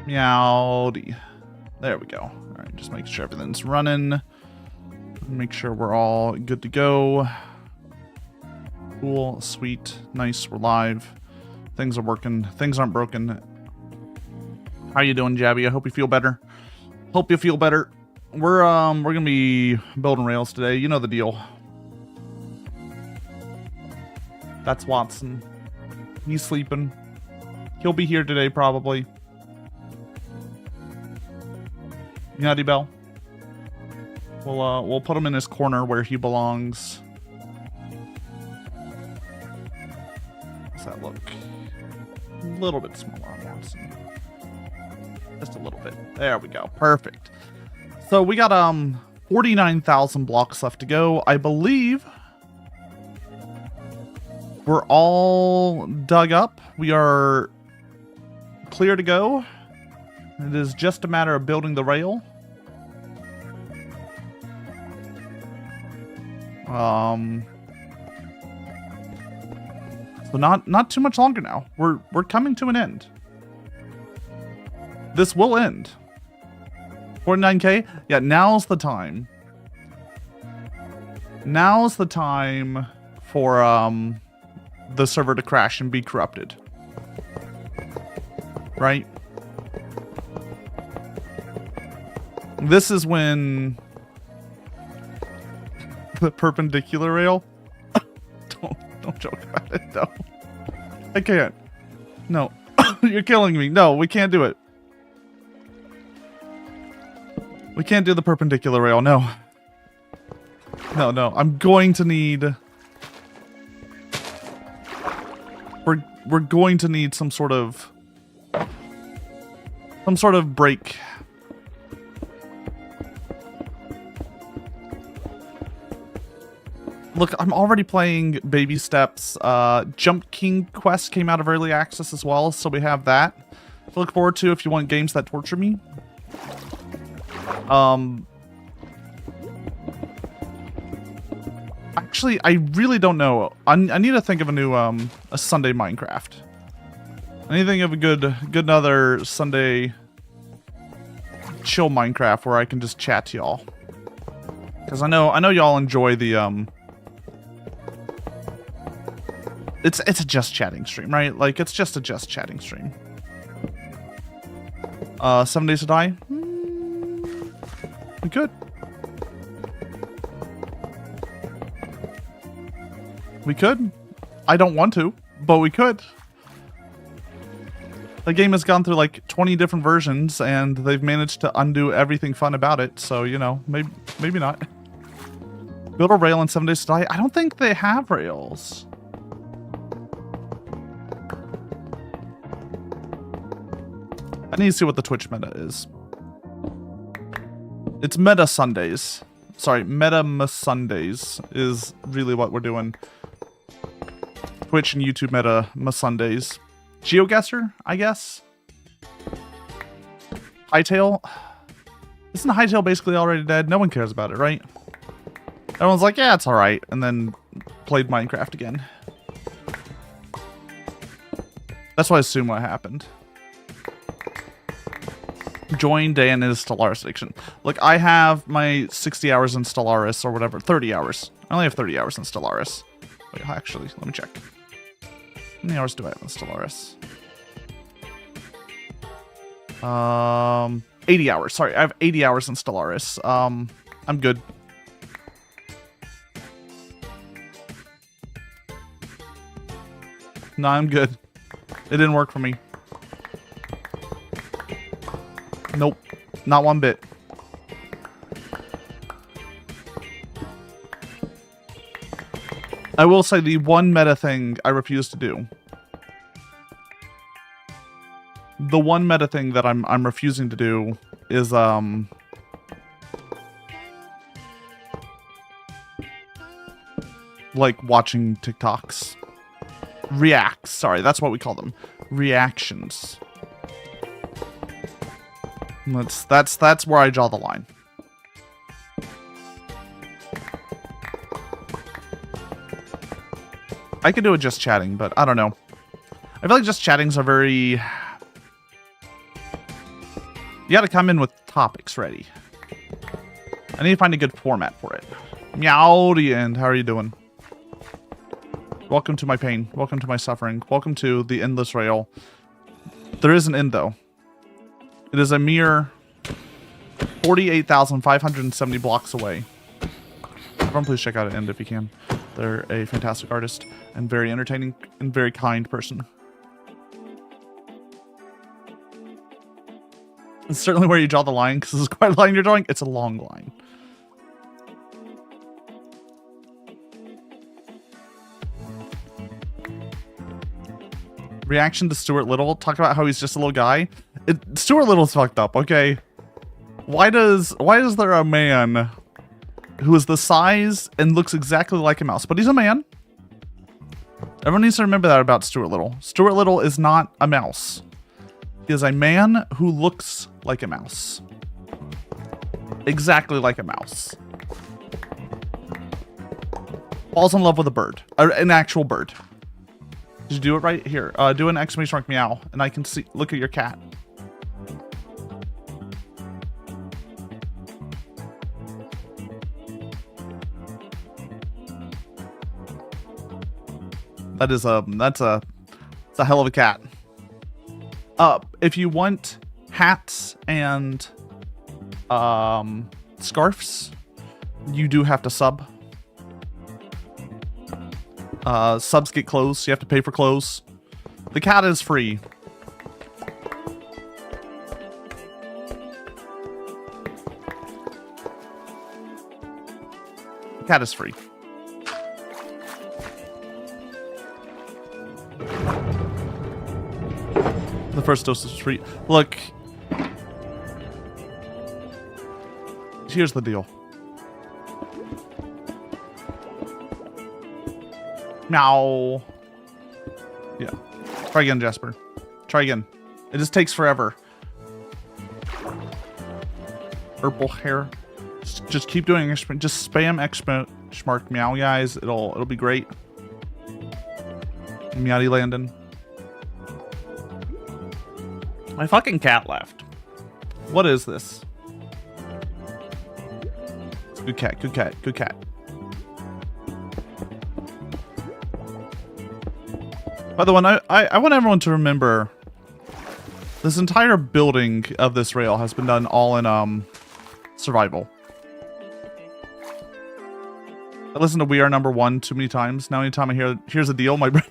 Meowdy. There we go. All right, just make sure everything's running. Make sure we're all good to go. Cool, sweet, nice, we're live. Things are working. Things aren't broken. How you doing, Jabby? I hope you feel better. Hope you feel better. We're gonna be building rails today. You know the deal. That's Watson. He's sleeping. He'll be here today probably. Meowdy Bell. We'll put him in his corner where he belongs. Does that look a little bit smaller on Watson? Just a little bit. There we go. Perfect. So we got 49,000 blocks left to go. I believe we're all dug up. We are clear to go. It is just a matter of building the rail. So not too much longer now. We're coming to an end. This will end. 49K? Yeah, now's the time. Now's the time for the server to crash and be corrupted. Right? This is when the perpendicular rail. Don't joke about it. No, I can't. No, you're killing me. No, we can't do it. We can't do the perpendicular rail. No. No. I'm going to need. We're going to need some sort of break. Look, I'm already playing Baby Steps. Jump King Quest came out of early access as well, so we have that to look forward to if you want games that torture me. Actually, I really don't know. I need to think of a new a Sunday Minecraft. I need to think of a good another Sunday chill Minecraft where I can just chat to y'all. Because I know y'all enjoy the It's a just chatting stream, right? Like, it's just a just chatting stream. 7 days to die? We could. We could. I don't want to, but we could. The game has gone through like 20 different versions, and they've managed to undo everything fun about it, so, you know, maybe not. Build a rail in 7 days to die? I don't think they have rails. I need to see what the Twitch meta is. It's Meta Sundays. Sorry, Meta Sundays is really what we're doing. Twitch and YouTube Meta Sundays. GeoGuessr, I guess? Hightail? Isn't Hightail basically already dead? No one cares about it, right? Everyone's like, yeah, it's alright. And then played Minecraft again. That's why I assume what happened. Join Dan in his Stellaris addiction. Look, I have my 60 hours in Stellaris or whatever. 30 hours. I only have 30 hours in Stellaris. Wait, actually, let me check. How many hours do I have in Stellaris? 80 hours. Sorry, I have 80 hours in Stellaris. I'm good. No, I'm good. It didn't work for me. Nope, not one bit. I will say the one meta thing I refuse to do. The one meta thing that I'm refusing to do is like watching TikToks. Reacts, sorry, that's what we call them. Reactions. That's where I draw the line. I could do it just chatting, but I don't know. I feel like just chattings are very You gotta come in with topics ready. I need to find a good format for it. Meowdy, and how are you doing? Welcome to my pain. Welcome to my suffering. Welcome to the endless rail. There is an end, though. It is a mere 48,570 blocks away. Everyone, please check out an end if you can. They're a fantastic artist and very entertaining and very kind person. It's certainly where you draw the line, because this is quite a line you're drawing. It's a long line. Reaction to Stuart Little. Talk about how he's just a little guy. Stuart Little's fucked up, okay? Why is there a man who is the size and looks exactly like a mouse? But he's a man. Everyone needs to remember that about Stuart Little. Stuart Little is not a mouse. He is a man who looks like a mouse. Exactly like a mouse. Falls in love with a bird. An actual bird. Did you do it right? Here, do an exclamation mark meow, and I can see. Look at your cat. That's a hell of a cat. If you want hats and scarves, you do have to sub. Subs get clothes, so you have to pay for clothes. The cat is free. The cat is free. The first dose is free. Look. Here's the deal. Meow. Yeah. Try again, Jasper. Try again. It just takes forever. Purple hair. Just keep doing it. Just spam exclamation mark meow, guys. It'll be great. Meowdy Landon. My fucking cat left. What is this? Good cat, good cat, good cat. By the way, I want everyone to remember this entire building of this rail has been done all in survival. I listened to We Are Number One too many times. Now anytime I hear here's the deal, my brain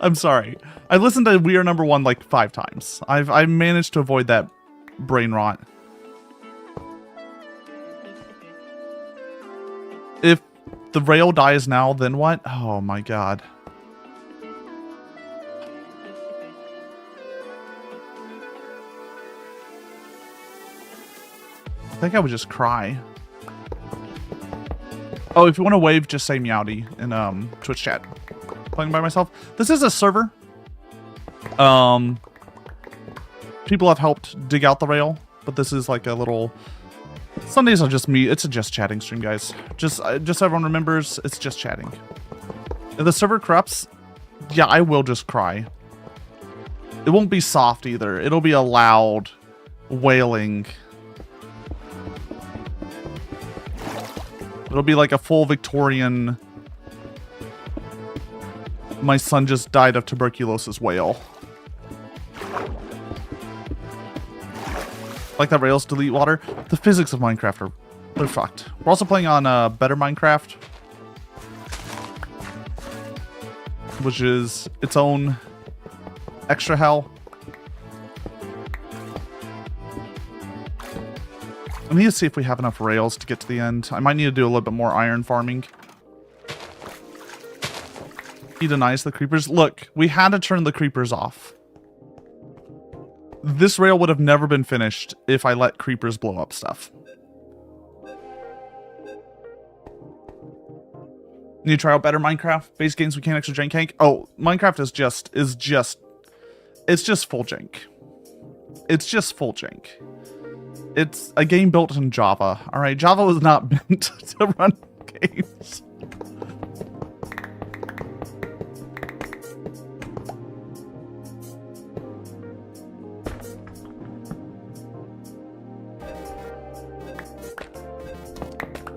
I'm sorry. I listened to We Are Number One like 5 times. I've managed to avoid that brain rot. If the rail dies now, then what? Oh my god. I think I would just cry. Oh, if you want to wave, just say Meowdy in Twitch chat. Playing by myself. This is a server. People have helped dig out the rail, but this is like a little. Sundays are just me. It's a just chatting stream, guys. Just so everyone remembers, it's just chatting. If the server corrupts, yeah, I will just cry. It won't be soft either. It'll be a loud wailing. It'll be like a full Victorian. My son just died of tuberculosis wail. Like that rails delete water. The physics of Minecraft they're fucked. We're also playing on Better Minecraft, which is its own extra hell. I need to see if we have enough rails to get to the end. I might need to do a little bit more iron farming. He denies the creepers. Look, we had to turn the creepers off. This rail would have never been finished if I let creepers blow up stuff. Need to try out Better Minecraft. Base games mechanics or jank hank. Oh, Minecraft is just it's just full jank. It's just full jank. It's a game built in Java. All right, Java was not meant to run games.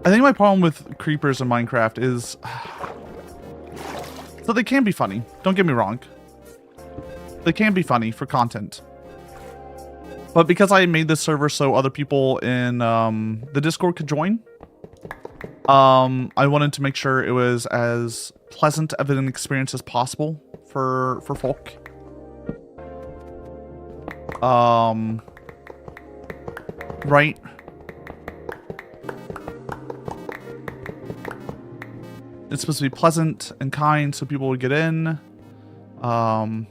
I think my problem with creepers in Minecraft is... So they can be funny. Don't get me wrong. They can be funny for content. But because I made this server so other people in the Discord could join, I wanted to make sure it was as pleasant of an experience as possible for folk. Right? It's supposed to be pleasant and kind so people would get in. Do I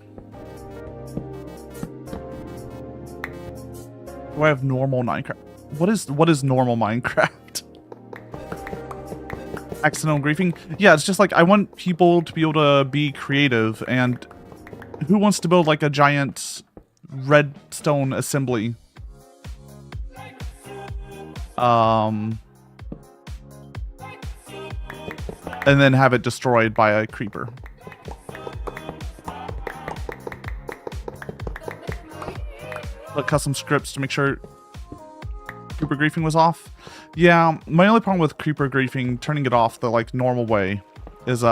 have normal Minecraft? What is normal Minecraft? Accidental griefing? Yeah, it's just like I want people to be able to be creative, and who wants to build like a giant redstone assembly? And then have it destroyed by a creeper. But custom scripts to make sure creeper griefing was off. Yeah, my only problem with creeper griefing, turning it off the like normal way, is it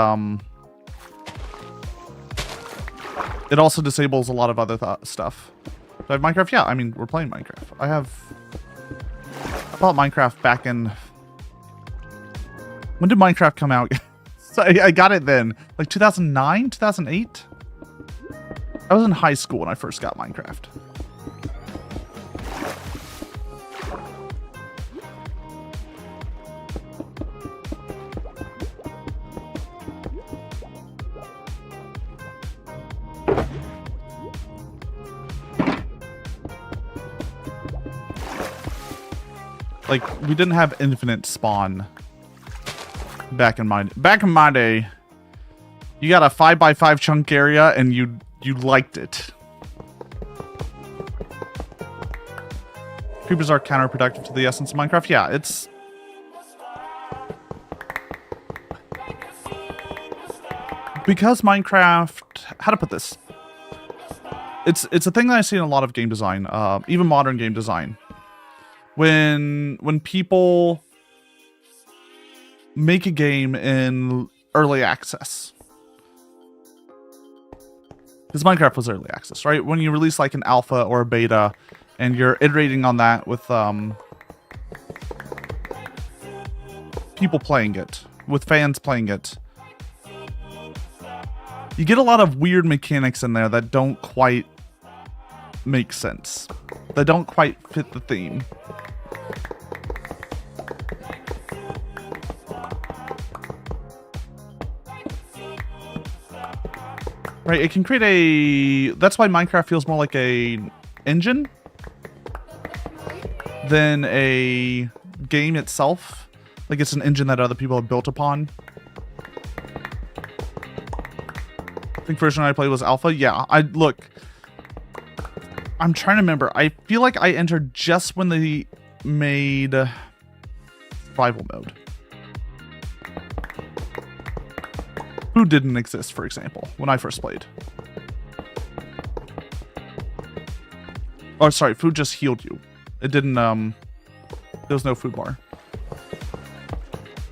also disables a lot of other stuff. Do I have Minecraft? Yeah, I mean, we're playing Minecraft. I bought Minecraft back in... When did Minecraft come out? So I got it then. Like 2009? 2008? I was in high school when I first got Minecraft. Like, we didn't have infinite spawn back in my day. You got a 5x5 chunk area and you liked it. Creepers are counterproductive to the essence of Minecraft. Yeah, it's... Because Minecraft... How to put this? It's a thing that I see in a lot of game design, even modern game design. When people make a game in early access. Because Minecraft was early access, right? When you release like an alpha or a beta and you're iterating on that with people playing it, with fans playing it, you get a lot of weird mechanics in there that don't quite make sense. That don't quite fit the theme. Right, it can create a... That's why Minecraft feels more like a engine than a game itself. Like it's an engine that other people have built upon. I think version I played was alpha. Yeah, look. I'm trying to remember. I feel like I entered just when they made survival mode. Food didn't exist, for example, when I first played. Oh, sorry, food just healed you. It didn't, there was no food bar.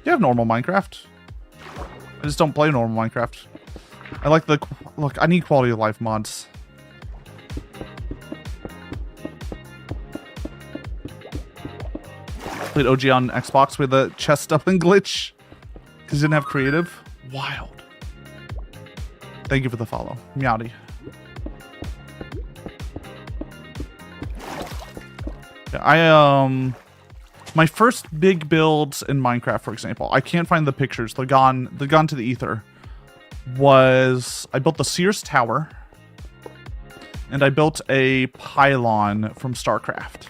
You have normal Minecraft. I just don't play normal Minecraft. I like the... Look, I need quality of life mods. Played OG on Xbox with the chest stuffing glitch. Because you didn't have creative. Wild. Thank you for the follow. Meowdy. Yeah, my first big builds in Minecraft, for example, I can't find the pictures. They're gone to the ether. Was I built the Sears Tower, and I built a pylon from StarCraft.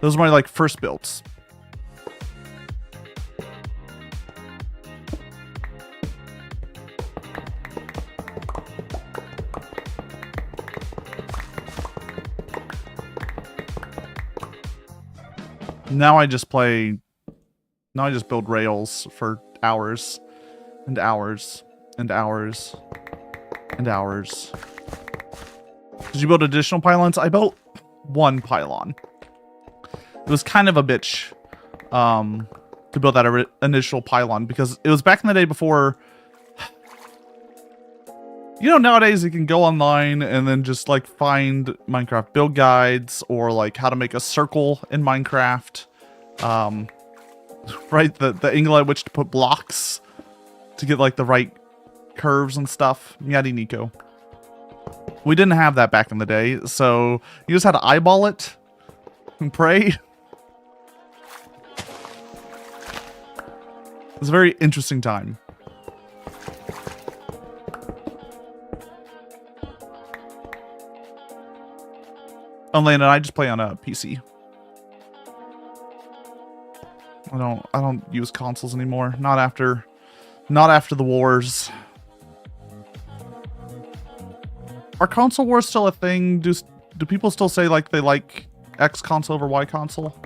Those were my like first builds. Now I just play... Now I just build rails for hours. And hours. And hours. And hours. Did you build additional pylons? I built one pylon. It was kind of a bitch to build that initial pylon, because it was back in the day before. You know, nowadays you can go online and then just like find Minecraft build guides or like how to make a circle in Minecraft. Right, the angle at which to put blocks to get like the right curves and stuff. Meowdy Nico. We didn't have that back in the day, so you just had to eyeball it and pray. It was a very interesting time. Landon, I just play on a PC. I don't use consoles anymore. Not after the wars. Are console wars still a thing? Do people still say like they like X console over Y console?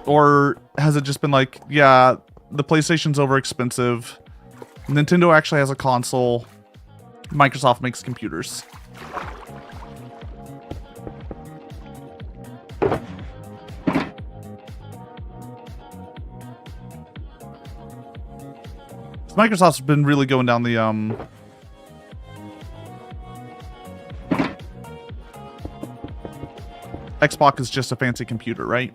Or has it just been like, yeah, the PlayStation's over expensive. Nintendo actually has a console. Microsoft makes computers. Microsoft's been really going down the Xbox is just a fancy computer, right?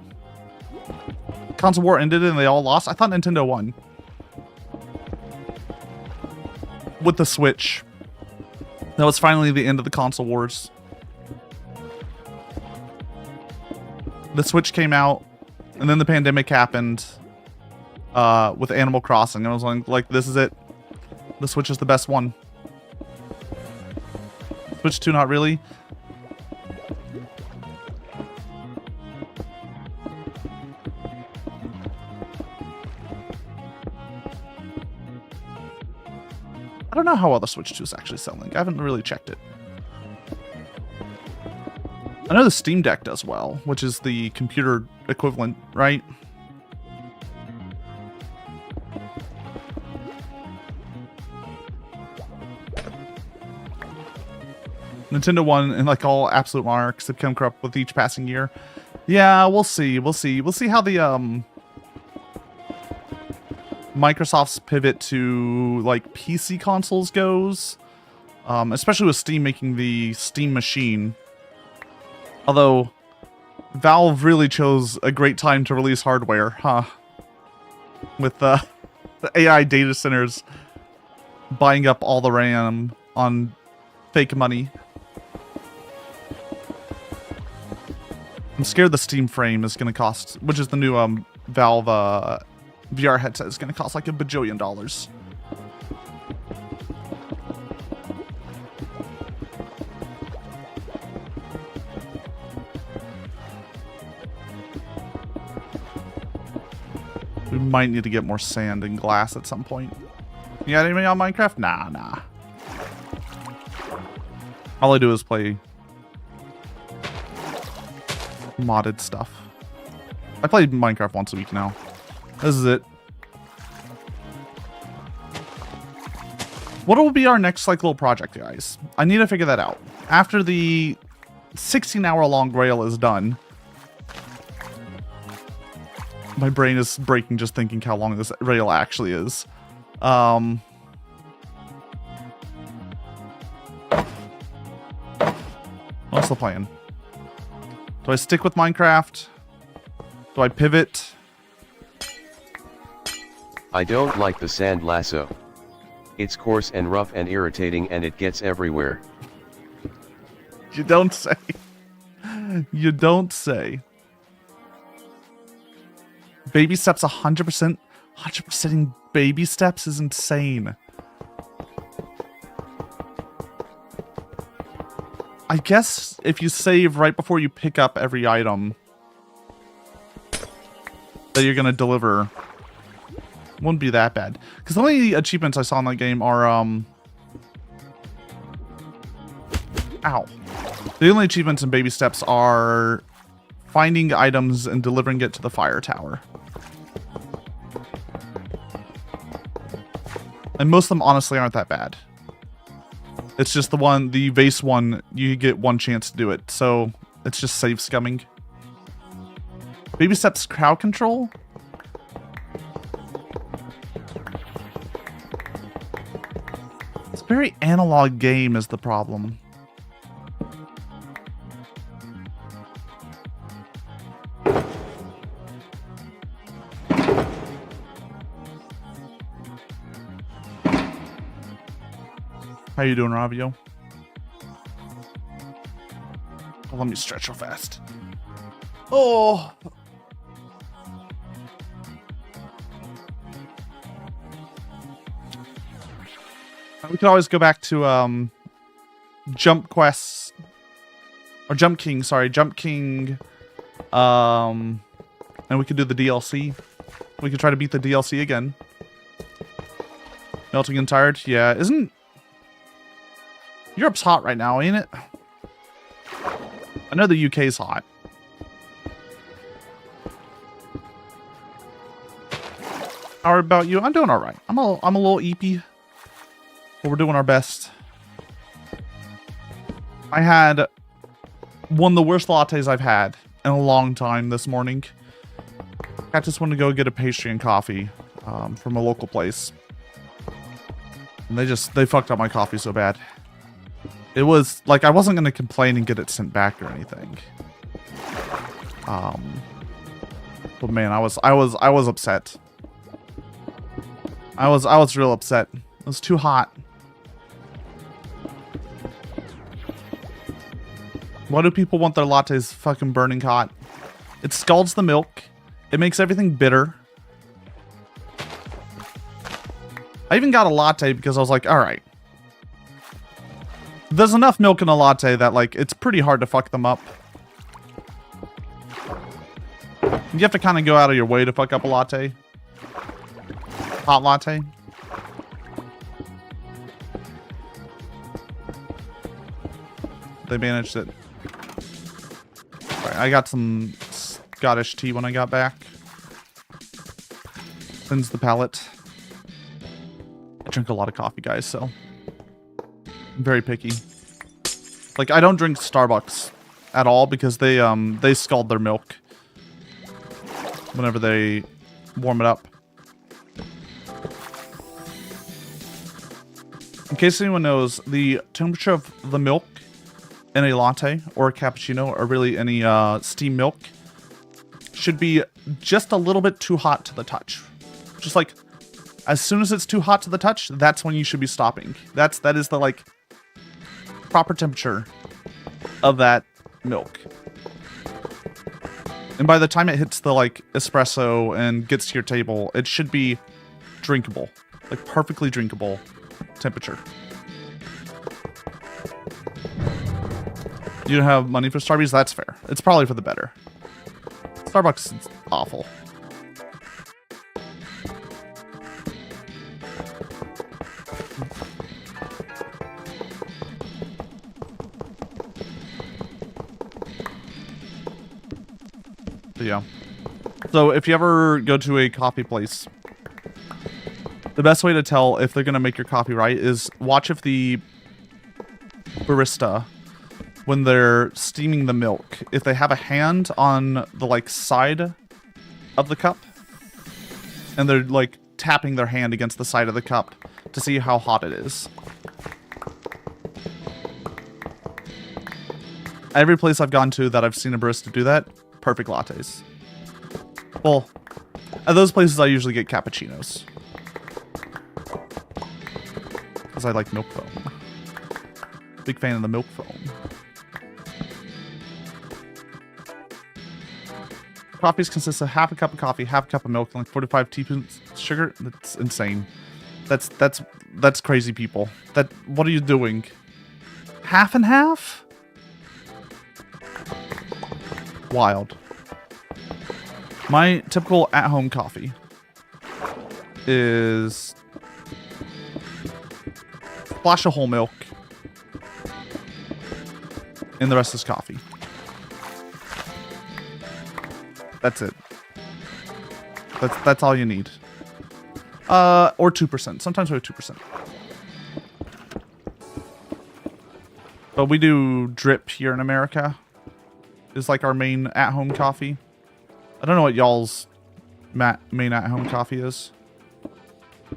Console war ended and they all lost. I thought Nintendo won with the Switch. That was finally the end of the console wars. The Switch came out, and then the pandemic happened. With Animal Crossing, I was like, this is it. The Switch is the best one. Switch 2, not really. I don't know how well the Switch 2 is actually selling. I haven't really checked it. I know the Steam Deck does well, which is the computer equivalent, right? Nintendo won in like all absolute marks have come corrupt with each passing year. Yeah, we'll see. We'll see how the Microsoft's pivot to like PC consoles goes. Especially with Steam making the Steam machine. Although Valve really chose a great time to release hardware, huh? With the AI data centers buying up all the RAM on fake money. I'm scared the Steam Frame is going to cost, which is the new Valve VR headset, is going to cost like $1 bajillion. We might need to get more sand and glass at some point. You got anybody on Minecraft? Nah. All I do is play modded stuff. I play Minecraft once a week now. This is it. What will be our next like little project, guys? I need to figure that out. After the 16-hour-long rail is done. My brain is breaking just thinking how long this rail actually is. What's the plan? Do I stick with Minecraft? Do I pivot? I don't like the sand lasso. It's coarse and rough and irritating and it gets everywhere. You don't say. You don't say. Baby steps 100%. 100%ing baby steps is insane. I guess if you save right before you pick up every item that you're going to deliver, wouldn't be that bad. Because the only achievements I saw in that game are, ow. The only achievements in baby steps are finding items and delivering it to the fire tower. And most of them honestly aren't that bad. It's just the vase one, you get one chance to do it. So it's just save scumming. Baby steps crowd control? It's a very analog game is the problem. How you doing, Ravio? Oh, let me stretch real fast. Oh. We could always go back to Jump Quest or Jump King, sorry, Jump King. And we could do the DLC. We could try to beat the DLC again. Melting and tired? Yeah, isn't Europe's hot right now, ain't it? I know the UK's hot. How about you? I'm doing all right. I'm a little eepy, but we're doing our best. I had one of the worst lattes I've had in a long time this morning. I just wanted to go get a pastry and coffee from a local place, and they fucked up my coffee so bad. It was like I wasn't gonna complain and get it sent back or anything. But man, I was upset. I was real upset. It was too hot. Why do people want their lattes fucking burning hot? It scalds the milk. It makes everything bitter. I even got a latte because I was like, all right. There's enough milk in a latte that, like, it's pretty hard to fuck them up. You have to kind of go out of your way to fuck up a latte. Hot latte. They managed it. Right, I got some Scottish tea when I got back. Cleanse the palate. I drink a lot of coffee, guys, so I'm very picky. Like, I don't drink Starbucks at all because they scald their milk whenever they warm it up. In case anyone knows, the temperature of the milk in a latte or a cappuccino or really any steamed milk should be just a little bit too hot to the touch. Just like, as soon as it's too hot to the touch, that's when you should be stopping. That is the, like, proper temperature of that milk. And by the time it hits the, like, espresso and gets to your table, it should be drinkable. Like, perfectly drinkable temperature. You don't have money for Starbucks? That's fair. It's probably for the better. Starbucks is awful. But yeah. So if you ever go to a coffee place, the best way to tell if they're going to make your coffee right is watch if the barista, when they're steaming the milk, if they have a hand on the, like, side of the cup and they're, like, tapping their hand against the side of the cup to see how hot it is. Every place I've gone to that I've seen a barista do that, perfect lattes. Well, at those places I usually get cappuccinos. Because I like milk foam. Big fan of the milk foam. Coffees consist of half a cup of coffee, half a cup of milk, and like 45 teaspoons sugar. That's insane. That's crazy, people. What are you doing? Half and half? Wild. My typical at-home coffee is a splash of whole milk, and the rest is coffee. That's it. That's all you need. Or 2%. Sometimes we have 2%. But we do drip here in America. Is like our main at-home coffee. I don't know what y'all's main at-home coffee is.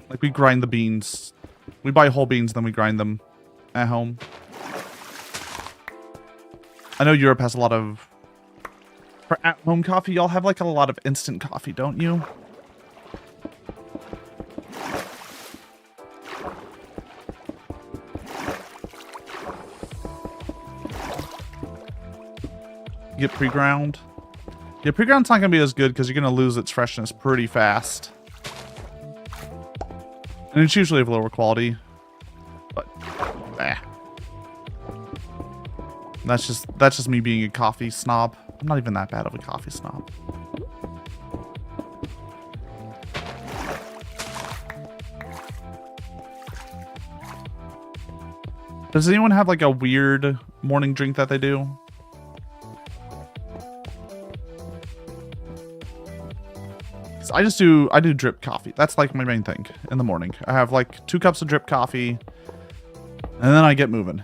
Like, we grind the beans. We buy whole beans, then we grind them at home. I know Europe has a lot of... For at-home coffee, y'all have, like, a lot of instant coffee, don't you? You get pre-ground. Yeah, pre-ground's not going to be as good because you're going to lose its freshness pretty fast. And it's usually of lower quality. But, That's just me being a coffee snob. I'm not even that bad of a coffee snob. Does anyone have like a weird morning drink that they do? I do drip coffee. That's like my main thing in the morning. I have like 2 cups of drip coffee and then I get moving.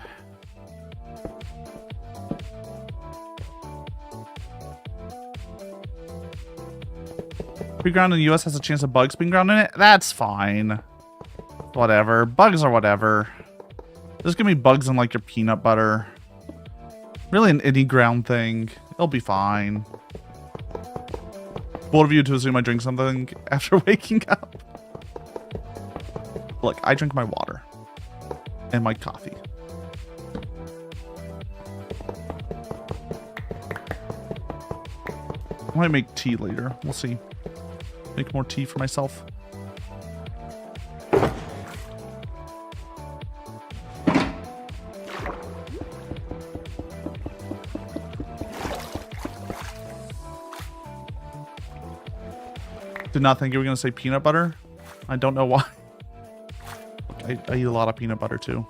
Pre-ground in the US has a chance of bugs being ground in it. That's fine. Whatever. Bugs are whatever. There's gonna be bugs in like your peanut butter. Really any ground thing. It'll be fine. Bold of you to assume I drink something after waking up. Look, I drink my water. And my coffee. I might make tea later. We'll see. Make more tea for myself. Did not think you were going to say peanut butter. I don't know why. I eat a lot of peanut butter too.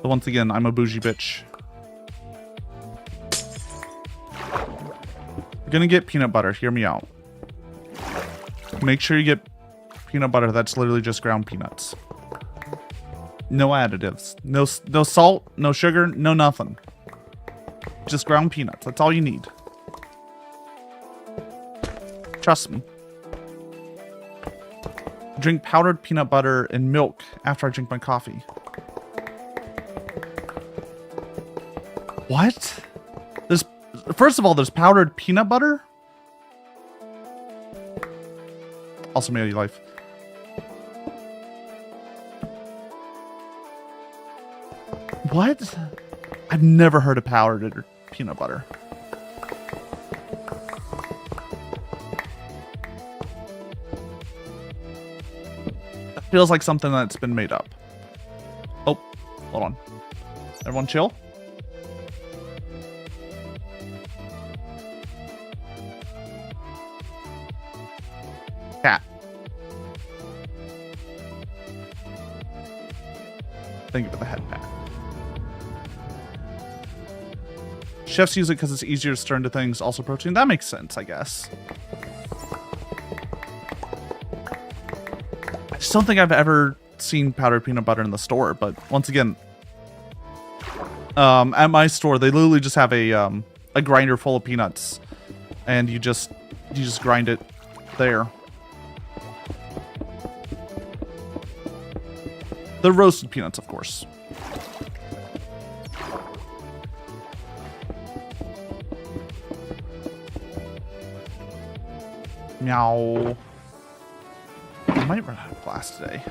But once again, I'm a bougie bitch. You're going to get peanut butter. Hear me out. Make sure you get peanut butter that's literally just ground peanuts. No additives. No salt, no sugar, no nothing. Just ground peanuts. That's all you need. Trust me. Drink powdered peanut butter and milk after I drink my coffee. What? First of all, there's powdered peanut butter? Also Meowdy life. What? I've never heard of powdered peanut butter. Feels like something that's been made up. Oh, hold on. Everyone chill. Cat. Thank you for the head pat. Chefs use it because it's easier to stir into things. Also protein. That makes sense, I guess. I just don't think I've ever seen powdered peanut butter in the store, but once again, at my store, they literally just have a grinder full of peanuts, and you just grind it there. The roasted peanuts, of course. Meow. I might run out of glass today.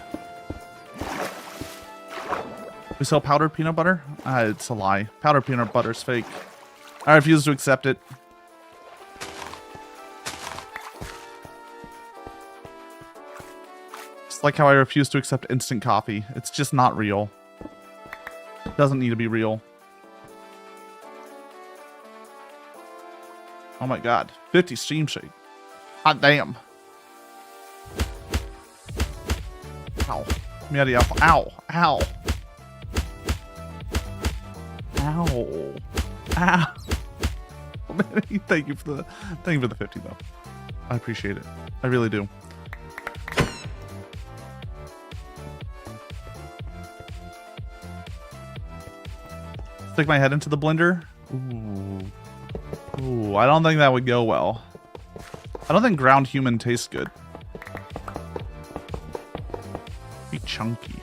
We sell powdered peanut butter? It's a lie. Powdered peanut butter is fake. I refuse to accept it. It's like how I refuse to accept instant coffee. It's just not real. It doesn't need to be real. Oh my god. 50 steam shake. Hot damn. Ow. Meowdy apple. Ow. Ow. Ow. Ow. Thank you for the 50 though. I appreciate it. I really do. Stick my head into the blender. Ooh. Ooh, I don't think that would go well. I don't think ground human tastes good. Be chunky.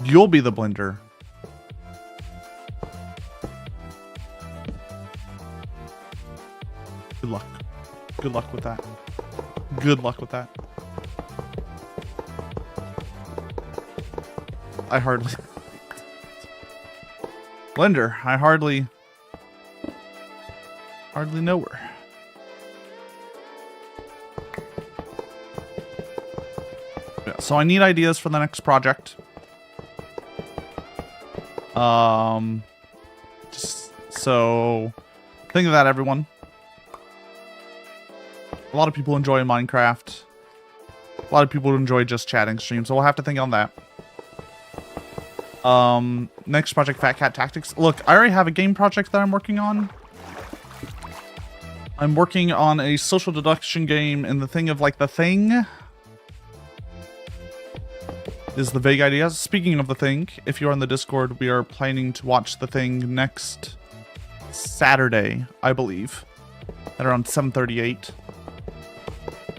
You'll be the blender. Good luck. Good luck with that. Good luck with that. I hardly... Blender, I hardly know her. Yeah, so I need ideas for the next project. Just so think of that, everyone. A lot of people enjoy Minecraft. A lot of people enjoy just chatting streams, so we'll have to think on that. Next project, Fat Cat Tactics. Look, I already have a game project that I'm working on. I'm working on a social deduction game, and the thing of like the thing is the vague ideas. Speaking of the thing, if you're on the Discord, we are planning to watch the thing next Saturday, I believe, at around 7:38.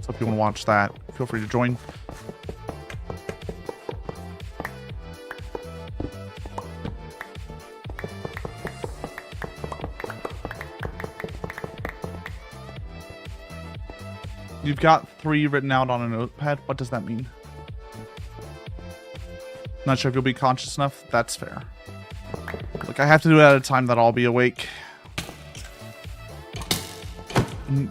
So if you want to watch that, feel free to join. You've got 3 written out on a notepad. What does that mean? Not sure if you'll be conscious enough. That's fair. Look, I have to do it at a time that I'll be awake. You've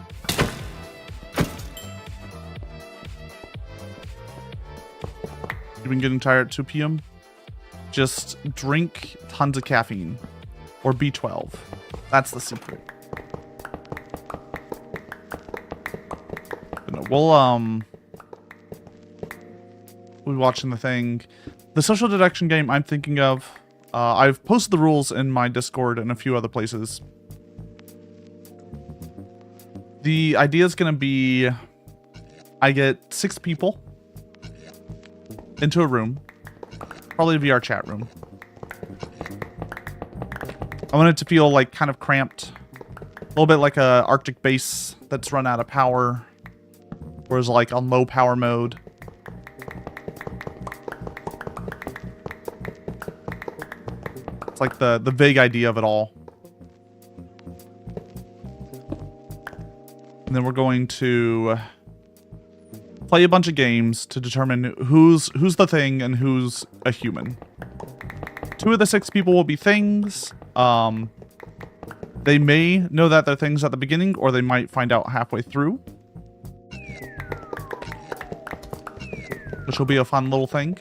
been getting tired at 2 p.m.? Just drink tons of caffeine. Or B12. That's the secret. But no, we'll be watching the thing. The social deduction game I'm thinking of, I've posted the rules in my Discord and a few other places. The idea is going to be, I get 6 people into a room, probably a VR chat room. I want it to feel like kind of cramped, a little bit like a Arctic base that's run out of power, whereas like on low power mode. It's like the vague idea of it all. And then we're going to play a bunch of games to determine who's the thing and who's a human. 2 of the 6 people will be things. They may know that they're things at the beginning, or they might find out halfway through. Which will be a fun little thing.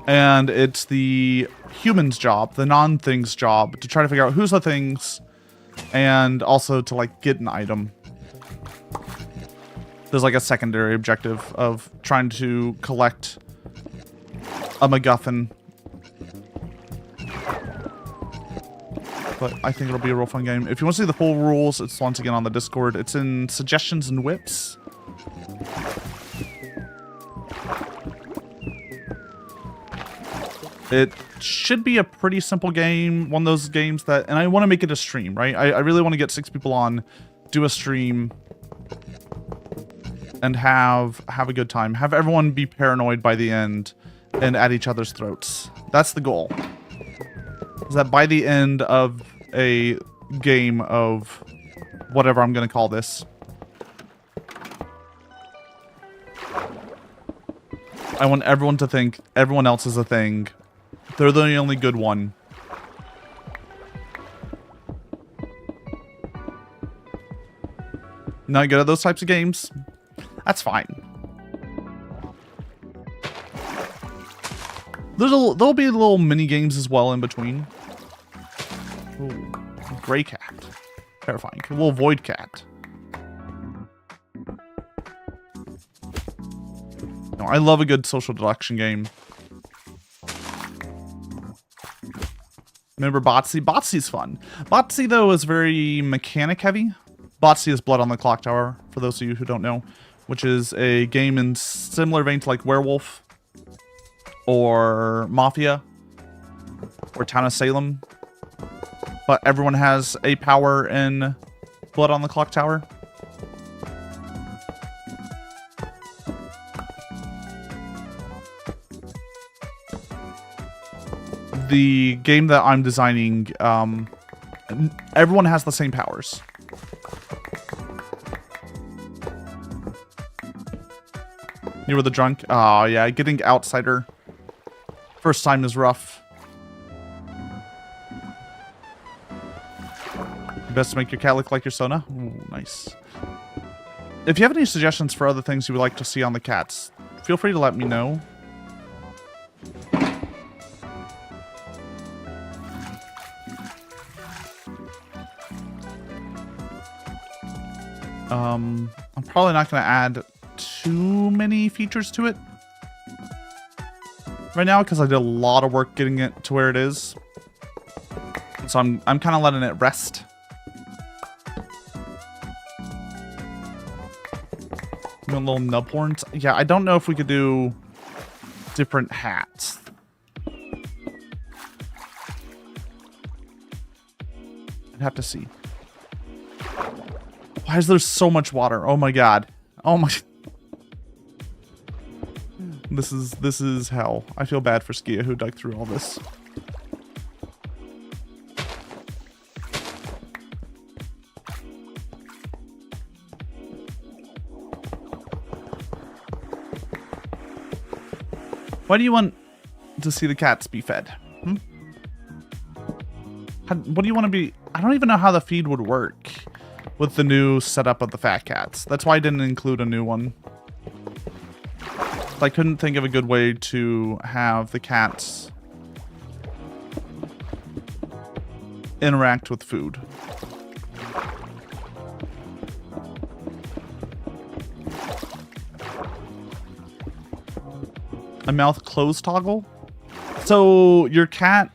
And it's the human's job, the non-thing's job, to try to figure out who's the things, and also to like get an item. There's like a secondary objective of trying to collect a MacGuffin. But I think it'll be a real fun game. If you want to see the full rules, it's once again on the Discord. It's in Suggestions and Whips. It should be a pretty simple game. One of those games that... And I want to make it a stream, right? I really want to get 6 people on, do a stream, and have a good time. Have everyone be paranoid by the end and at each other's throats. That's the goal. Is that by the end of a game of whatever I'm going to call this, I want everyone to think everyone else is a thing. They're the only good one. Not good at those types of games? That's fine. There'll be little mini games as well in between. Ooh, gray cat. Terrifying. A little void cat. No, I love a good social deduction game. Remember Botsy? Botsy's fun. Botsy, though, is very mechanic heavy. Botsy is Blood on the Clock Tower, for those of you who don't know, which is a game in similar vein to like Werewolf or Mafia or Town of Salem. But everyone has a power in Blood on the Clock Tower. The game that I'm designing, everyone has the same powers. You were the drunk? Oh, yeah, getting Outsider first time is rough. Best to make your cat look like your Sona. Ooh, nice. If you have any suggestions for other things you would like to see on the cats, feel free to let me know. I'm probably not going to add too many features to it right now because I did a lot of work getting it to where it is. So I'm kind of letting it rest. Little nub horns. Yeah, I don't know if we could do different hats. I'd have to see. Why is there so much water? Oh my god. Oh my. This is hell. I feel bad for Skia who dug through all this. Why do you want to see the cats be fed? Hmm? What do you want to be? I don't even know how the feed would work with the new setup of the fat cats. That's why I didn't include a new one. I couldn't think of a good way to have the cats interact with food. A mouth close toggle? So your cat,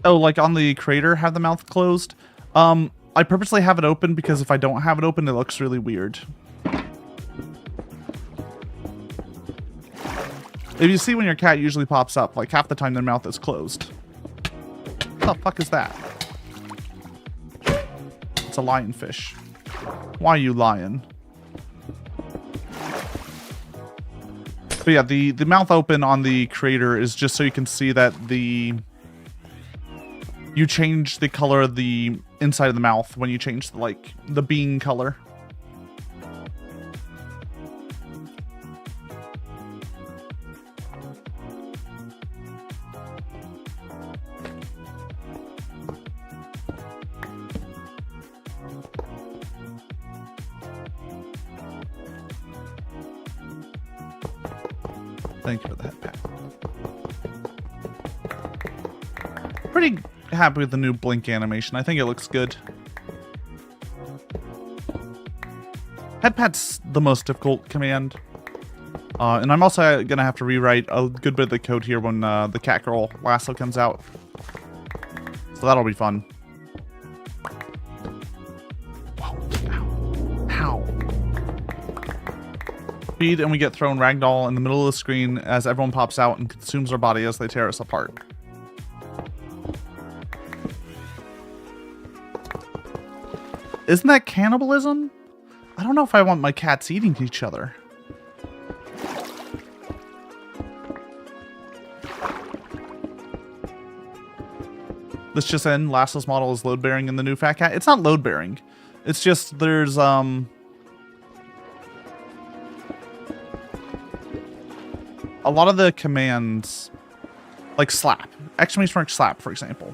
oh, like on the creator have the mouth closed? I purposely have it open because if I don't have it open, it looks really weird. If you see when your cat usually pops up, like half the time their mouth is closed. What the fuck is that? It's a lionfish. Why are you lying? But yeah, the mouth open on the creator is just so you can see that you change the color of the inside of the mouth when you change the bean color. Thank you for the head pat. Pretty happy with the new blink animation. I think it looks good. Head pat's the most difficult command. And I'm also going to have to rewrite a good bit of the code here when the Catgirl Lasso comes out. So that'll be fun. Whoa. Ow. Ow. Feed and we get thrown ragdoll in the middle of the screen as everyone pops out and consumes our body as they tear us apart. Isn't that cannibalism? I don't know if I want my cats eating each other. This just in, Lasso's model is load-bearing in the new Fat Cat. It's not load-bearing. It's just there's a lot of the commands, like slap, exclamation mark slap, for example,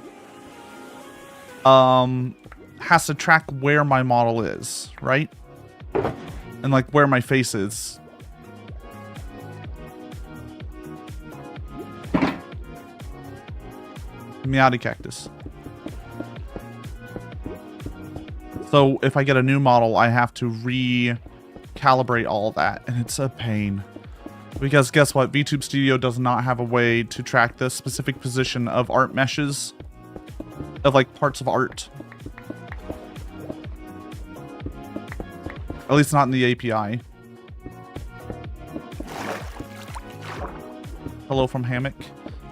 has to track where my model is, right? And like where my face is. Meowdy cactus. So if I get a new model, I have to recalibrate all of that, and it's a pain. Because guess what? VTube Studio does not have a way to track the specific position of art meshes of like parts of art. At least not in the API. Hello from Hammock.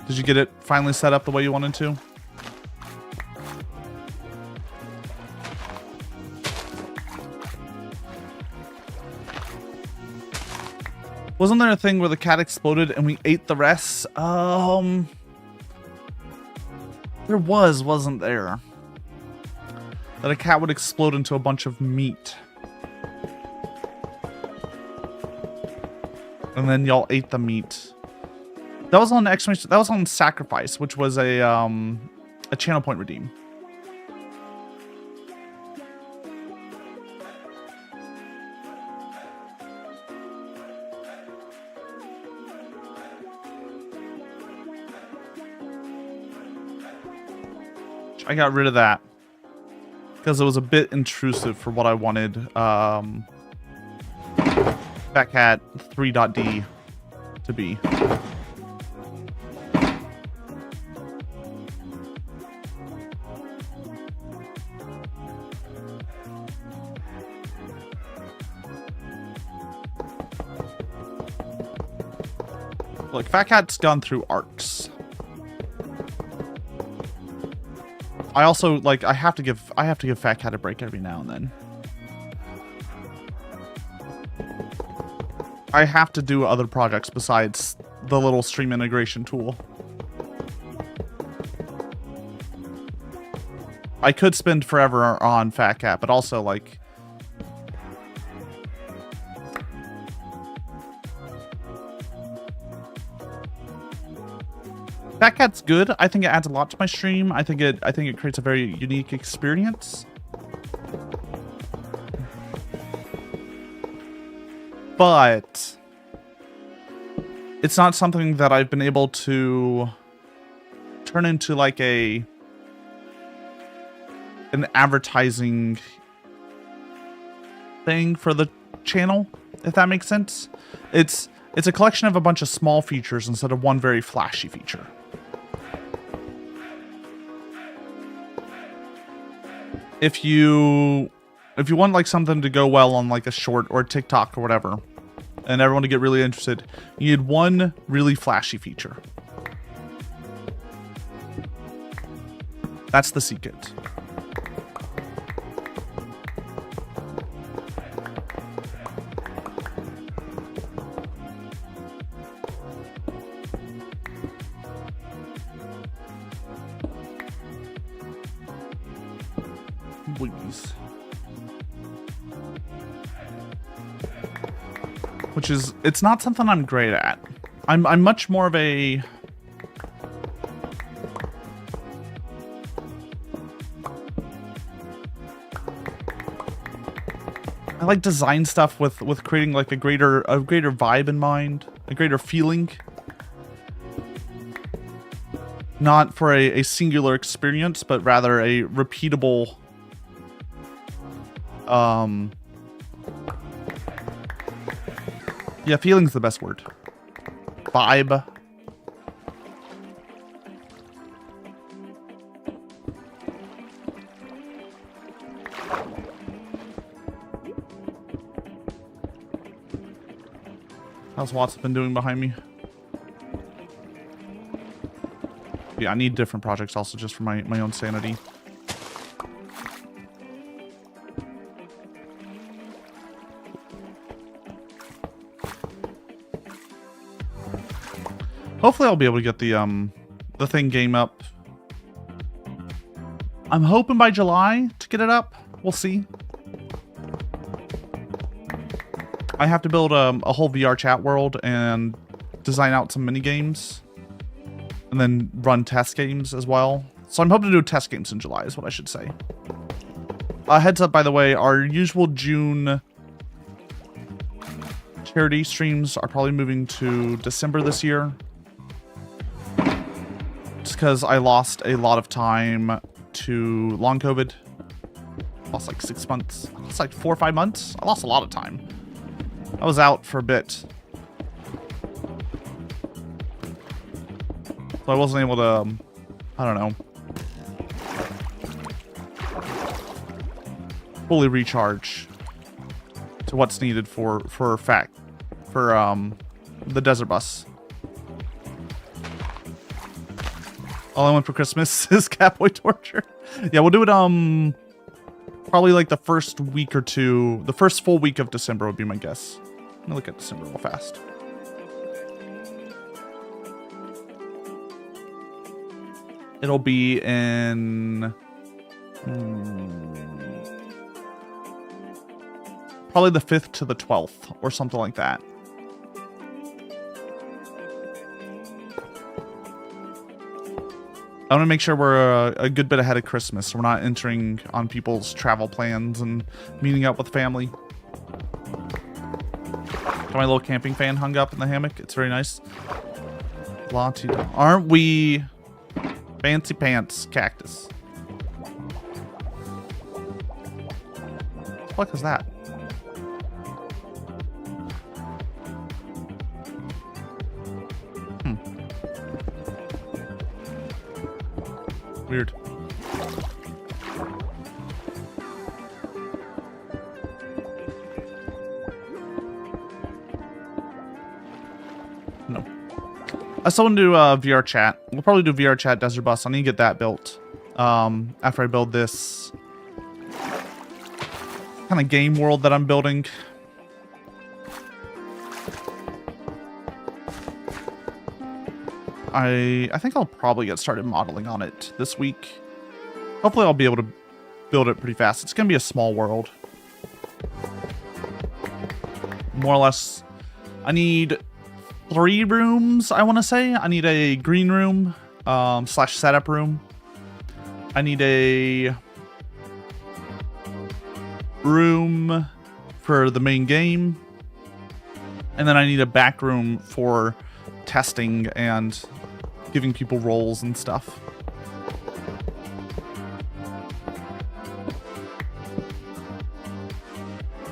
Did you get it finally set up the way you wanted to? Wasn't there a thing where the cat exploded and we ate the rest? There was, wasn't there? That a cat would explode into a bunch of meat. And then y'all ate the meat. That was on exclamation. That was on Sacrifice, which was a channel point redeem. I got rid of that because it was a bit intrusive for what I wanted. Fatcat 3.d to be. Look, Fatcat's gone through arcs. I also like I have to give Fat Cat a break every now and then. I have to do other projects besides the little stream integration tool. I could spend forever on Fat Cat, but also like Fat Cat's good. I think it adds a lot to my stream. I think it creates a very unique experience. But it's not something that I've been able to turn into like an advertising thing for the channel, if that makes sense. It's a collection of a bunch of small features instead of one very flashy feature. If you want like something to go well on like a short or TikTok or whatever, and everyone to get really interested, you need one really flashy feature. That's the secret. Please. Which is, it's not something I'm great at. I'm much more of a I like design stuff with creating like a greater vibe in mind, a greater feeling. Not for a singular experience, but rather a repeatable yeah, feeling's the best word. Vibe. How's Watts been doing behind me? Yeah, I need different projects also just for my own sanity. Hopefully I'll be able to get the thing game up. I'm hoping by July to get it up. We'll see. I have to build a whole VR chat world and design out some mini games. And then run test games as well. So I'm hoping to do test games in July is what I should say. Heads up, by the way, our usual June charity streams are probably moving to December this year. Just because I lost a lot of time to long COVID. Lost like 6 months. It's like 4 or 5 months. I lost a lot of time. I was out for a bit. So I wasn't able to, I don't know, fully recharge to what's needed for the desert bus. All I want for Christmas is Catboy Torture. Yeah, we'll do it probably like the first week or two. The first full week of December would be my guess. Let me look at December real fast. It'll be in probably the 5th to the 12th or something like that. I want to make sure we're a good bit ahead of Christmas, so we're not entering on people's travel plans and meeting up with family. Got my little camping fan hung up in the hammock. It's very nice. Aren't we fancy pants cactus? What is that? Weird. No. I still want to do VR chat. We'll probably do VR chat Desert Bus. I need to get that built. After I build this kind of game world that I'm building. I think I'll probably get started modeling on it this week. Hopefully I'll be able to build it pretty fast. It's going to be a small world. More or less, I need 3 rooms, I want to say. I need a green room / setup room. I need a room for the main game. And then I need a back room for testing and giving people roles and stuff.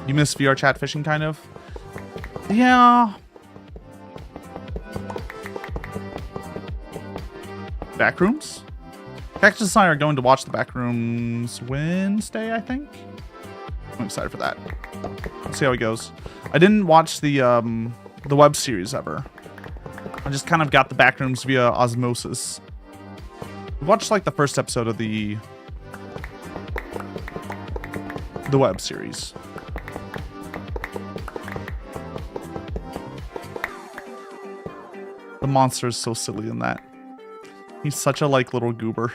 You miss VR chat fishing, kind of? Yeah. Backrooms? Cactus and I are going to watch the Backrooms Wednesday, I think. I'm excited for that. Let's see how it goes. I didn't watch the web series ever. I just kind of got the Backrooms via osmosis. I watched like the first episode of the web series. The monster is so silly in that. He's such a like little goober.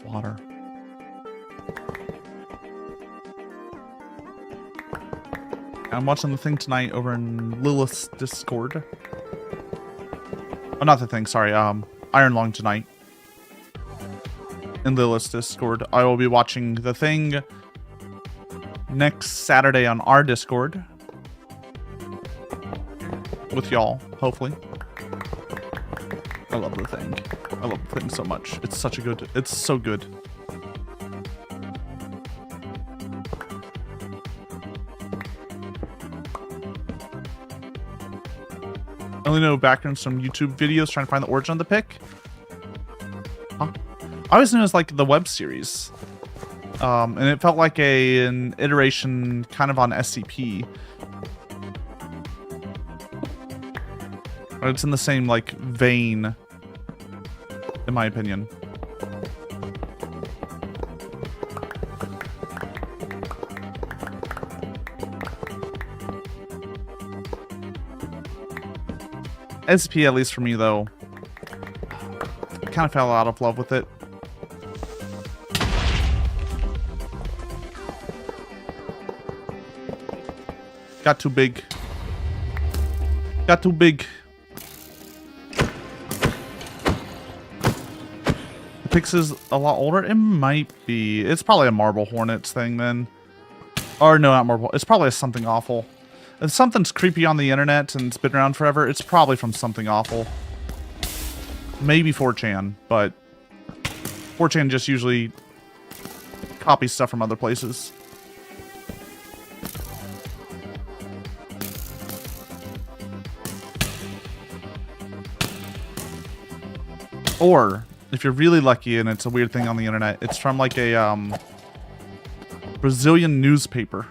Water. I'm watching the thing tonight over in Lilith's Discord. Oh, not the thing, sorry. Iron Lung tonight. In Lilith's Discord. I will be watching the thing next Saturday on our Discord. With y'all, hopefully. I love the thing. I love the thing so much. It's such a good... It's so good. I only know backgrounds from YouTube videos trying to find the origin of the pick. Huh? I always knew it was like the web series. And it felt like an iteration kind of on SCP. But it's in the same like vein, in my opinion. SCP, at least for me though, I kind of fell out of love with it. Got too big. Got too big. The Pix is a lot older. It might be. It's probably a Marble Hornets thing then. Or no, not Marble. It's probably Something Awful. If something's creepy on the internet and it's been around forever, it's probably from Something Awful. Maybe 4chan, but 4chan just usually copies stuff from other places. Or if you're really lucky and it's a weird thing on the internet, it's from like a Brazilian newspaper.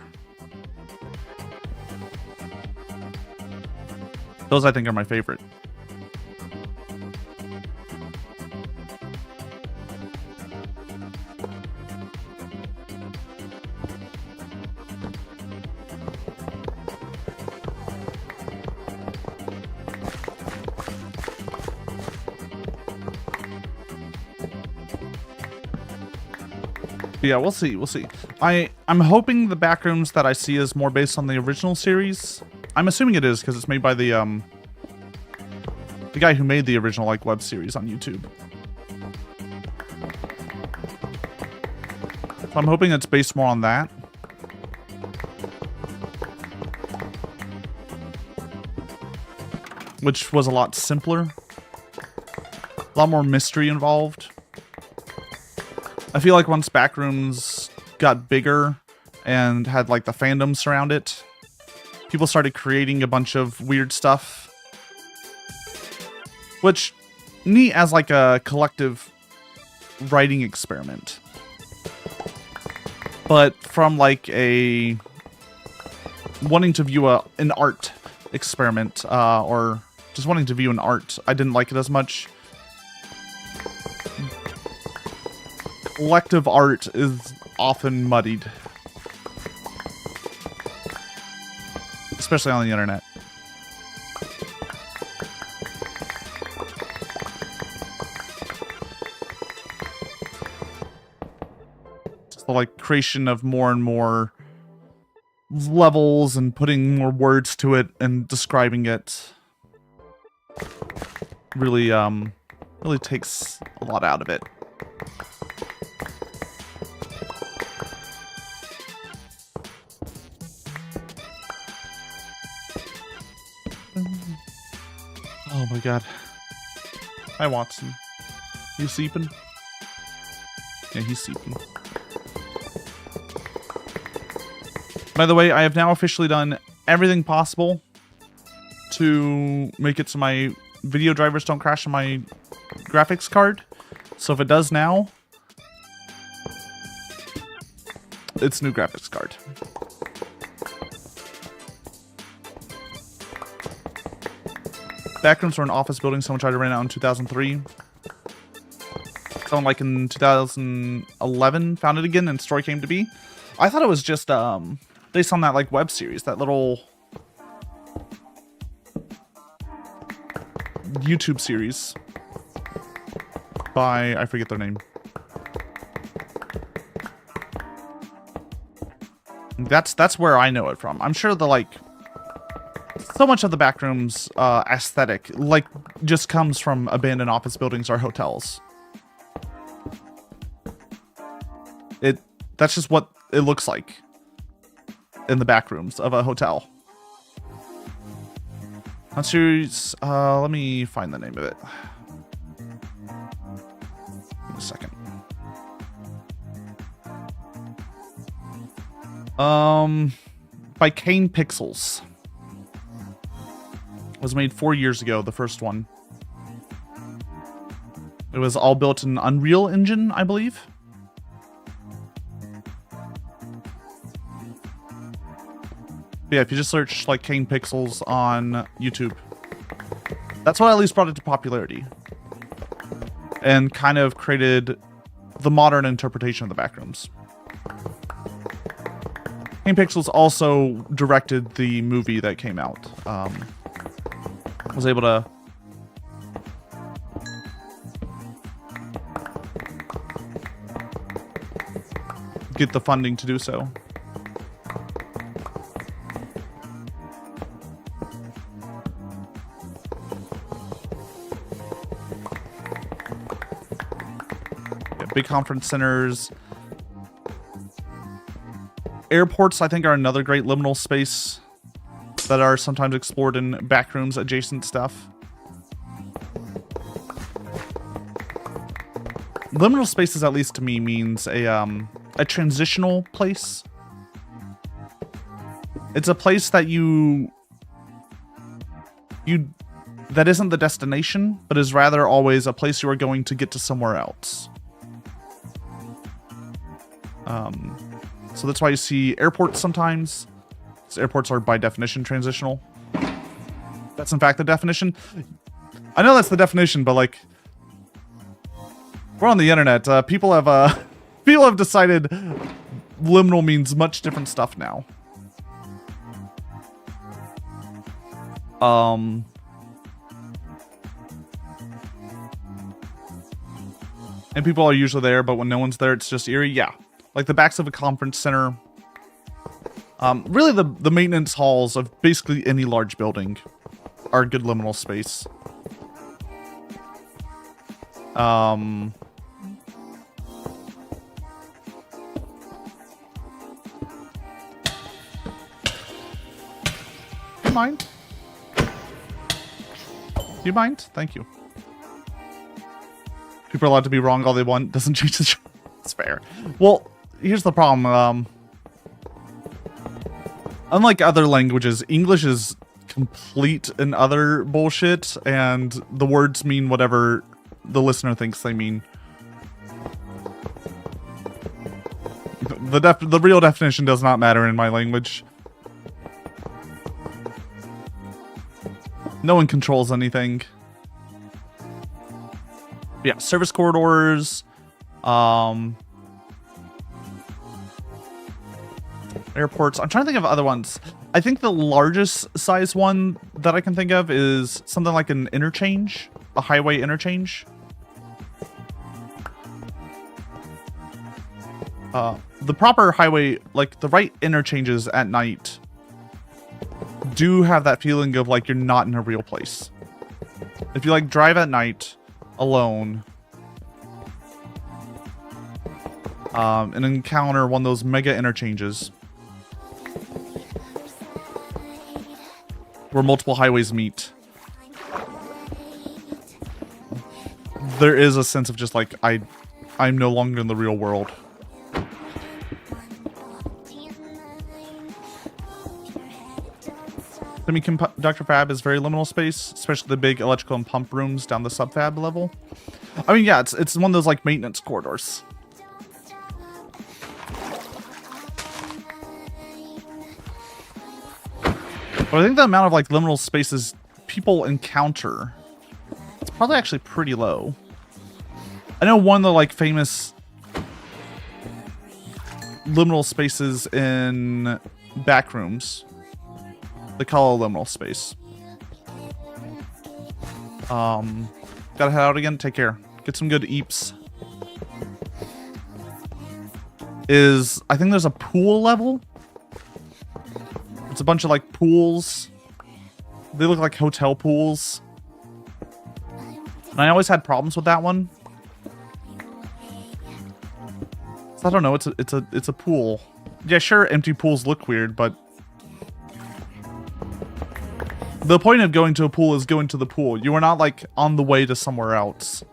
Those I think are my favorite. Yeah, we'll see. We'll see. I'm hoping the backrooms that I see is more based on the original series. I'm assuming it is because it's made by the guy who made the original like web series on YouTube. So I'm hoping it's based more on that. Which was a lot simpler. A lot more mystery involved. I feel like once backrooms got bigger and had like the fandom surround it, people started creating a bunch of weird stuff. Which, neat as like a collective writing experiment. But from like a wanting to view an art experiment, or just wanting to view an art, I didn't like it as much. Collective art is often muddied. Especially on the internet. Just the like creation of more and more levels and putting more words to it and describing it really really takes a lot out of it. Oh my god. Hi, Watson. You sleeping? Yeah, he's sleeping. By the way, I have now officially done everything possible to make it so my video drivers don't crash on my graphics card. So if it does now, it's new graphics card. Backrooms were an office building someone tried to rent out in 2003. Someone like in 2011 found it again and story came to be. I thought it was just based on that like web series, that little YouTube series by, I forget their name. That's where I know it from. I'm sure the like so much of the backrooms aesthetic like just comes from abandoned office buildings or hotels. That's just what it looks like in the backrooms of a hotel. Let's use, let me find the name of it. Give me a second. By Kane Pixels. It was made 4 years ago, the first one. It was all built in Unreal Engine, I believe. But yeah, if you just search like Kane Pixels on YouTube, that's what at least brought it to popularity. And kind of created the modern interpretation of the backrooms. Kane Pixels also directed the movie that came out. Was able to get the funding to do so. Yeah, big conference centers. Airports, I think, are another great liminal space that are sometimes explored in backrooms adjacent stuff. Liminal spaces, at least to me, means a transitional place. It's a place that you that isn't the destination, but is rather always a place you are going to get to somewhere else. So that's why you see airports sometimes. So airports are by definition transitional. That's in fact the definition. I know that's the definition, but like, we're on the internet. People have decided liminal means much different stuff now. And people are usually there, but when no one's there, it's just eerie. Yeah. Like the backs of a conference center. Really the maintenance halls of basically any large building are a good liminal space. Do you mind? Do you mind? Thank you. People are allowed to be wrong all they want. Doesn't change the truth. It's fair. Well, here's the problem. Unlike other languages, English is complete and utter bullshit, and the words mean whatever the listener thinks they mean. The real definition does not matter in my language. No one controls anything. Yeah, service corridors, airports. I'm trying to think of other ones. I think the largest size one that I can think of is something like an interchange, a highway interchange. The proper highway, like the right interchanges at night, do have that feeling of like you're not in a real place. If you like drive at night alone, and encounter one of those mega interchanges where multiple highways meet, there is a sense of just like I'm no longer in the real world. Semiconductor fab is very liminal space, especially the big electrical and pump rooms down the subfab level. I mean, yeah, it's one of those like maintenance corridors. But I think the amount of like liminal spaces people encounter, it's probably actually pretty low. I know one of the like famous liminal spaces in backrooms. They call it a liminal space. Gotta head out again. Take care. Get some good eeps. I think there's a pool level. It's a bunch of like pools. They look like hotel pools. And I always had problems with that one. So I don't know. It's a pool. Yeah, sure. Empty pools look weird, but the point of going to a pool is going to the pool. You are not like on the way to somewhere else.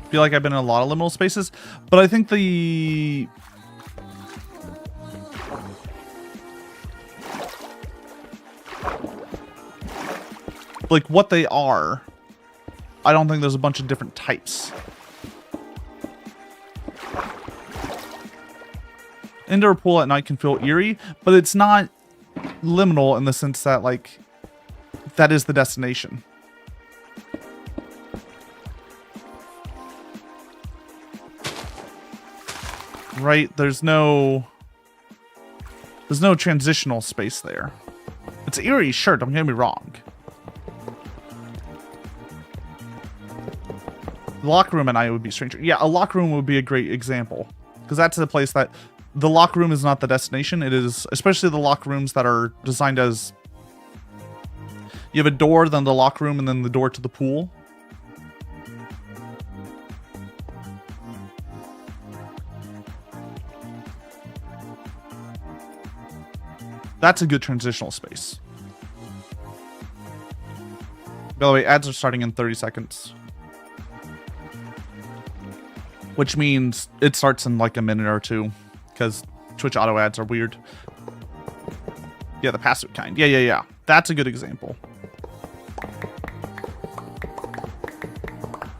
I feel like I've been in a lot of liminal spaces, but I think like what they are, I don't think there's a bunch of different types. Indoor pool at night can feel eerie, but it's not liminal in the sense that like that is the destination. Right? There's no transitional space there. It's eerie, sure, don't get me wrong. The locker room at night would be stranger. Yeah, a locker room would be a great example. Because that's the place that the locker room is not the destination. It is, especially the locker rooms that are designed as you have a door, then the locker room, and then the door to the pool. That's a good transitional space. By the way, ads are starting in 30 seconds. Which means it starts in like a minute or two. Because Twitch auto ads are weird. Yeah, the passive kind. Yeah. That's a good example.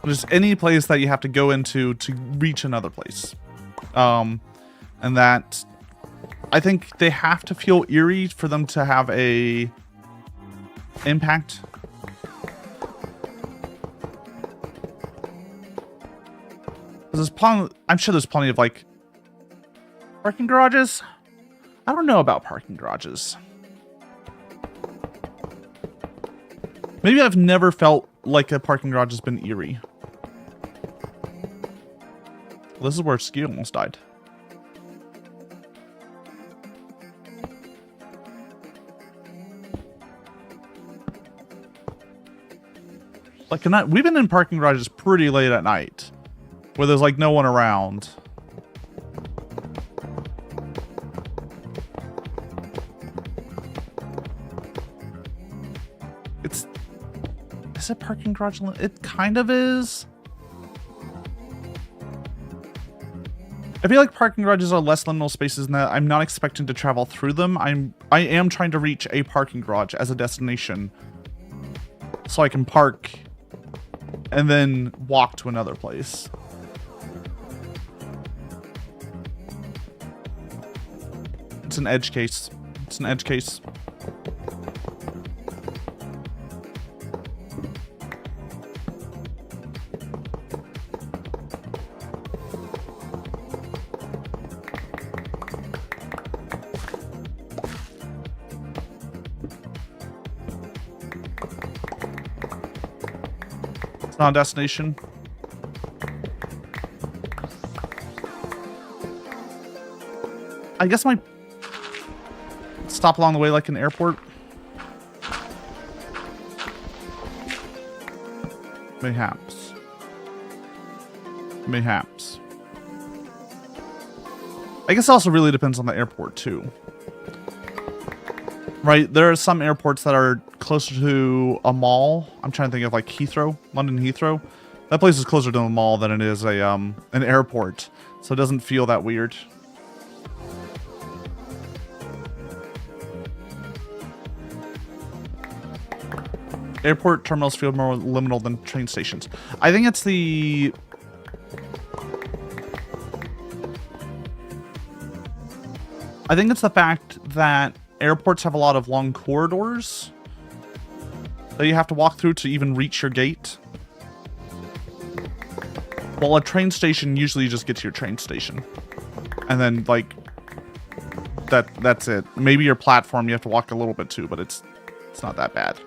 Just any place that you have to go into to reach another place. And that, I think they have to feel eerie for them to have a impact. I'm sure there's plenty of, like, parking garages. I don't know about parking garages. Maybe I've never felt like a parking garage has been eerie. This is where Ski almost died. Like, we've been in parking garages pretty late at night, where there's like no one around. Is it parking garage? It kind of is. I feel like parking garages are less liminal spaces in that I'm not expecting to travel through them. I am trying to reach a parking garage as a destination, so I can park and then walk to another place. It's an edge case. It's an edge case. Not a destination. I guess my stop along the way like an airport. Mayhaps. Mayhaps. I guess it also really depends on the airport too. Right, there are some airports that are closer to a mall. I'm trying to think of like Heathrow, London Heathrow. That place is closer to a mall than it is a an airport, so it doesn't feel that weird. Airport terminals feel more liminal than train stations. I think it's the... I think it's the fact that airports have a lot of long corridors that you have to walk through to even reach your gate. While a train station, usually you just get to your train station. And then, like, that's it. Maybe your platform you have to walk a little bit too, but it's not that bad.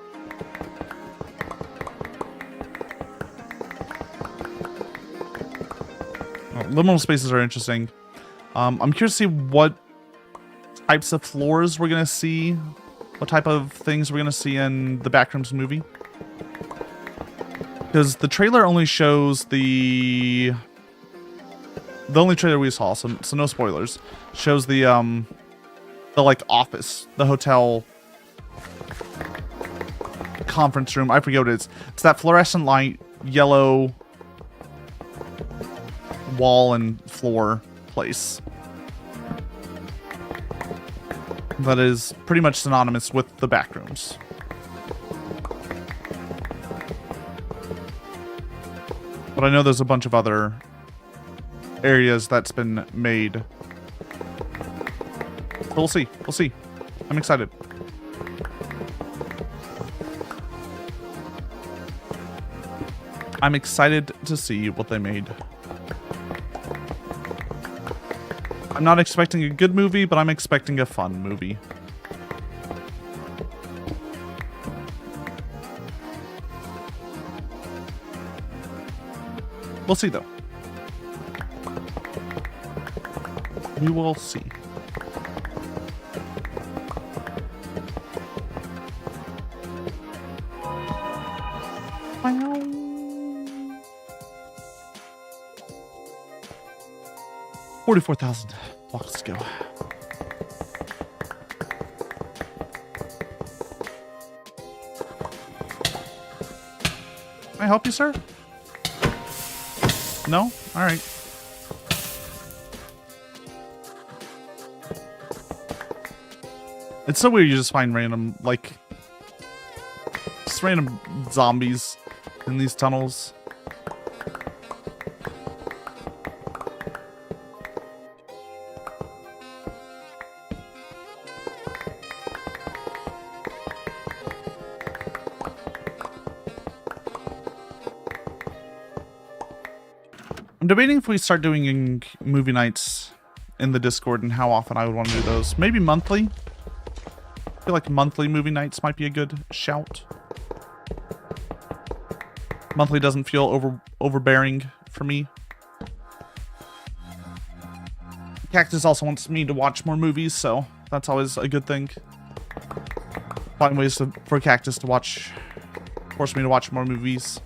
Liminal spaces are interesting. I'm curious to see what types of floors we're gonna see, what type of things we're gonna see in the Backrooms movie. Because the trailer only shows the only trailer we saw, so no spoilers, shows the like office, the hotel conference room. I forget what it is. It's that fluorescent light, yellow wall and floor place. That is pretty much synonymous with the Backrooms. But I know there's a bunch of other areas that's been made. So we'll see. We'll see. I'm excited. I'm excited to see what they made. I'm not expecting a good movie, but I'm expecting a fun movie. We'll see, though. We will see. Wow. 44,000 blocks to go. Can I help you, sir? No? Alright. It's so weird you just find random, like, just random zombies in these tunnels. I'm debating if we start doing movie nights in the Discord and how often I would want to do those. Maybe monthly. I feel like monthly movie nights might be a good shout. Monthly doesn't feel overbearing for me. Cactus also wants me to watch more movies, so that's always a good thing. Find ways for Cactus to force me to watch more movies.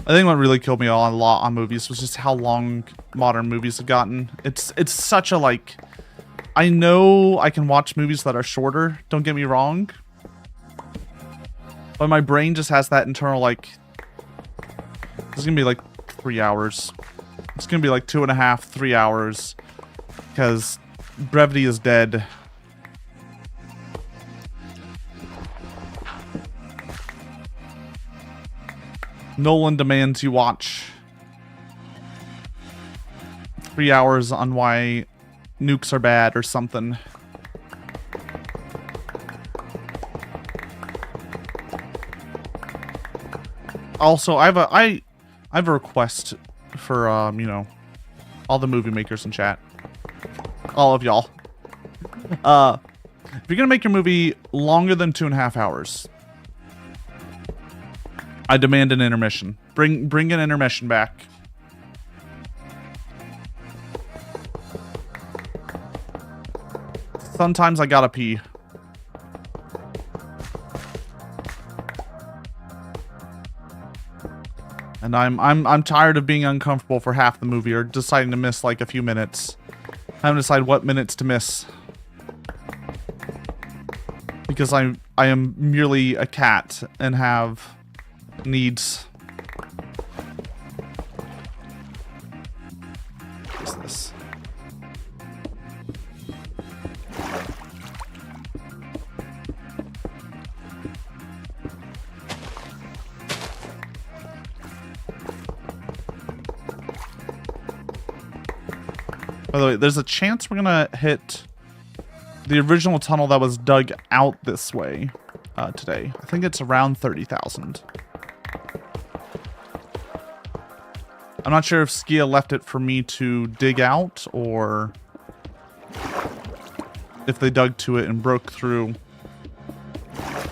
I think what really killed me a lot on movies was just how long modern movies have gotten. It's such a, like, I know I can watch movies that are shorter, don't get me wrong. But my brain just has that internal, like, it's gonna be like 3 hours. It's gonna be like 2.5, 3 hours. Because brevity is dead. Nolan demands you watch 3 hours on why nukes are bad or something. Also, I have a request for you know, all the movie makers in chat. All of y'all. If you're gonna make your movie longer than 2.5 hours, I demand an intermission. Bring an intermission back. Sometimes I gotta pee. And I'm tired of being uncomfortable for half the movie or deciding to miss like a few minutes. I haven't decided what minutes to miss. Because I am merely a cat and have needs. What's this? By the way, there's a chance we're gonna hit the original tunnel that was dug out this way today. I think it's around 30,000. I'm not sure if Skia left it for me to dig out or if they dug to it and broke through.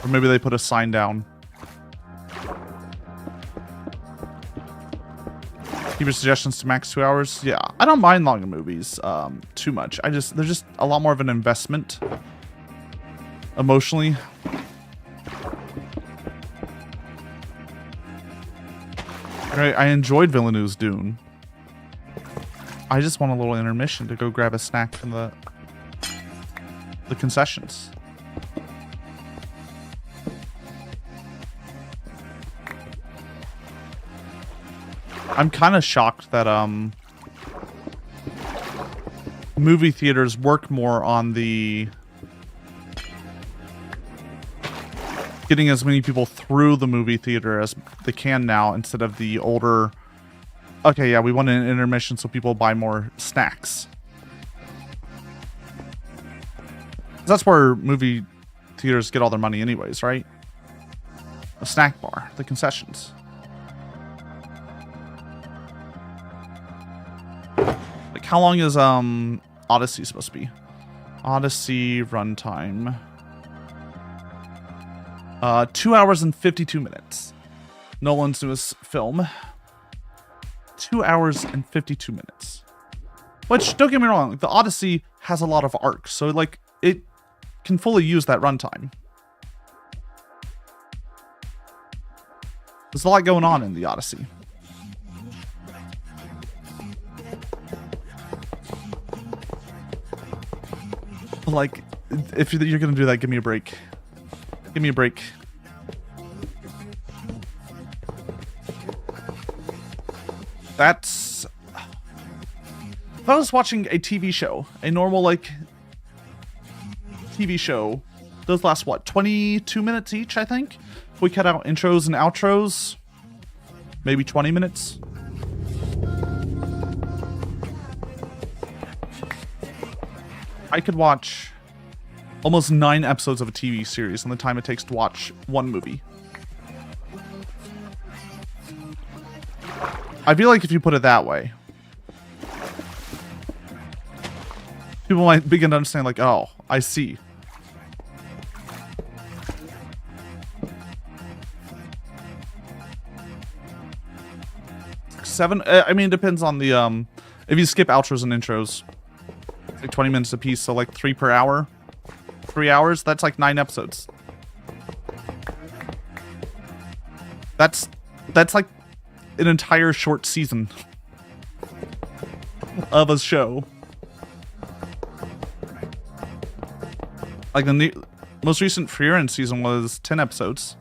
Or maybe they put a sign down. Keep your suggestions to max 2 hours. Yeah, I don't mind longer movies too much. There's just a lot more of an investment emotionally. I enjoyed Villeneuve's Dune. I just want a little intermission to go grab a snack from the concessions. I'm kind of shocked that movie theaters work more on the getting as many people through the movie theater as they can now instead of the older, okay, yeah, we want an intermission so people buy more snacks. That's where movie theaters get all their money anyways, right? A snack bar, the concessions. Like, how long is Odyssey supposed to be? Odyssey runtime. 2 hours and 52 minutes. Nolan's newest film. 2 hours and 52 minutes. Which, don't get me wrong, the Odyssey has a lot of arcs, so like it can fully use that runtime. There's a lot going on in the Odyssey. Like, if you're gonna do that, give me a break. Give me a break. That's... If I was watching a TV show, a normal, like, TV show, those last, what, 22 minutes each, I think? If we cut out intros and outros, maybe 20 minutes. I could watch almost 9 episodes of a TV series in the time it takes to watch one movie. I feel like if you put it that way, people might begin to understand, like, oh, I see. Seven, I mean, it depends on the, if you skip outros and intros, it's like 20 minutes a piece, so like 3 per hour. 3 hours, that's like 9 episodes. That's like an entire short season of a show. Like the most recent Furry season was 10 episodes.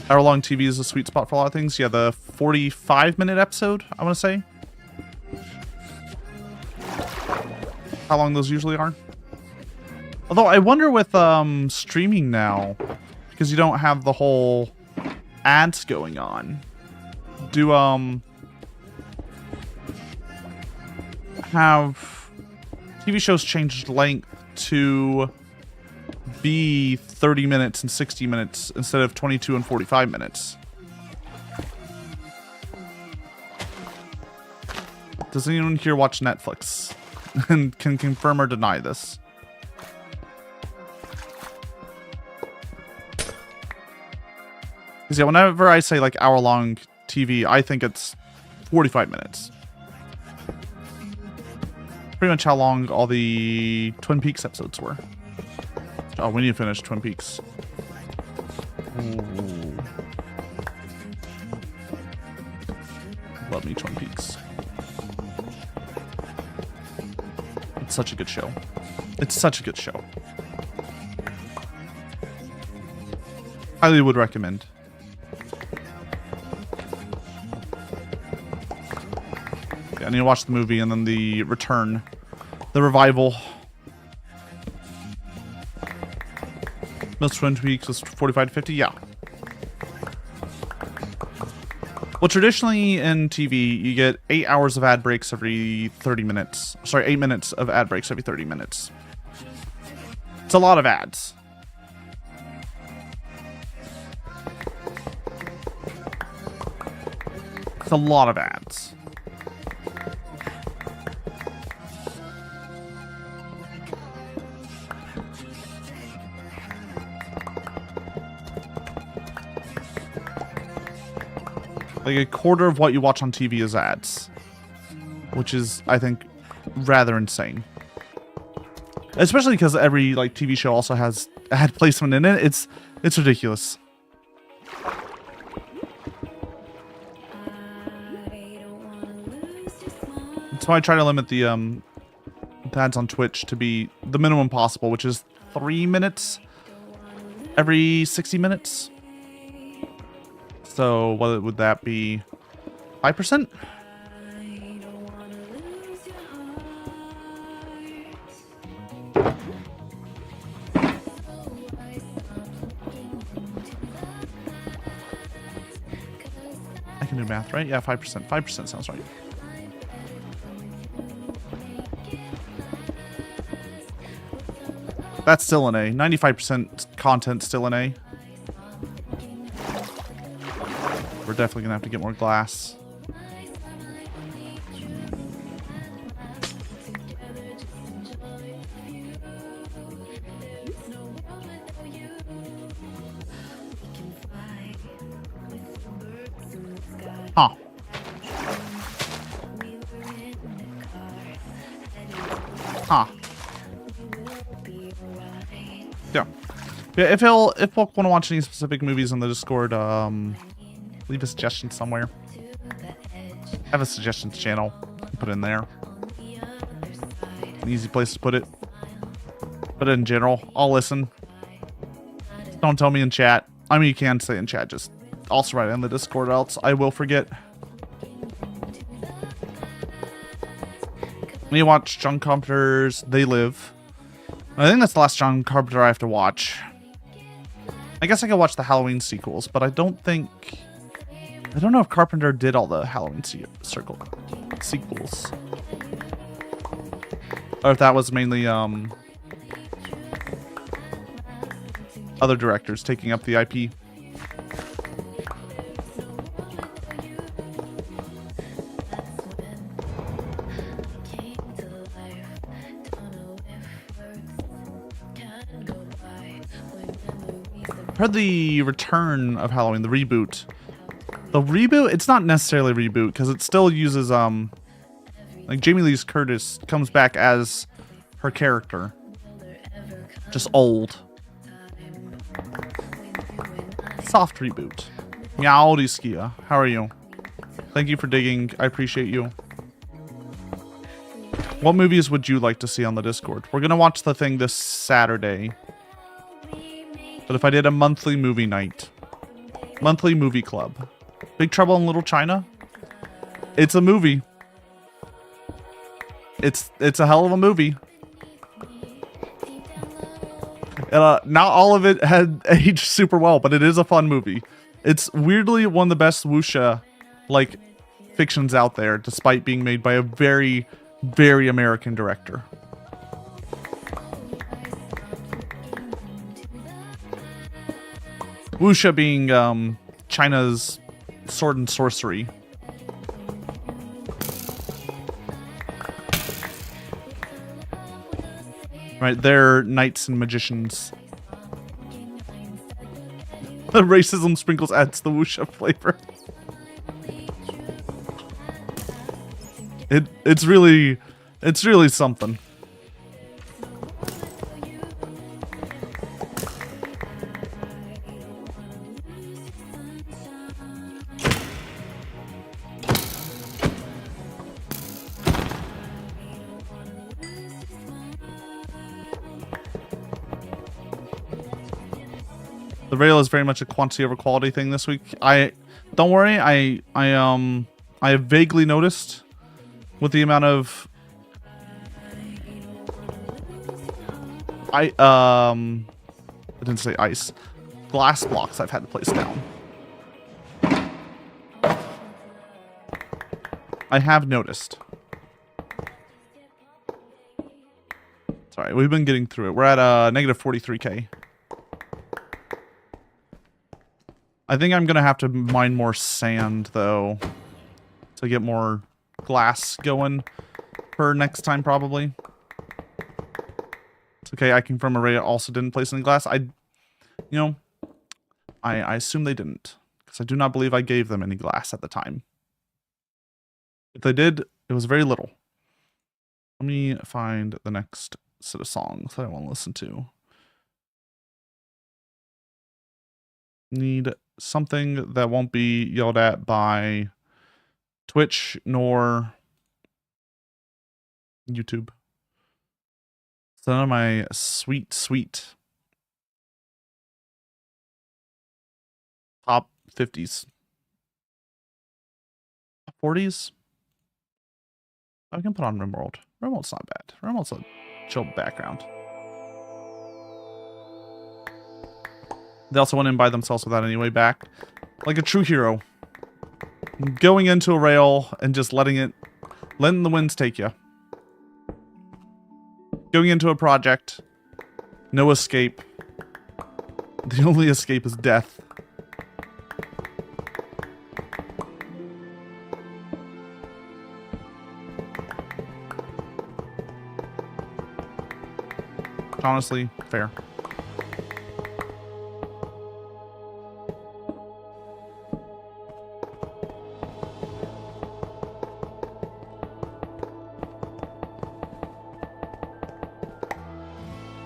Hour-long TV is a sweet spot for a lot of things. Yeah, the 45-minute episode, I want to say. How long those usually are. Although I wonder with streaming now, because you don't have the whole ads going on, do have TV shows changed length to be 30 minutes and 60 minutes instead of 22 and 45 minutes? Does anyone here watch Netflix and can confirm or deny this? Because yeah, whenever I say like hour-long TV, I think it's 45 minutes. Pretty much how long all the Twin Peaks episodes were. Oh, we need to finish Twin Peaks. Ooh. Love me Twin Peaks. It's such a good show. It's such a good show. Highly would recommend. Yeah, I need to watch the movie and then the return. The revival. Most Twin Peaks was 45 to 50, yeah. Well, traditionally in TV, you get 8 hours of ad breaks every 30 minutes. Sorry, 8 minutes of ad breaks every 30 minutes. It's a lot of ads. It's a lot of ads. Like a quarter of what you watch on TV is ads, which is, I think, rather insane. Especially because every like TV show also has ad placement in it. It's ridiculous. That's why I try to limit the ads on Twitch to be the minimum possible, which is 3 minutes every 60 minutes. So what would that be? 5%? I can do math, right? Yeah, 5%. 5% sounds right. That's still an A. 95% content still an A. We're definitely gonna have to get more glass. Huh. Huh. Yeah. Yeah, if folk want to watch any specific movies in the Discord, leave a suggestion somewhere. I have a suggestions channel. Put it in there. An easy place to put it. But in general, I'll listen. Don't tell me in chat. I mean, you can say in chat, just also write it in the Discord, or else I will forget. You watch John Carpenter's They Live. I think that's the last John Carpenter I have to watch. I guess I could watch the Halloween sequels, but I don't know if Carpenter did all the Halloween sequels. Or if that was mainly other directors taking up the IP. Heard the return of Halloween, the reboot. The reboot, it's not necessarily a reboot because it still uses like Jamie Lee Curtis comes back as her character, just old. Soft reboot. Meowdy Skia, how are you? Thank you for digging. I appreciate you. What movies would you like to see on the Discord? We're gonna watch The Thing this Saturday. But if I did a monthly movie night, monthly movie club, Big Trouble in Little China, it's a movie. It's a hell of a movie. Not all of it had aged super well, but it is a fun movie. It's weirdly one of the best wuxia like fictions out there, despite being made by a very, very American director. Wuxia being China's sword and sorcery. Right, they're knights and magicians. The racism sprinkles adds the wuxia flavor. It's really something. The rail is very much a quantity over quality thing this week. Don't worry, I have vaguely noticed with the amount of I didn't say ice. Glass blocks I've had to place down. I have noticed. Sorry, we've been getting through it. We're at negative 43k. I think I'm gonna have to mine more sand though to get more glass going for next time probably. It's okay, I confirm Array also didn't place any glass. I assume they didn't, because I do not believe I gave them any glass at the time. If they did, it was very little. Let me find the next set of songs that I want to listen to. Need something that won't be yelled at by Twitch nor YouTube. So none of my sweet top 50s. 40s? I can put on Rimworld. Rimworld's not bad. Rimworld's a chill background. They also went in by themselves without any way back. Like a true hero. Going into a rail and just letting the winds take you. Going into a project. No escape. The only escape is death. Honestly, fair.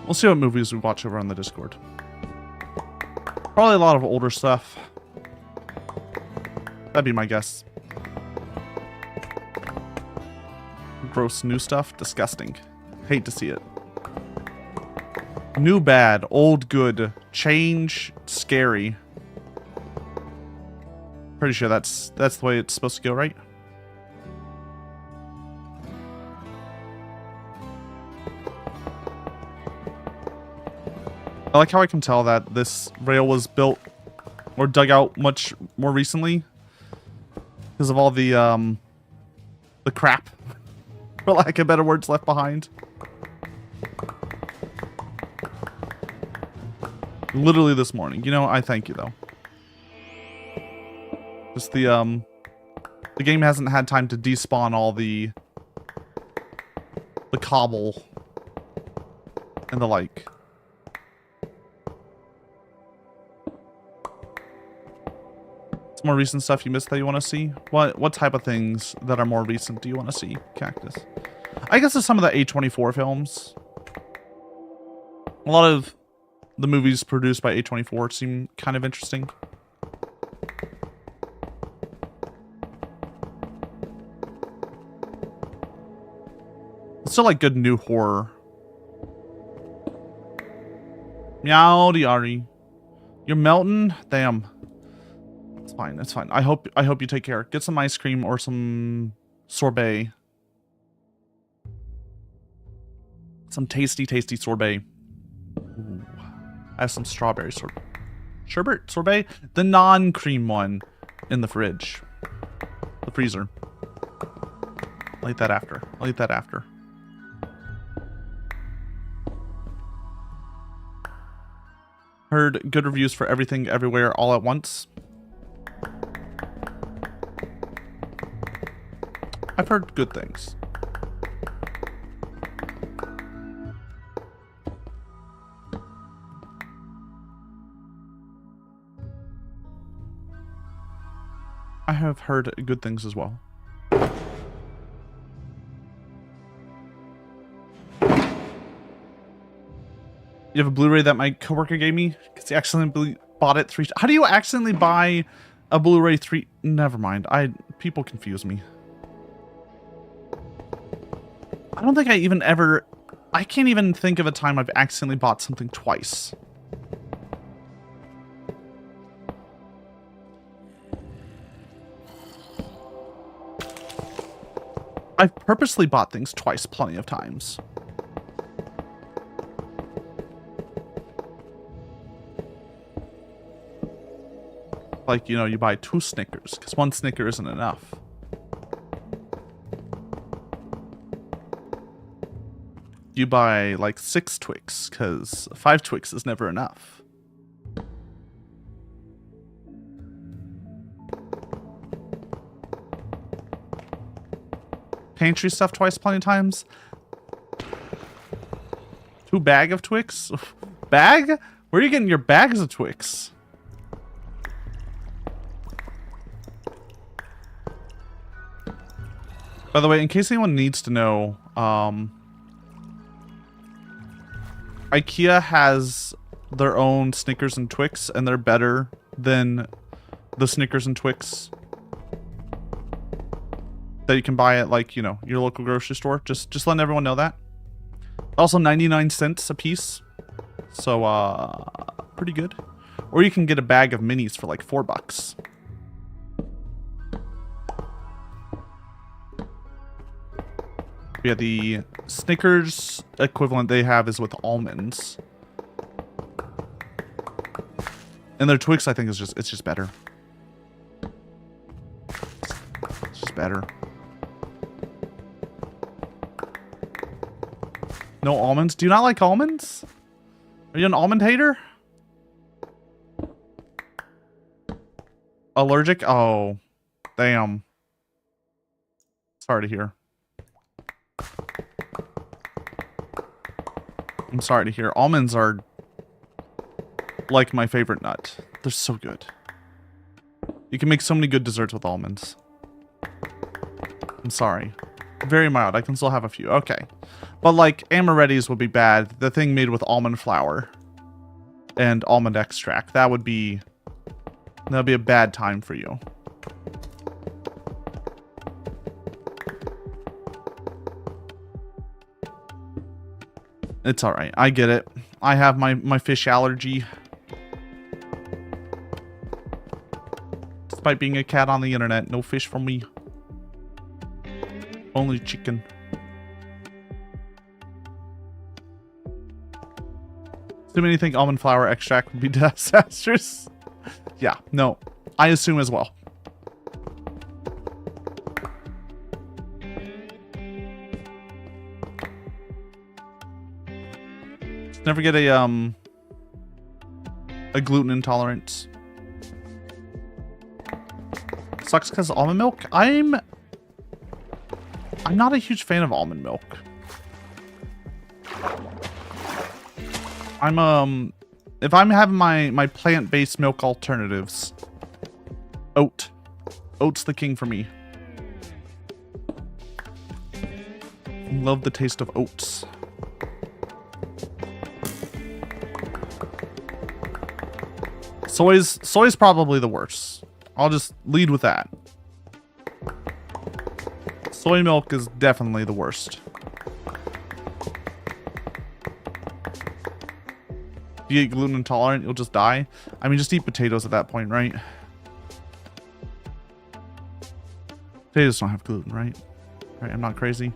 We'll see what movies we watch over on the Discord. Probably a lot of older stuff. That'd be my guess. Gross new stuff? Disgusting. Hate to see it. New bad, old good, Change, scary. Pretty sure that's the way it's supposed to go, right? I like how I can tell that this rail was built or dug out much more recently because of all the crap, for lack of better words, left behind. Literally this morning. You know, I thank you though. Just the game hasn't had time to despawn all the cobble and the like. Some more recent stuff you missed that you want to see? What type of things that are more recent do you want to see, Cactus? I guess it's some of the A24 films. A lot of the movies produced by A24 seem kind of interesting. It's still like good new horror. Meowdy Ari. You're melting? Damn. It's fine, it's fine. I hope you take care. Get some ice cream or some sorbet. Some tasty, tasty sorbet. Ooh. I have some strawberry sherbet sorbet, the non-cream one in the fridge, the freezer. I'll eat that after. I'll eat that after. Heard good reviews for Everything Everywhere All at Once. I've heard good things. I have heard good things as well. You have a Blu-ray that my coworker gave me because he accidentally bought it 3 times. How do you accidentally buy a Blu-ray 3? Never mind. People confuse me. I don't think I even ever... I can't even think of a time I've accidentally bought something twice. I've purposely bought things twice plenty of times. Like, you know, you buy 2 Snickers because 1 Snicker isn't enough. You buy like 6 Twix because 5 Twix is never enough. Pantry stuff twice plenty of times. 2 bag of Twix? Bag? Where are you getting your bags of Twix? By the way, in case anyone needs to know, IKEA has their own Snickers and Twix, and they're better than the Snickers and Twix that you can buy at, like, you know, your local grocery store. Just letting everyone know that. Also 99 cents a piece. So, pretty good. Or you can get a bag of minis for like $4. Yeah, the Snickers equivalent they have is with almonds. And their Twix, I think, is just better. It's just better. No almonds? Do you not like almonds? Are you an almond hater? Allergic? Oh, damn. Sorry to hear. I'm sorry to hear. Almonds are like my favorite nut. They're so good. You can make so many good desserts with almonds. I'm sorry. Very mild. I can still have a few. Okay. But like amarettis would be bad. The thing made with almond flour and almond extract. That'd be a bad time for you. It's alright. I get it. I have my fish allergy. Despite being a cat on the internet, no fish from me. Only chicken. Too many think almond flour extract would be disastrous. Yeah, no. I assume as well. Never get a gluten intolerance. Sucks because almond milk. I'm not a huge fan of almond milk. If I'm having my plant-based milk alternatives, oat's the king for me. Love the taste of oats. Soy's probably the worst. I'll just lead with that. Soy milk is definitely the worst. If you get gluten intolerant, you'll just die. I mean, just eat potatoes at that point, right? Potatoes don't have gluten, right? Right, I'm not crazy.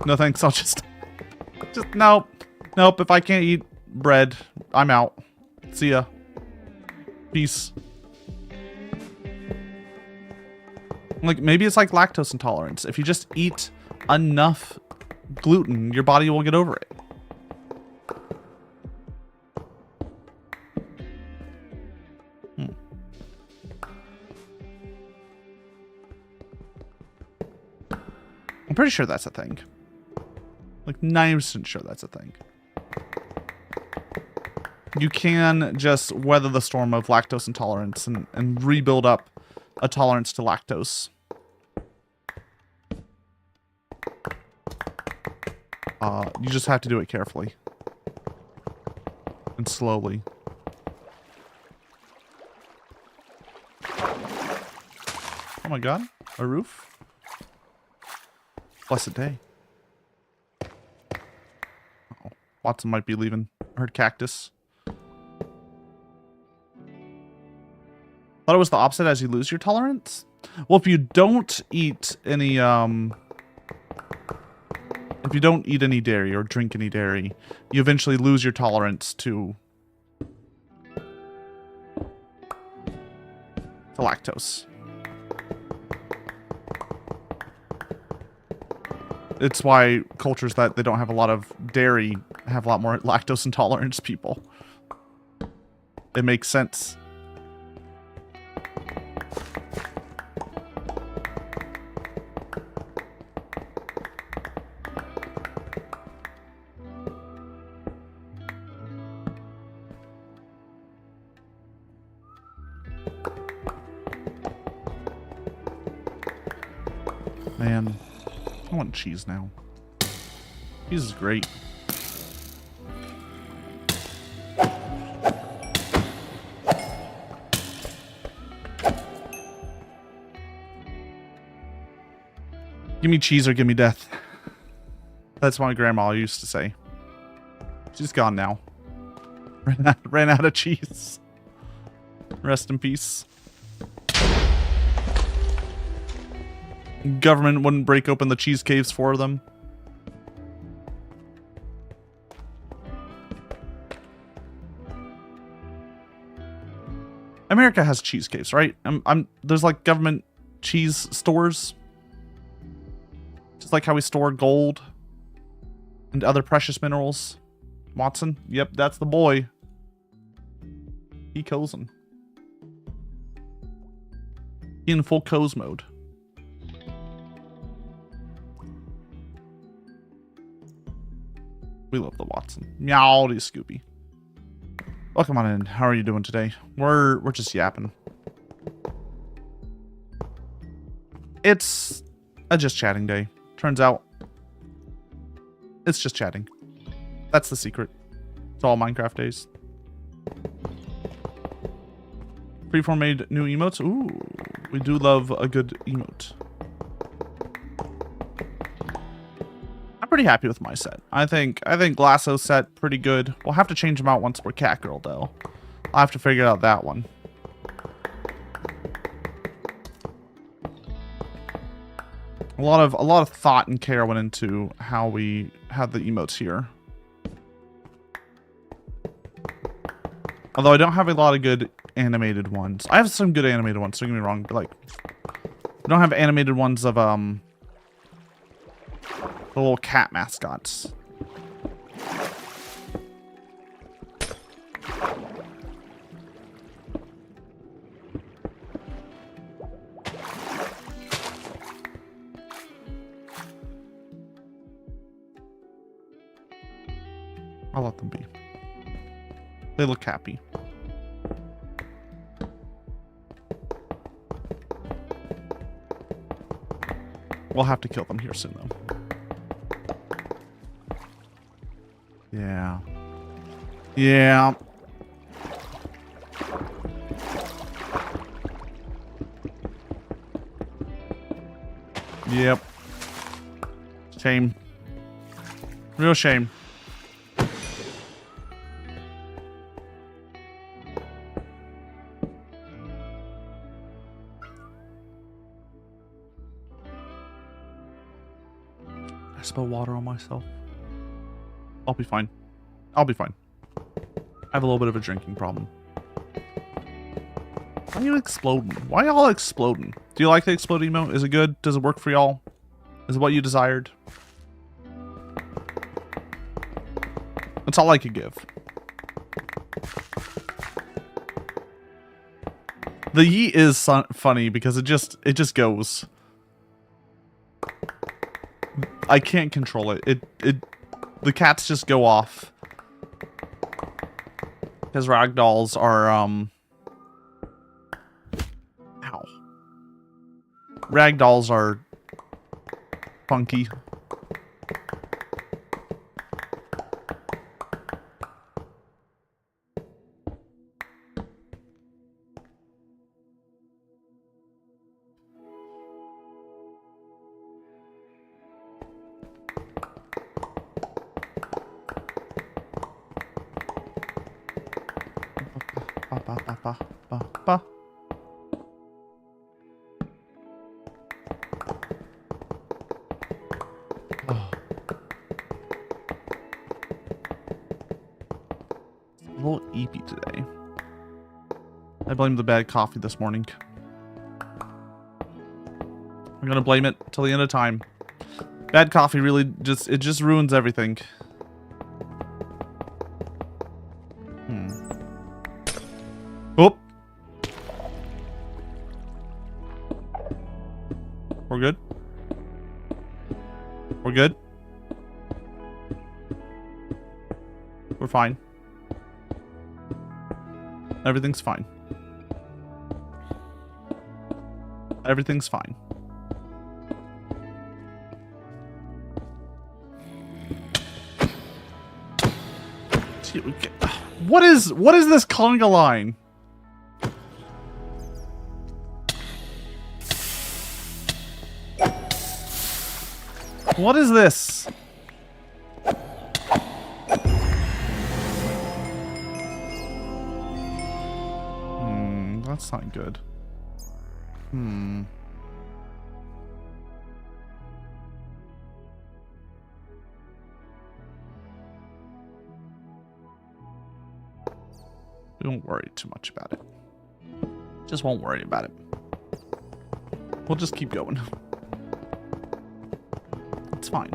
No thanks, I'll just nope. Nope, if I can't eat bread, I'm out. See ya. Peace. Like, maybe it's like lactose intolerance. If you just eat enough gluten, your body will get over it. I'm pretty sure that's a thing. Like 90% sure that's a thing. You can just weather the storm of lactose intolerance and rebuild up a tolerance to lactose. You just have to do it carefully. And slowly. Oh my god. A roof? Blessed day. Uh-oh. Watson might be leaving. I heard cactus. Thought it was the opposite as you lose your tolerance? Well, if you don't eat any, if you don't eat any dairy or drink any dairy, you eventually lose your tolerance to lactose. It's why cultures that they don't have a lot of dairy have a lot more lactose intolerance people. It makes sense. Man, I want cheese now. Cheese is great. Give me cheese or give me death. That's what my grandma used to say. She's gone now. Ran out of cheese. Rest in peace. Government wouldn't break open the cheese caves for them. America has cheese caves, right? There's like government cheese stores. Just like how we store gold and other precious minerals. Watson? Yep, that's the boy. He cozen. In full coz mode. We love the Watson. Meowdy, Scoopy. Welcome on in. How are you doing today? We're just yapping. It's a just chatting day. Turns out, it's just chatting. That's the secret. It's all Minecraft days. Freeform made new emotes. Ooh, we do love a good emote. I'm pretty happy with my set. I think Lasso set pretty good. We'll have to change them out once we're Cat Girl though. I'll have to figure out that one. A lot of thought and care went into how we had the emotes here. Although I don't have a lot of good animated ones. I have some good animated ones, don't get me wrong, but like I don't have animated ones of the little cat mascots. I'll let them be. They look happy. We'll have to kill them here soon, though. Yeah. Yeah. Yep. Shame. Real shame. I spill water on myself. I'll be fine. I'll be fine. I have a little bit of a drinking problem. Why are you exploding? Why y'all exploding? Do you like the explode emote? Is it good? Does it work for y'all? Is it what you desired? That's all I could give. The yeet is funny because it just goes. I can't control it. The cats just go off. Because ragdolls are ow. Ragdolls are funky. Ba. Oh. A little eepy today. I blame the bad coffee this morning. I'm gonna blame it till the end of time. Bad coffee really just ruins everything. Oh. We're good. We're good. We're fine. Everything's fine. Everything's fine. What is this conga line? What is this? That's not good. We won't worry too much about it. Just won't worry about it. We'll just keep going. It's fine.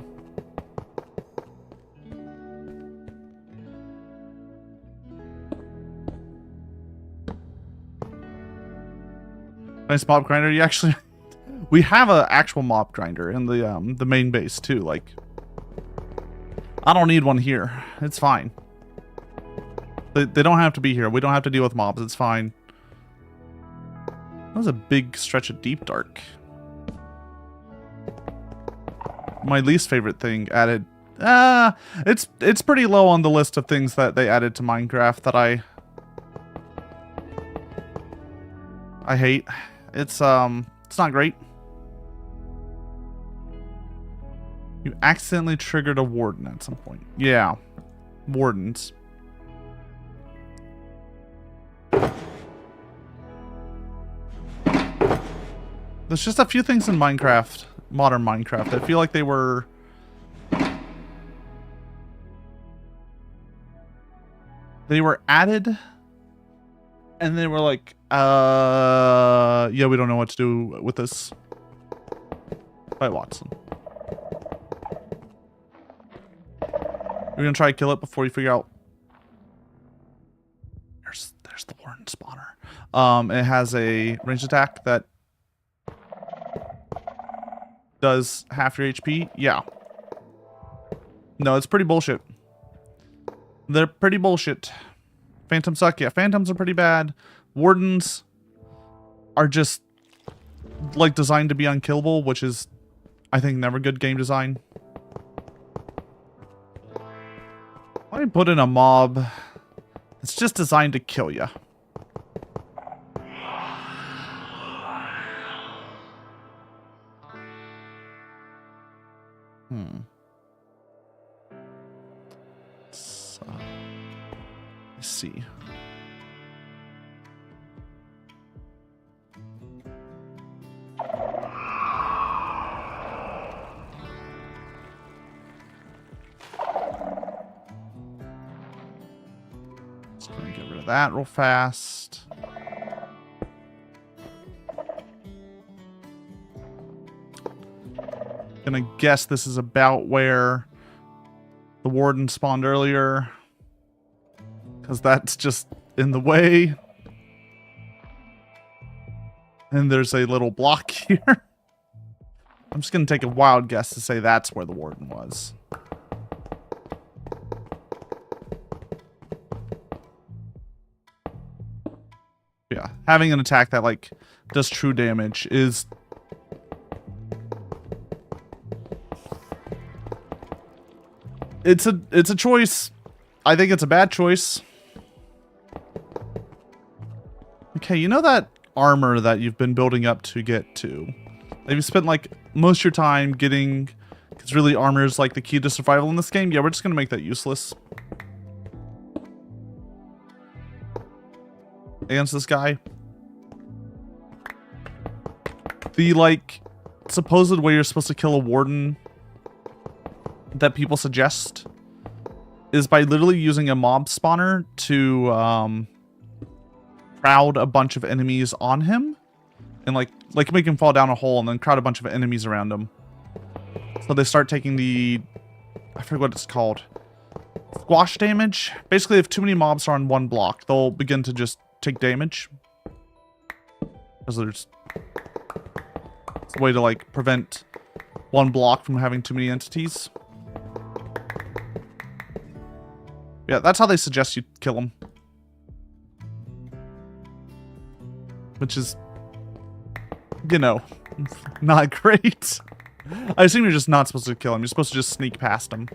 Nice mob grinder. You actually, we have an actual mob grinder in the main base too. Like, I don't need one here. It's fine. They don't have to be here. We don't have to deal with mobs. It's fine. That was a big stretch of deep dark. My least favorite thing added. It's pretty low on the list of things that they added to Minecraft that I hate. It's not great. You accidentally triggered a warden at some point. Yeah. Wardens. There's just a few things in Minecraft, modern Minecraft. I feel like they were... added, and they were like, yeah, we don't know what to do with this. By Watson. We're gonna try to kill it before you figure out. There's the warden spawner. It has a ranged attack that does half your HP. Yeah. No, it's pretty bullshit. They're pretty bullshit. Phantoms suck. Yeah, phantoms are pretty bad. Wardens are just like designed to be unkillable, which is, I think, never good game design. Why do you put in a mob? It's just designed to kill you. So, let's see. Just gonna get rid of that real fast. Gonna guess this is about where the warden spawned earlier, because that's just in the way. And there's a little block here. I'm just gonna take a wild guess to say that's where the warden was. Yeah, having an attack that like does true damage is it's a choice. I think it's a bad choice. Okay, you know that armor that you've been building up to get to? That you've spent like most of your time getting, because really armor is like the key to survival in this game? Yeah, we're just gonna make that useless against this guy. The like supposed way you're supposed to kill a warden that people suggest is by literally using a mob spawner to crowd a bunch of enemies on him and like make him fall down a hole and then crowd a bunch of enemies around him. So they start taking the, I forget what it's called, squash damage. Basically, if too many mobs are on one block, they'll begin to just take damage. Because it's a way to like prevent one block from having too many entities. Yeah, that's how they suggest you kill them. Which is, you know, not great. I assume you're just not supposed to kill him. You're supposed to just sneak past him.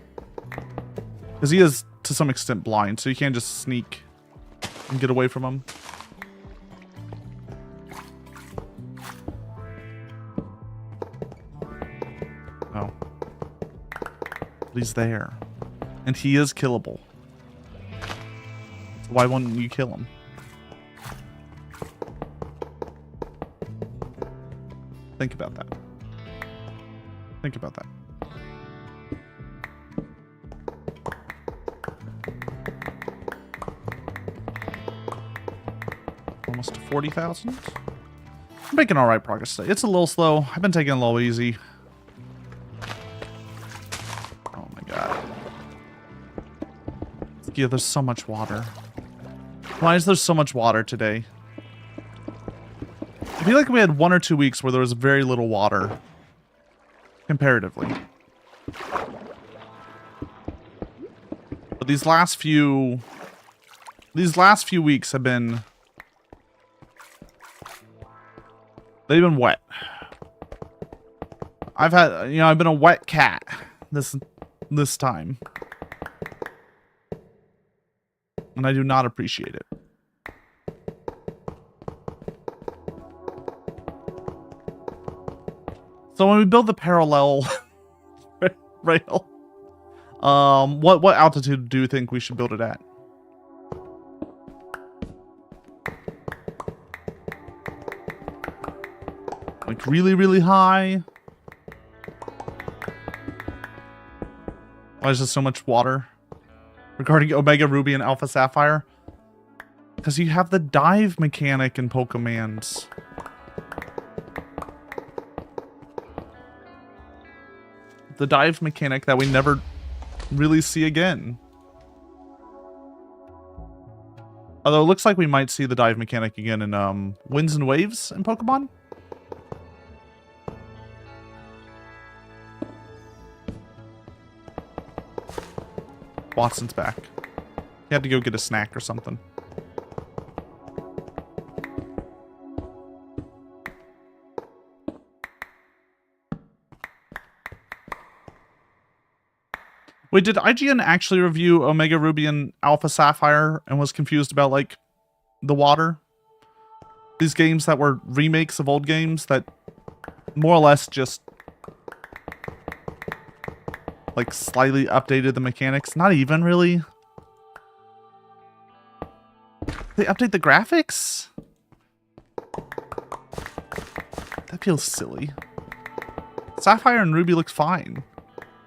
Because he is, to some extent, blind, so you can't just sneak and get away from him. Oh. But he's there. And he is killable. Why wouldn't you kill him? Think about that. Think about that. Almost to 40,000. I'm making all right progress today. It's a little slow. I've been taking it a little easy. Oh my god. Yeah, there's so much water. Why is there so much water today? I feel like we had 1 or 2 weeks where there was very little water. Comparatively. But these last few weeks have been, they've been wet. I've been a wet cat this time. And I do not appreciate it. So when we build the parallel rail, what altitude do you think we should build it at? Like really, really high. Why is there so much water? Regarding Omega Ruby and Alpha Sapphire. Because you have the dive mechanic in Pokemans. The dive mechanic that we never really see again. Although it looks like we might see the dive mechanic again in Winds and Waves in Pokemon. Watson's back. He had to go get a snack or something. Wait, did IGN actually review Omega Ruby and Alpha Sapphire and was confused about, like, the water? These games that were remakes of old games that more or less just, like, slightly updated the mechanics? Not even, really. They update the graphics? That feels silly. Sapphire and Ruby look fine.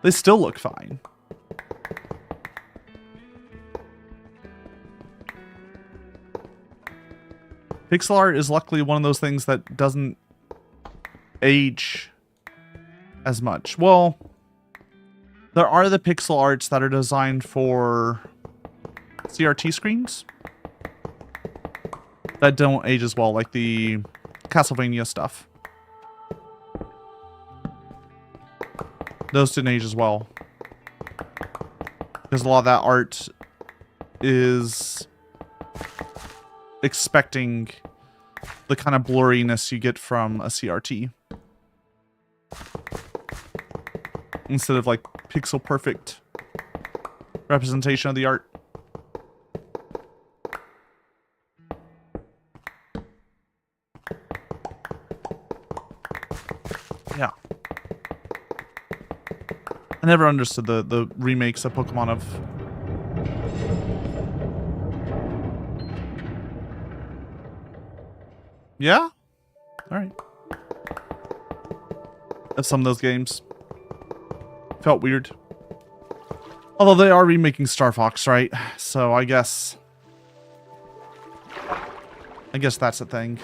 They still look fine. Pixel art is luckily one of those things that doesn't age as much. Well, there are the pixel arts that are designed for CRT screens that don't age as well, like the Castlevania stuff. Those didn't age as well. Because a lot of that art is expecting the kind of blurriness you get from a CRT. Instead of like pixel perfect representation of the art. Yeah. I never understood the remakes of Pokemon of... Yeah? Alright. Of some of those games. Felt weird. Although they are remaking Star Fox, right? So I guess that's a thing.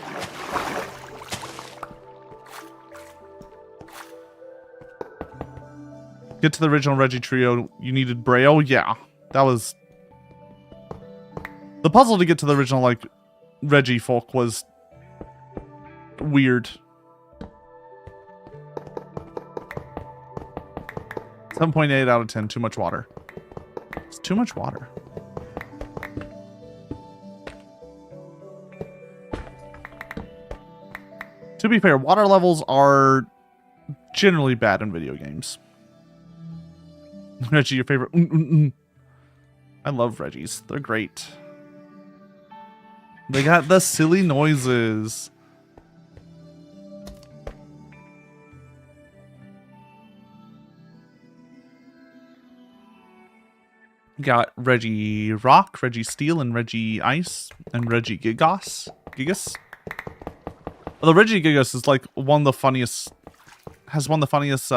Get to the original Reggie trio, you needed Braille? Yeah. That was... The puzzle to get to the original, like, Reggie folk was weird. 7.8 out of 10. Too much water. It's too much water. To be fair, water levels are generally bad in video games. Reggie, your favorite? I love Reggies. They're great. They got the silly noises. Got Reggie Rock, Reggie Steel, and Reggie Ice, and Reggie Gigas. Although Reggie Gigas is like one of the funniest, has one of the funniest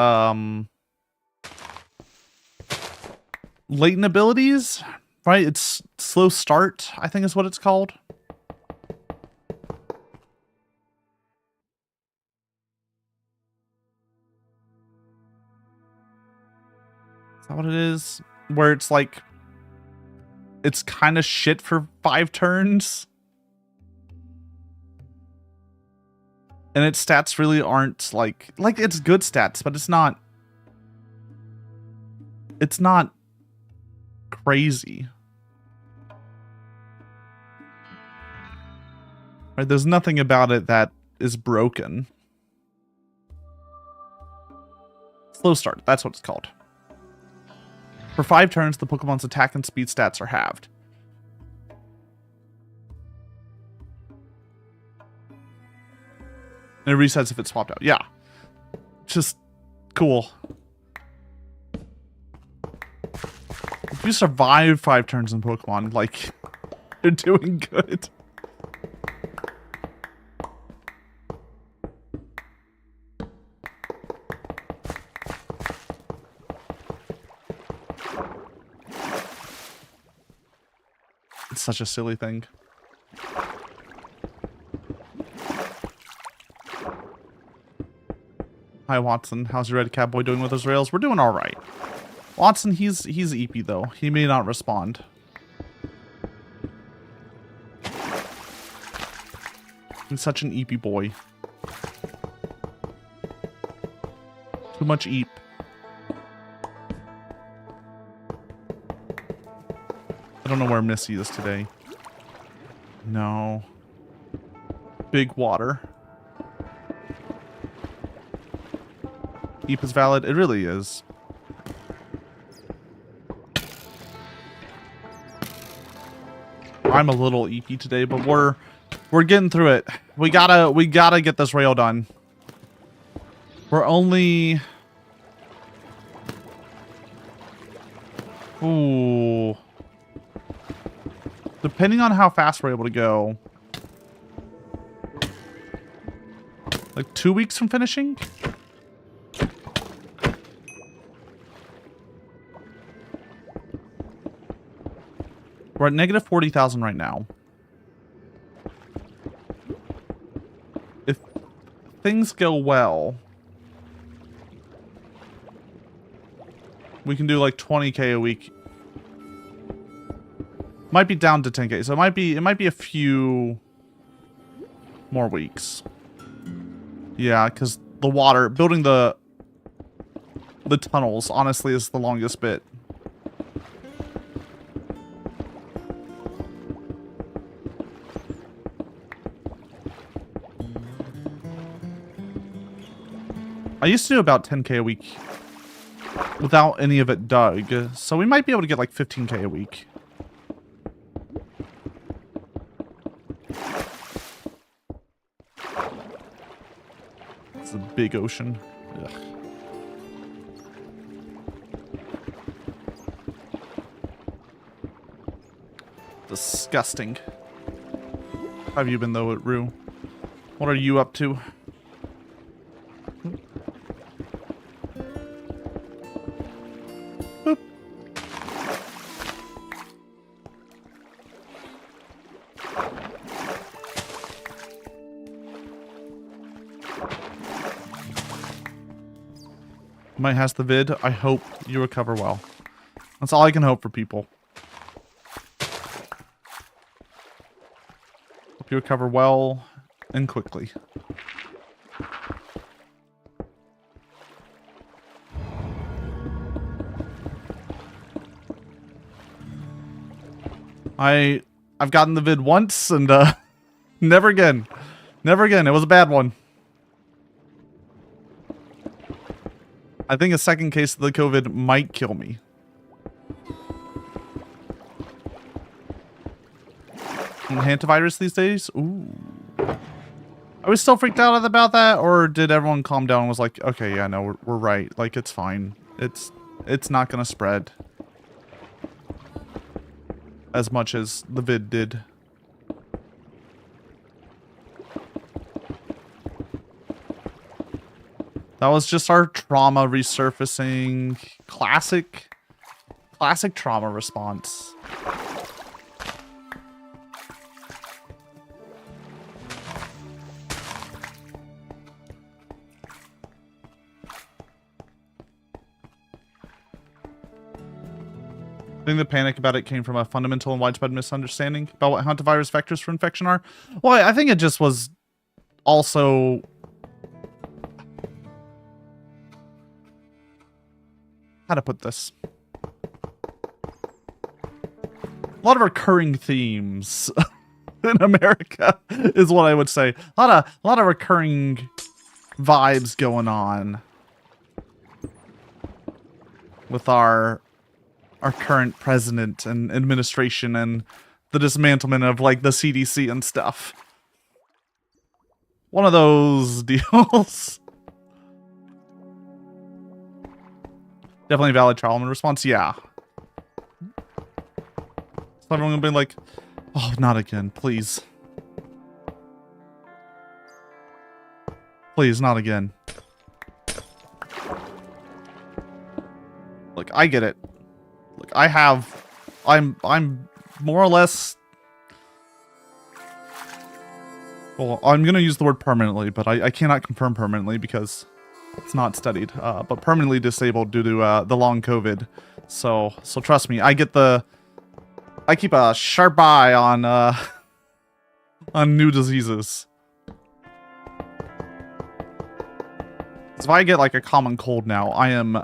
latent abilities, right? It's slow start, I think is what it's called. Is that what it is? Where it's like, it's kind of shit for 5 turns. And its stats really aren't like it's good stats, but it's not crazy. Right, there's nothing about it that is broken. Slow start, that's what it's called. For 5 turns, the Pokemon's attack and speed stats are halved. And it resets if it's swapped out. Yeah. Just cool. If you survive 5 turns in Pokemon, like, you're doing good. It's such a silly thing. Hi, Watson. How's your red cat boy doing with his rails? We're doing all right. Watson, he's eepy, though. He may not respond. He's such an eepy boy. Too much eep. I don't know where Missy is today. No. Big water. Eep is valid. It really is. I'm a little eepy today, but we're getting through it. We gotta get this rail done. We're only... Ooh. Depending on how fast we're able to go. Like 2 weeks from finishing? We're at negative 40,000 right now. If things go well, we can do like 20k a week. Might be down to 10k, so it might be a few more weeks. Yeah, because the water, building the tunnels, honestly, is the longest bit. I used to do about 10k a week without any of it dug, so we might be able to get like 15k a week. It's a big ocean. Ugh. Disgusting. How have you been though, Rue? What are you up to? Boop. Might has the vid. I hope you recover well. That's all I can hope for people. Hope you recover well and quickly. I've gotten the vid once and never again. Never again. It was a bad one. I think a second case of the COVID might kill me. Hantavirus these days? Ooh. Are we still freaked out about that? Or did everyone calm down and was like, okay, yeah, no, we're right. Like, it's fine. It's not gonna spread as much as the vid did. That was just our trauma resurfacing. Classic trauma response. I think the panic about it came from a fundamental and widespread misunderstanding about what hantavirus vectors for infection are. Well, I think it just was also... How to put this? A lot of recurring themes in America is what I would say. A lot of recurring vibes going on with our current president and administration and the dismantlement of like the CDC and stuff. One of those deals. Definitely valid trial and response, yeah. So everyone gonna be like, oh, not again, please. Please, not again. Look, I get it. Look, I'm more or less Well, I'm going to use the word permanently, but I cannot confirm permanently because it's not studied. But permanently disabled due to the long COVID. So trust me, I keep a sharp eye on on new diseases. If I get like a common cold now, I am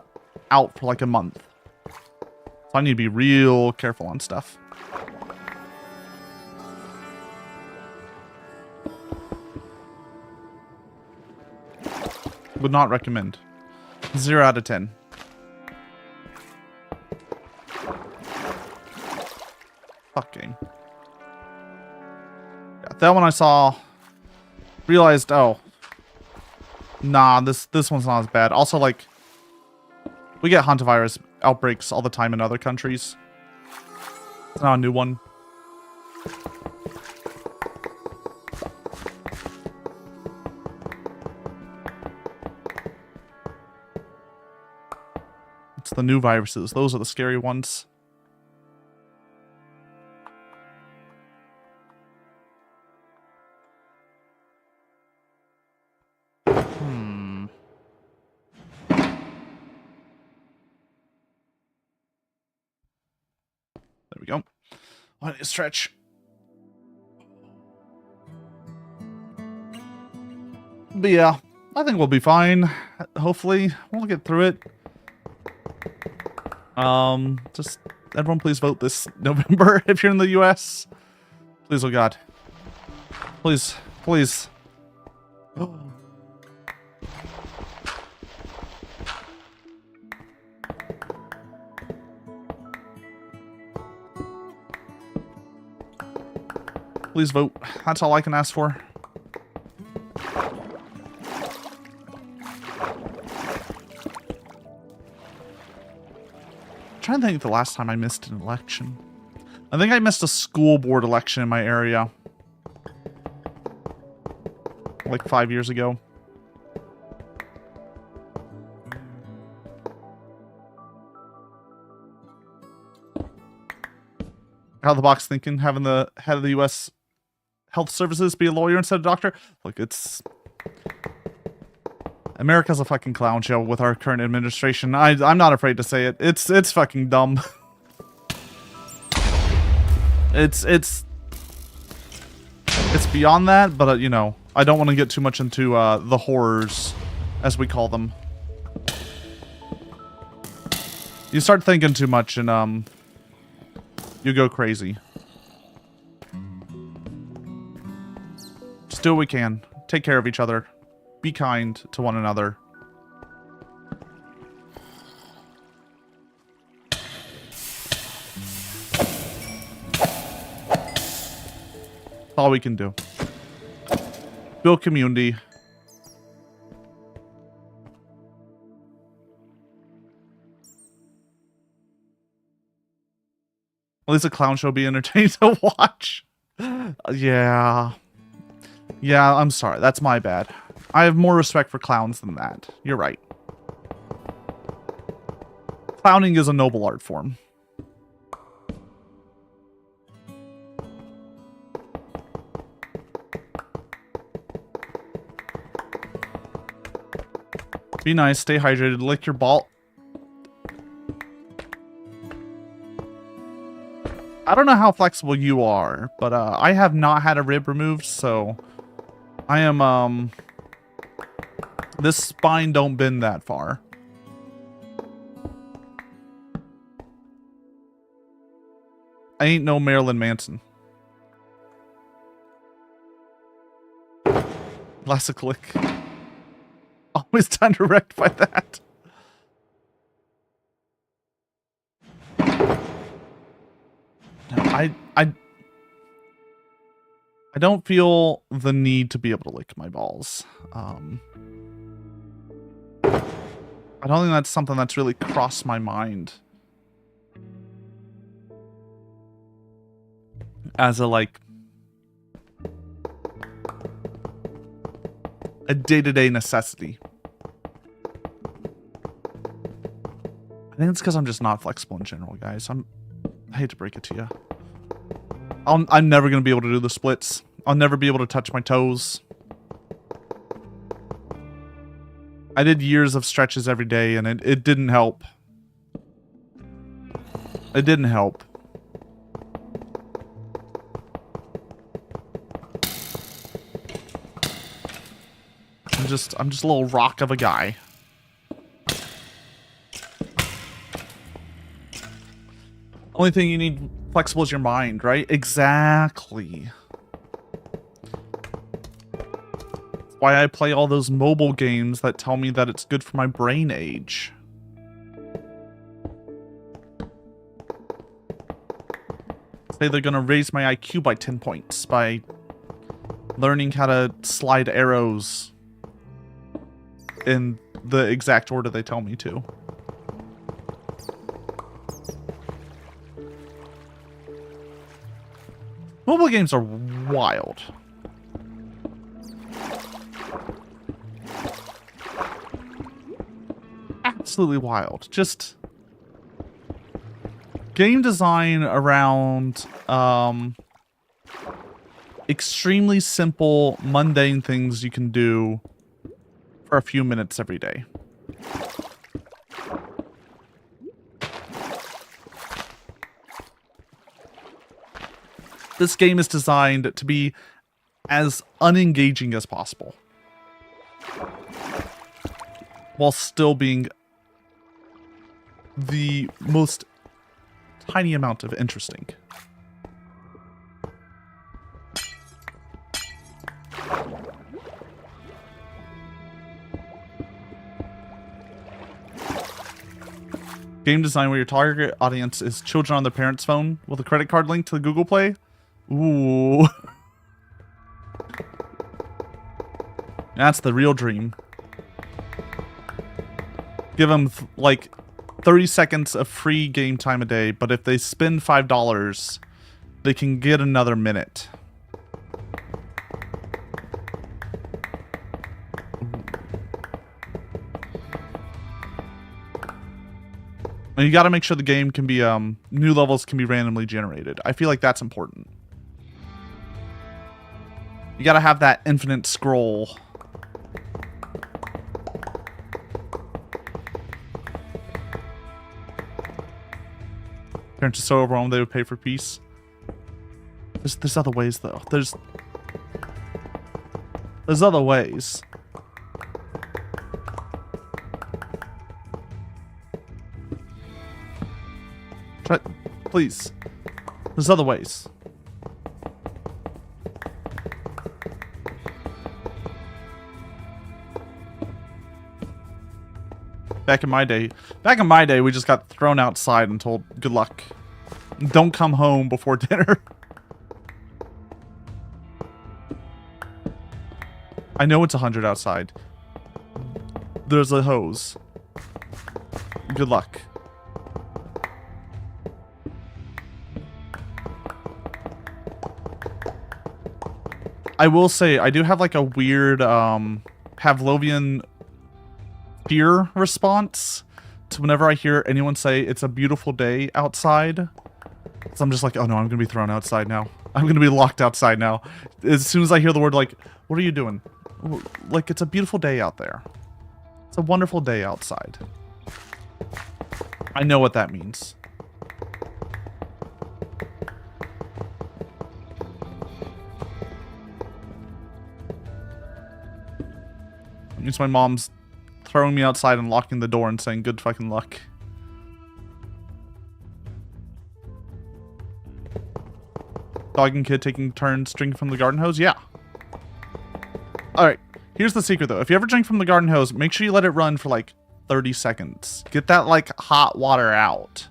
out for like a month. So I need to be real careful on stuff. Would not recommend. 0 out of 10. Fuck game. Yeah, that one I saw. Realized, oh. Nah, this one's not as bad. Also, like, we get hantavirus outbreaks all the time in other countries. It's not a new one. It's the new viruses. Those are the scary ones. There we go. I need to stretch. But yeah, I think we'll be fine. Hopefully, we'll get through it. Just everyone please vote this November if you're in the US. Please, oh God. Please, please. Please vote. That's all I can ask for. I'm trying to think the last time I missed an election. I think I missed a school board election in my area. Like 5 years ago. Out of the box thinking, having the head of the U.S. Health Services be a lawyer instead of a doctor. Look, it's... America's a fucking clown show with our current administration. I'm not afraid to say it. It's fucking dumb. It's beyond that, but you know, I don't want to get too much into the horrors, as we call them. You start thinking too much and you go crazy. Just do what we can. Take care of each other. Be kind to one another. That's all we can do. Build community. At least a clown show be entertaining to watch. Yeah. Yeah, I'm sorry. That's my bad. I have more respect for clowns than that. You're right. Clowning is a noble art form. Be nice, stay hydrated, lick your ball. I don't know how flexible you are, but I have not had a rib removed, so I am this spine don't bend that far. I ain't no Marilyn Manson. Last a click. Always time to rectify that. I don't feel the need to be able to lick my balls. I don't think that's something that's really crossed my mind. As a, like, a day-to-day necessity. I think it's because I'm just not flexible in general, guys. I hate to break it to you. I'm never going to be able to do the splits. I'll never be able to touch my toes. I did years of stretches every day, and it didn't help. It didn't help. I'm just a little rock of a guy. Only thing you need flexible is your mind, right? Exactly. That's why I play all those mobile games that tell me that it's good for my brain age. Say they're gonna raise my IQ by 10 points by learning how to slide arrows in the exact order they tell me to. Mobile games are wild. Absolutely wild. Just game design around extremely simple, mundane things you can do for a few minutes every day. This game is designed to be as unengaging as possible, while still being the most tiny amount of interesting. Game design where your target audience is children on their parents' phone with a credit card link to the Google Play. Ooh. That's the real dream. Give them like 30 seconds of free game time a day, but if they spend $5, they can get another minute. And you gotta make sure the game can be, new levels can be randomly generated. I feel like that's important. You gotta have that infinite scroll. Parents are so overwhelmed they would pay for peace. There's other ways though. There's other ways. Try, please. There's other ways. Back in my day, we just got thrown outside and told, good luck. Don't come home before dinner. I know it's 100 outside. There's a hose. Good luck. I will say, I do have like a weird Pavlovian fear response to whenever I hear anyone say it's a beautiful day outside. So I'm just like, oh no, I'm gonna be thrown outside now. I'm gonna be locked outside now. As soon as I hear the word like, what are you doing? Like, it's a beautiful day out there. It's a wonderful day outside. I know what that means. It means my mom's throwing me outside and locking the door and saying good fucking luck. Dog and kid taking turns drinking from the garden hose? Yeah. Alright, here's the secret though. If you ever drink from the garden hose, make sure you let it run for like 30 seconds. Get that like hot water out.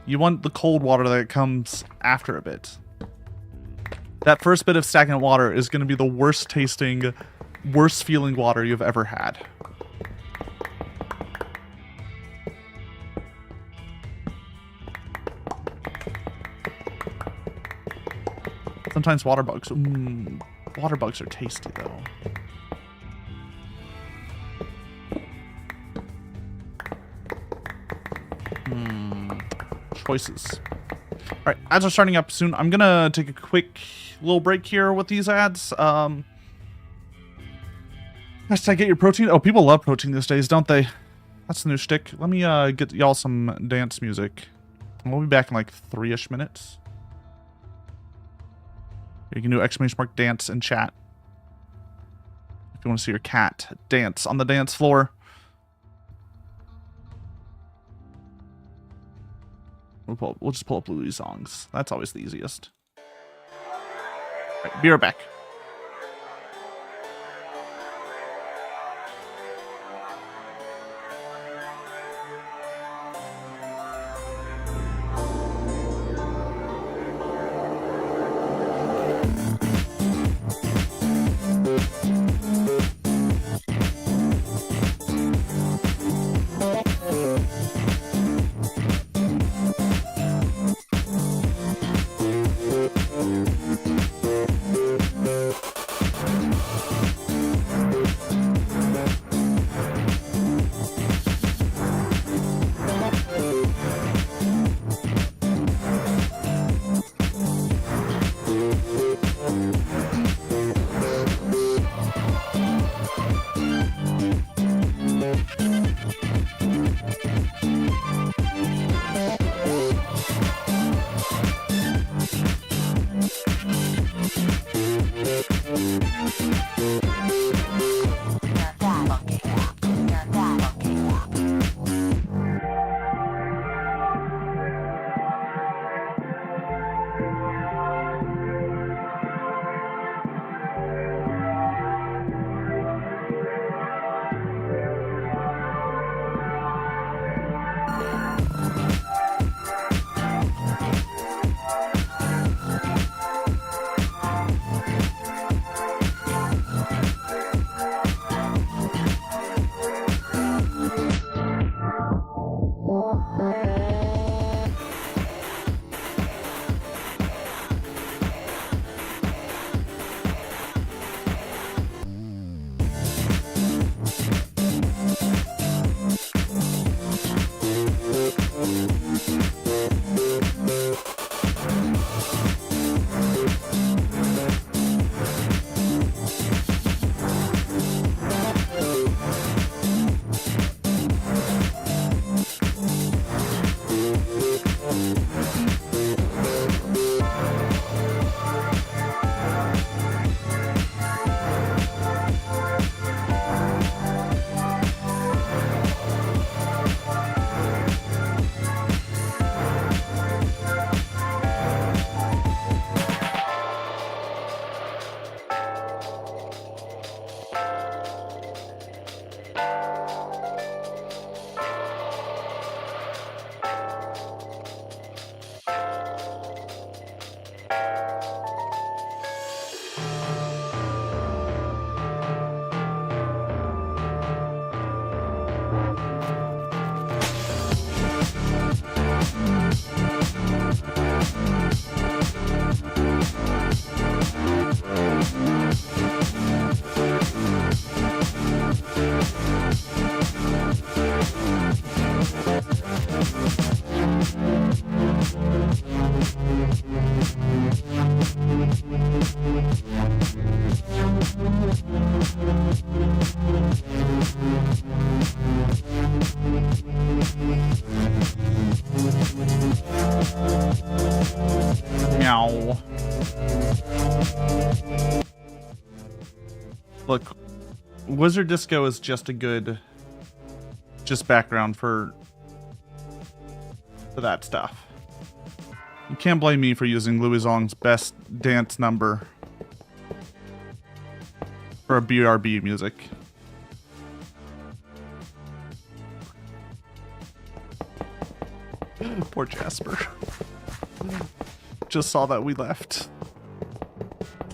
You want the cold water that comes after a bit. That first bit of stagnant water is going to be the worst tasting, worst feeling water you've ever had. Sometimes water bugs. Water bugs are tasty though. Choices. Alright, as we're starting up soon, I'm gonna take a quick little break here with these ads. Hashtag get your protein. Oh, people love protein these days, don't they? That's the new shtick. Let me get y'all some dance music. We'll be back in like 3-ish minutes. You can do !! dance in chat. If you want to see your cat dance on the dance floor. We'll just pull up Louis songs. That's always the easiest. All right, be right back. Meow. Look, Wizard Disco is just a good, background for that stuff. You can't blame me for using Louis Zong's best dance number for a BRB music. Poor Jasper. Just saw that we left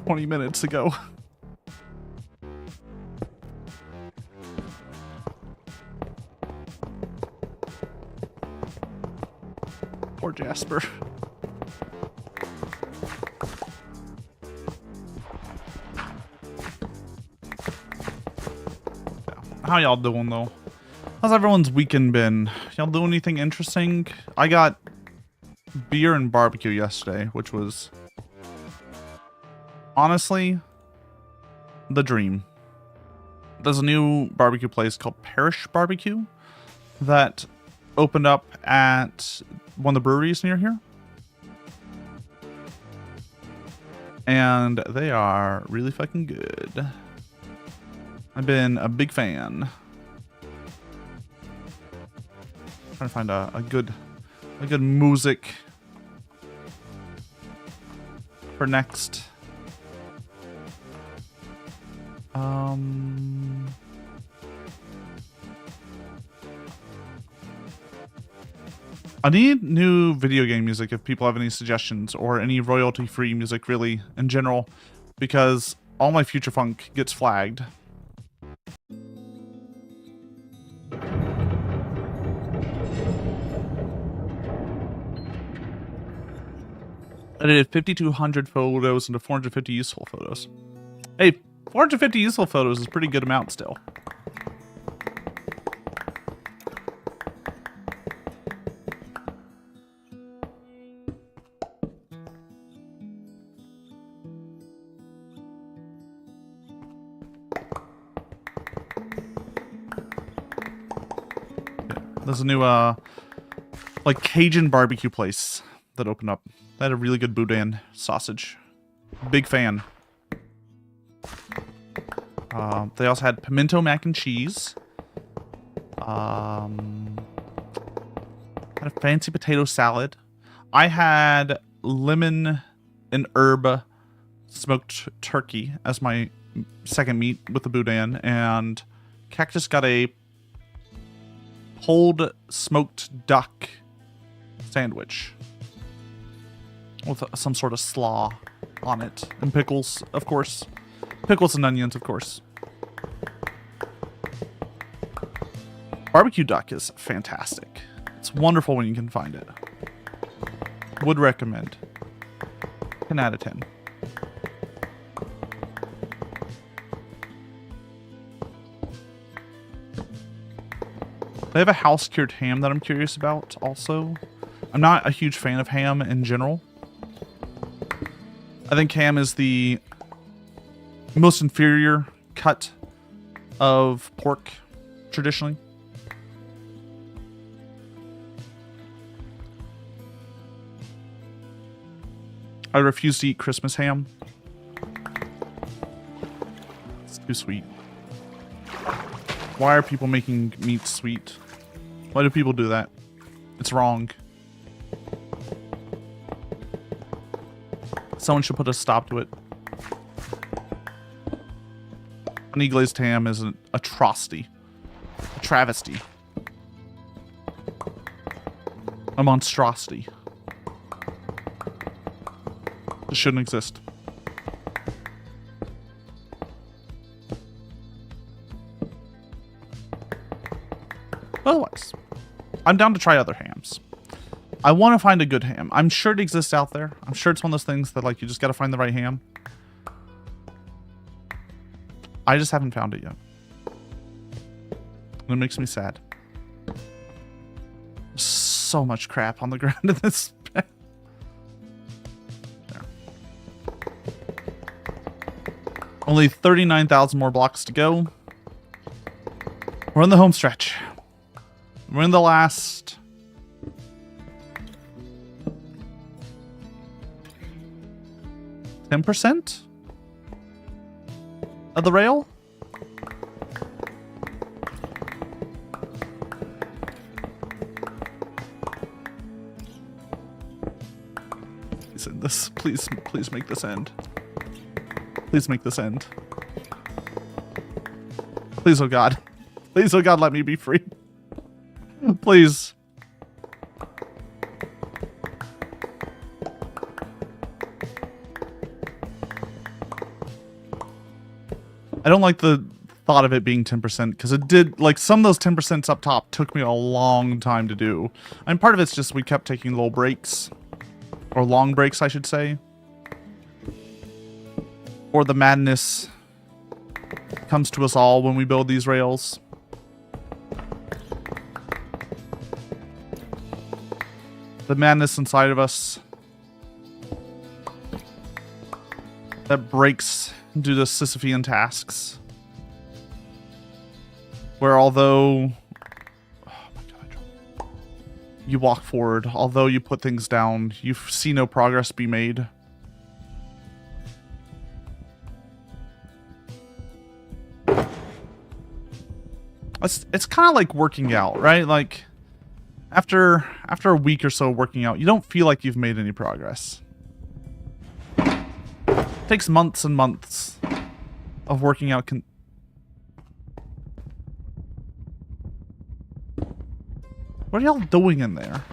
20 minutes ago. Poor Jasper. How y'all doing though? How's everyone's weekend been? Y'all doing anything interesting? I got beer and barbecue yesterday, which was honestly, the dream. There's a new barbecue place called Parish Barbecue that opened up at one of the breweries near here. And they are really fucking good. I've been a big fan. Trying to find a good music for next. I need new video game music if people have any suggestions, or any royalty-free music really in general, because all my future funk gets flagged. I did 5,200 photos into 450 useful photos. Hey, 450 useful photos is a pretty good amount still. There's a new, like Cajun barbecue place that opened up. They had a really good boudin sausage. Big fan. They also had pimento mac and cheese. Had a fancy potato salad. I had lemon and herb smoked turkey as my second meat with the boudin, and Cactus got a pulled smoked duck sandwich with some sort of slaw on it, and pickles, of course. Pickles and onions, of course. Barbecue duck is fantastic. It's wonderful when you can find it. Would recommend. 10 out of 10. They have a house-cured ham that I'm curious about also. I'm not a huge fan of ham in general. I think ham is the most inferior cut of pork, traditionally. I refuse to eat Christmas ham. It's too sweet. Why are people making meat sweet? Why do people do that? It's wrong. Someone should put a stop to it. Honey glazed ham is an atrocity. A travesty. A monstrosity. It shouldn't exist. Otherwise, I'm down to try other hams. I want to find a good ham. I'm sure it exists out there. I'm sure it's one of those things that, like, you just got to find the right ham. I just haven't found it yet. And it makes me sad. There's so much crap on the ground in this bed. There. Only 39,000 more blocks to go. We're in the home stretch. We're in the last 10% of the rail. Please end this. Please make this end. Please make this end. Please, oh God. Please, oh God, let me be free. Please. I don't like the thought of it being 10% because it did, like, some of those 10% up top took me a long time to do. And part of it's just we kept taking little breaks, or long breaks, I should say. Or the madness comes to us all when we build these rails. The madness inside of us that breaks due to Sisyphean tasks. Where although you walk forward, although you put things down, you see no progress be made. It's kind of like working out, right? Like after a week or so of working out, you don't feel like you've made any progress. It takes months and months of working out. What are y'all doing in there?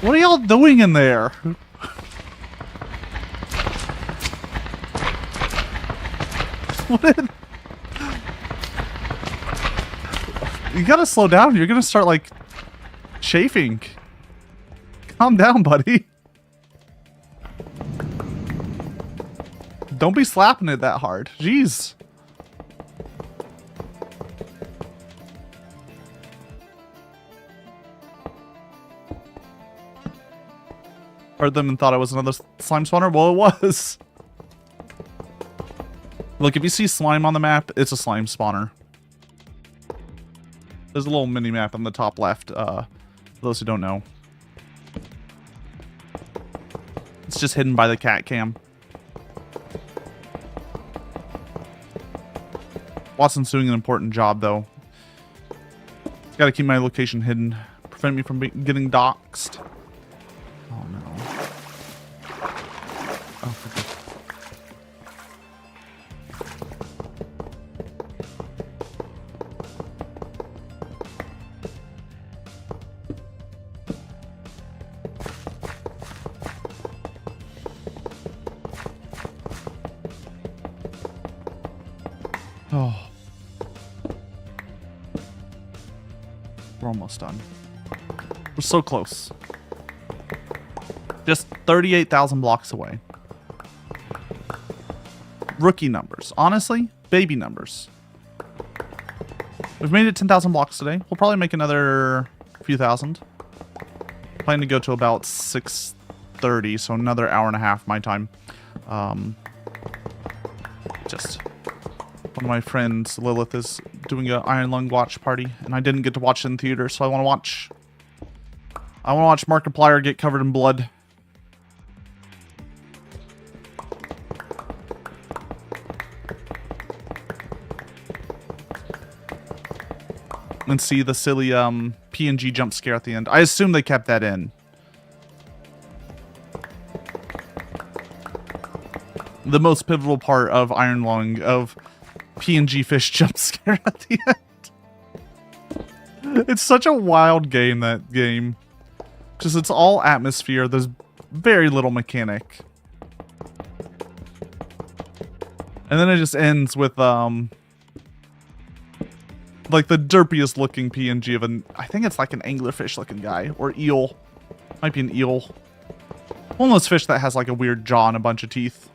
What are y'all doing in there? You gotta slow down. You're gonna start, like, chafing. Calm down, buddy. Don't be slapping it that hard. Jeez. Heard them and thought it was another slime spawner? Well, it was. Look, if you see slime on the map, it's a slime spawner. There's a little mini map on the top left, for those who don't know. It's just hidden by the cat cam. Watson's doing an important job, though. It's got to keep my location hidden, prevent me from getting doxxed. Oh no. Oh, okay. Oh. We're almost done. We're so close. Just 38,000 blocks away. Rookie numbers. Honestly, baby numbers. We've made it 10,000 blocks today. We'll probably make another few thousand. Plan to go to about 6:30, so another hour and a half my time. Just one of my friends, Lilith, is doing an Iron Lung watch party, and I didn't get to watch it in theater, so I want to watch. I want to watch Markiplier get covered in blood. And see the silly PNG jump scare at the end. I assume they kept that in. The most pivotal part of Iron Lung, of PNG fish jump scare at the end. It's such a wild game, that game. Just, it's all atmosphere. There's very little mechanic. And then it just ends with, like the derpiest looking PNG of an, I think it's like an anglerfish looking guy, or eel. Might be an eel. One of those fish that has like a weird jaw and a bunch of teeth.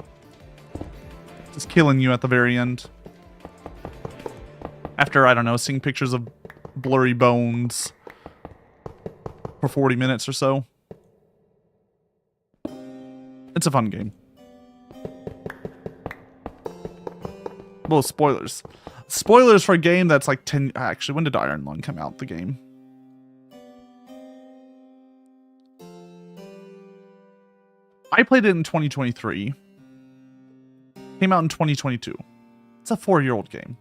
Just killing you at the very end. After, I don't know, seeing pictures of blurry bones for 40 minutes or so. It's a fun game. Well, spoilers. Spoilers for a game that's like 10... Actually, when did Iron Lung come out, the game? I played it in 2023. Came out in 2022. It's a 4-year-old game.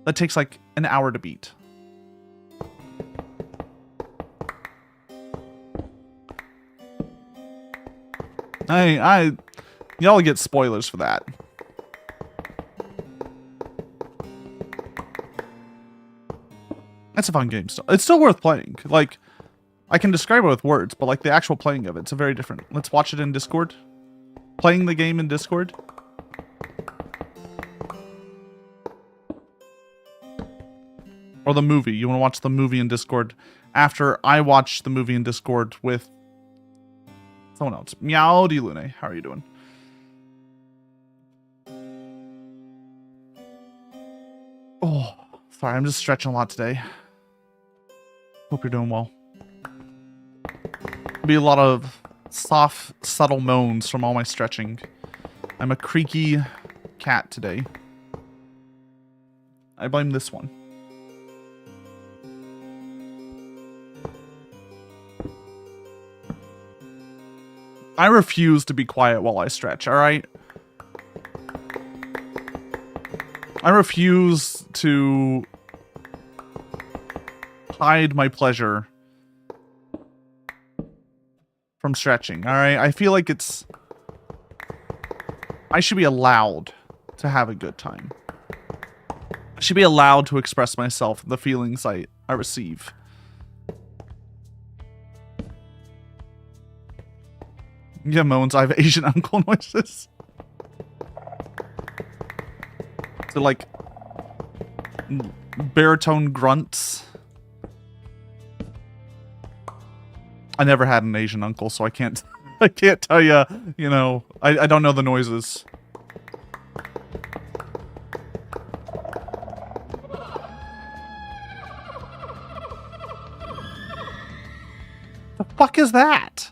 That takes like an hour to beat. Y'all get spoilers for that. It's a fun game still. It's still worth playing. Like, I can describe it with words, but like the actual playing of it's a very different. Let's watch it in Discord. Playing the game in Discord. Or the movie. You want to watch the movie in Discord after I watch the movie in Discord with someone else. Meowdy Lune, how are you doing? Oh, Sorry, I'm just stretching a lot today. Hope you're doing well. Be a lot of soft, subtle moans from all my stretching. I'm a creaky cat today. I blame this one. I refuse to be quiet while I stretch, alright? I refuse to hide my pleasure from stretching, alright? I feel like I should be allowed to have a good time. I should be allowed to express myself, the feelings I receive. Yeah, moans, I have Asian uncle noises. So like baritone grunts. I never had an Asian uncle, so I can't tell you, you know, I don't know the noises. The fuck is that?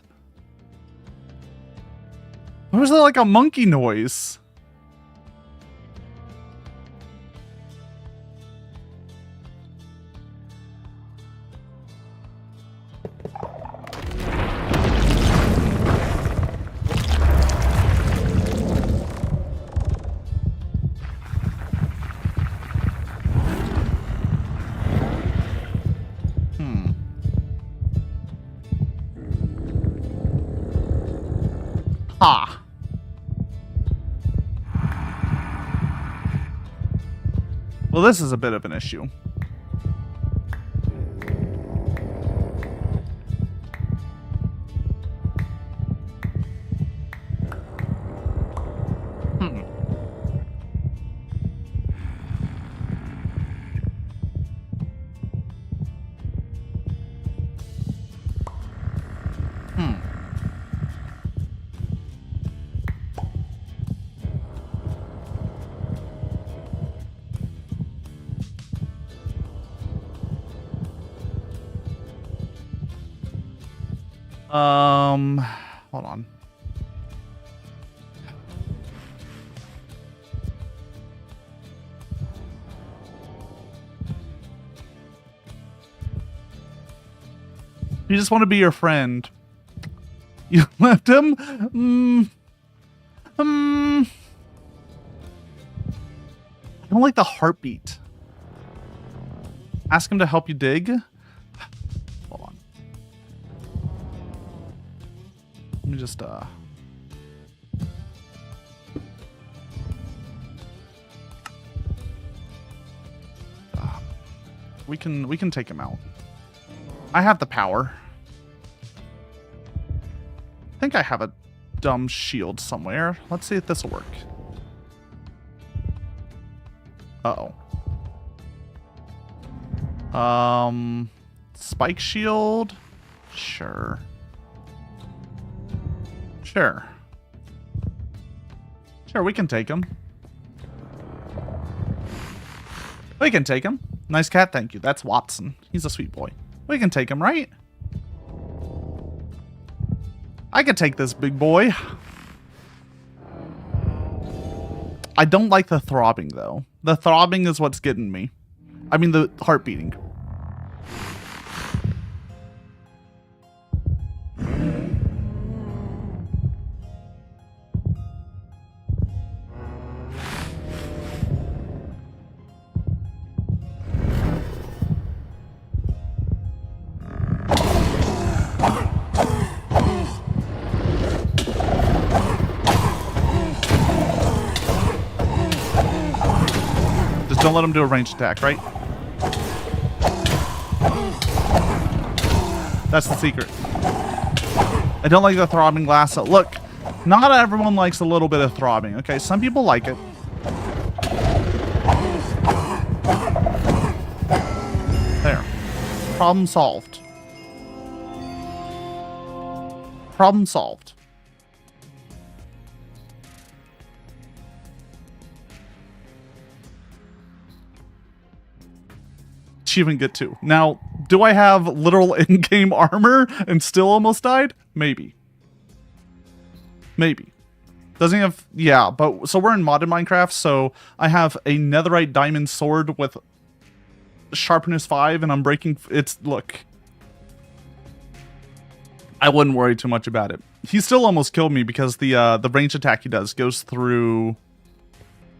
Why was there like a monkey noise? Ha. Well, this is a bit of an issue. Hold on. You just want to be your friend. You left him? I don't like the heartbeat. Ask him to help you dig? Hold on. Let me just, we can take him out. I have the power. I think I have a dumb shield somewhere. Let's see if this will work. Uh-oh. Spike shield? Sure. Sure. Sure, we can take him. We can take him. Nice cat, thank you. That's Watson. He's a sweet boy. We can take him, right? I can take this big boy. I don't like the throbbing, though. The throbbing is what's getting me. I mean, the heart beating. Don't let him do a ranged attack, right? That's the secret. I don't like the throbbing lasso. Look, not everyone likes a little bit of throbbing, okay? Some people like it. There. Problem solved. Problem solved. achievement get 2. Now, do I have literal in-game armor and still almost died? Maybe. Maybe. Doesn't he have... Yeah, but... So we're in modded Minecraft, so I have a netherite diamond sword with sharpness 5, and I'm breaking... It's... Look. I wouldn't worry too much about it. He still almost killed me because the range attack he does goes through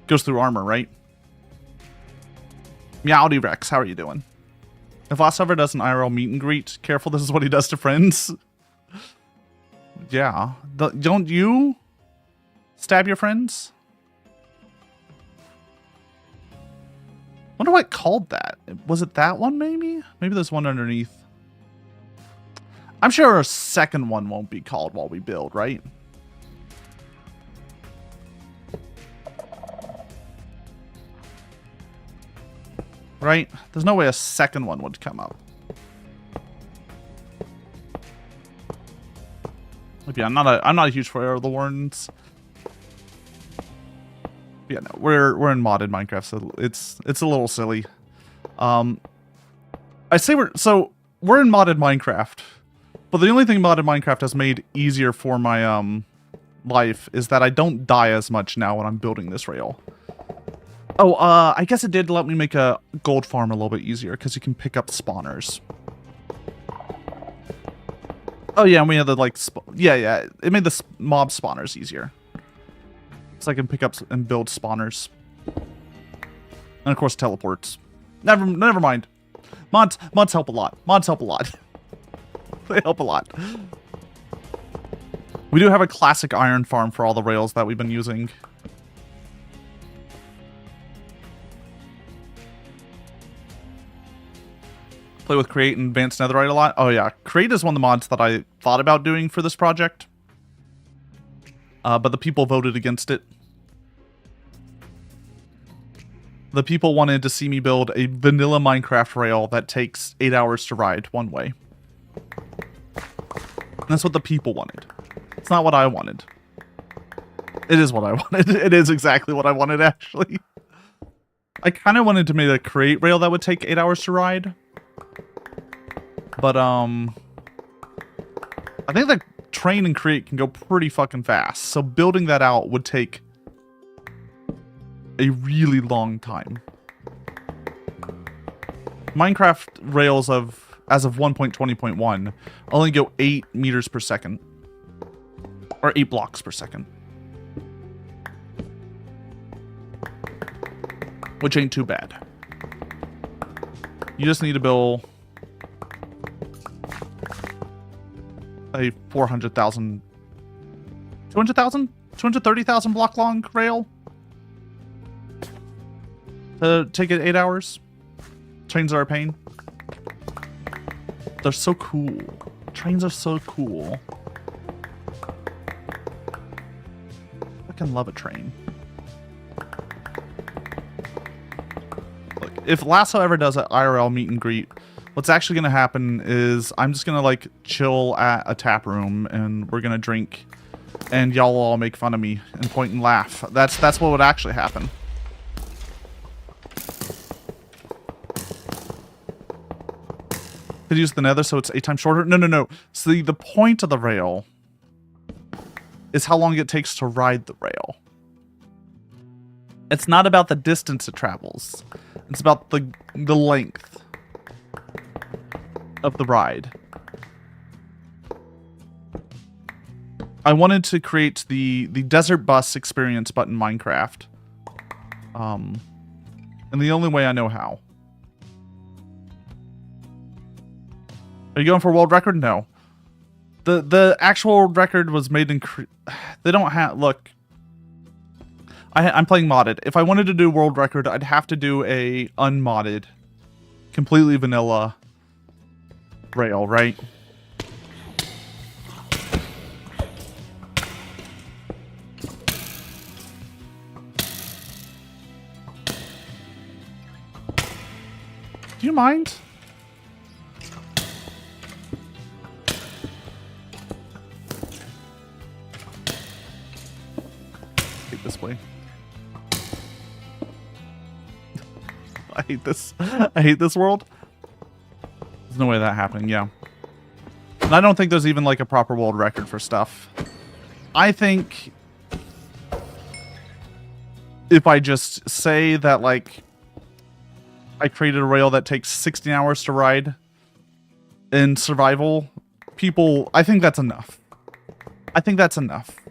armor, right? Meowdy Rex, how are you doing? If Last Ever does an IRL meet and greet, careful, this is what he does to friends. Yeah. Don't you stab your friends? Wonder what called that. Was it that one, maybe? Maybe there's one underneath. I'm sure a second one won't be called while we build, right? Right? There's no way a second one would come up. Maybe I'm not a huge fan of the Warrens. Yeah, no, we're in modded Minecraft, so it's a little silly. I say we're in modded Minecraft, but the only thing modded Minecraft has made easier for my life is that I don't die as much now when I'm building this rail. Oh, I guess it did let me make a gold farm a little bit easier because you can pick up spawners. Oh yeah, and we had the like, yeah, it made the mob spawners easier. So I can pick up and build spawners. And of course teleports. Never mind. Mods help a lot. Mods help a lot. They help a lot. We do have a classic iron farm for all the rails that we've been using. Play with Create and Advanced Netherite a lot. Oh yeah, Create is one of the mods that I thought about doing for this project. But the people voted against it. The people wanted to see me build a vanilla Minecraft rail that takes 8 hours to ride one way. And that's what the people wanted. It's not what I wanted. It is what I wanted. It is exactly what I wanted, actually. I kind of wanted to make a Create rail that would take 8 hours to ride. But, I think the train and Create can go pretty fucking fast. So building that out would take a really long time. Minecraft rails as of 1.20.1 only go 8 meters per second. Or 8 blocks per second. Which ain't too bad. You just need to build a 400,000, 200,000, 230,000 block long rail to take it 8 hours. Trains are a pain. They're so cool. Trains are so cool. I fucking love a train. Look, if Lasso ever does an IRL meet and greet, what's actually going to happen is I'm just going to like chill at a tap room and we're going to drink and y'all will all make fun of me and point and laugh. That's what would actually happen. Could use the nether so it's 8 times shorter. No. So the point of the rail is how long it takes to ride the rail. It's not about the distance it travels. It's about the length of the ride. I wanted to create the desert bus experience but in Minecraft. And the only way I know how. Are you going for a world record? No. The actual world record was made in... They don't have... Look. I'm playing modded. If I wanted to do world record, I'd have to do a unmodded, completely vanilla rail, right? Do you mind? Take this way. I hate this. I hate this world. There's no way that happening, yeah. And I don't think there's even like a proper world record for stuff. I think if I just say that like I created a rail that takes 16 hours to ride in survival, people, I think that's enough. I think that's enough.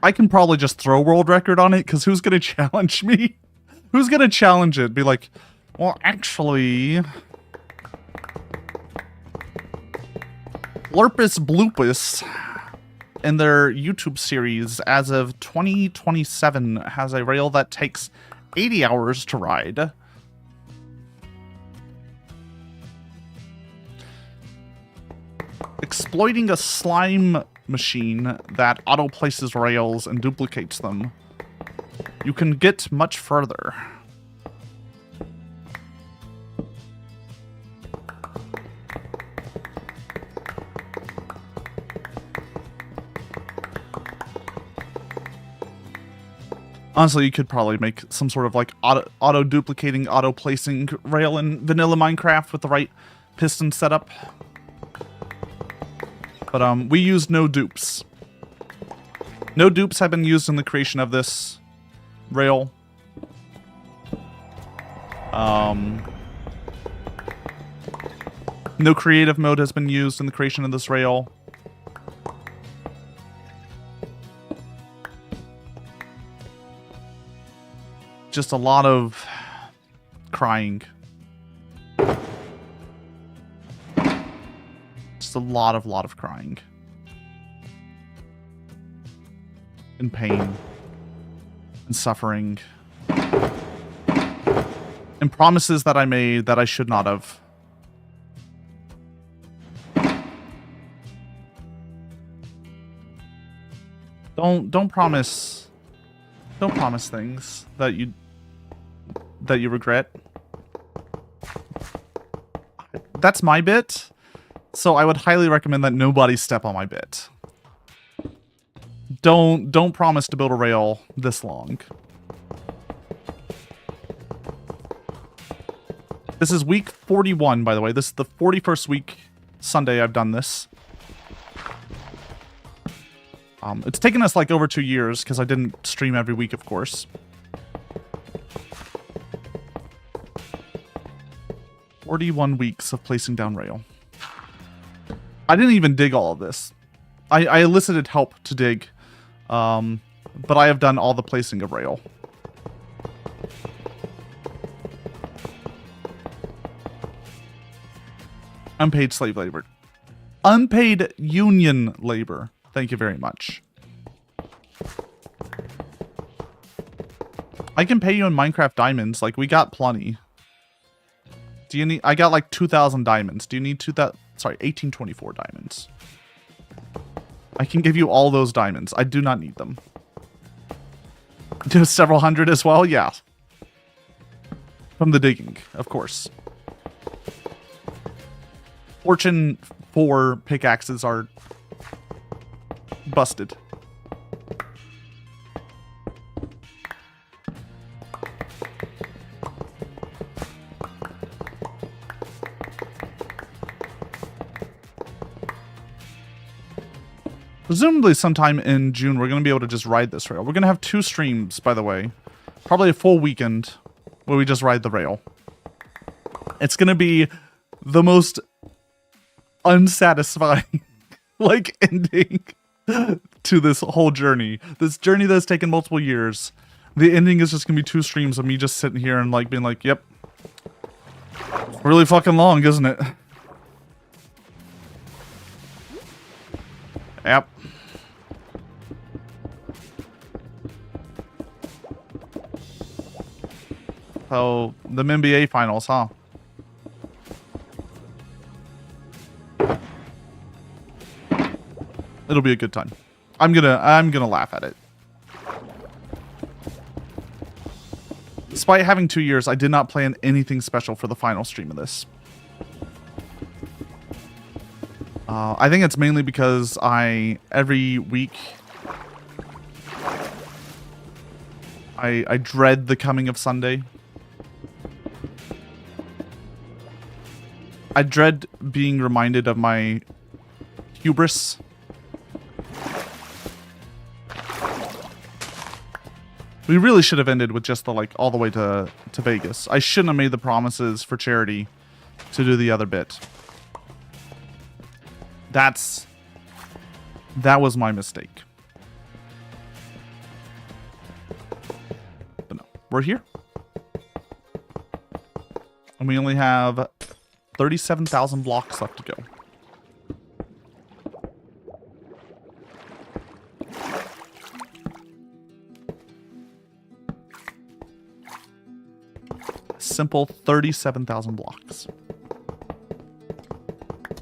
I can probably just throw world record on it, because who's going to challenge me? Who's going to challenge it? Be like, well, actually, Lurpus Bloopus in their YouTube series as of 2027 has a rail that takes 80 hours to ride. Exploiting a slime machine that auto-places rails and duplicates them, you can get much further. Honestly, you could probably make some sort of like auto-duplicating, auto-placing rail in vanilla Minecraft with the right piston setup. But we used no dupes. No dupes have been used in the creation of this rail. No creative mode has been used in the creation of this rail. Just a lot of crying. Just a lot of crying. And pain. And suffering. And promises that I made that I should not have. Don't promise things that you regret. That's my bit, so I would highly recommend that nobody step on my bit. Don't promise to build a rail this long. This is week 41, by the way. This is the 41st week Sunday I've done this. It's taken us like over 2 years because I didn't stream every week, of course. 41 weeks of placing down rail. I didn't even dig all of this. I elicited help to dig, but I have done all the placing of rail. Unpaid slave labor. Unpaid union labor. Thank you very much. I can pay you in Minecraft diamonds. Like, we got plenty. Do you need... I got like 2,000 diamonds. Do you need 2,000... Sorry, 1824 diamonds. I can give you all those diamonds. I do not need them. Do several hundred as well? Yeah. From the digging, of course. Fortune 4 pickaxes are... busted. Presumably sometime in June, we're going to be able to just ride this rail. We're going to have 2 streams, by the way. Probably a full weekend where we just ride the rail. It's going to be the most unsatisfying, like, ending to this whole journey. This journey that's taken multiple years. The ending is just going to be 2 streams of me just sitting here and, like, being like, yep. Really fucking long, isn't it? Yep. So, the NBA finals, huh? It'll be a good time. I'm gonna laugh at it. Despite having 2 years, I did not plan anything special for the final stream of this. I think it's mainly because every week, I dread the coming of Sunday. I dread being reminded of my hubris. We really should have ended with just the, like, all the way to Vegas. I shouldn't have made the promises for charity to do the other bit. That was my mistake. But no, we're here. And we only have 37,000 blocks left to go. Simple 37,000 blocks.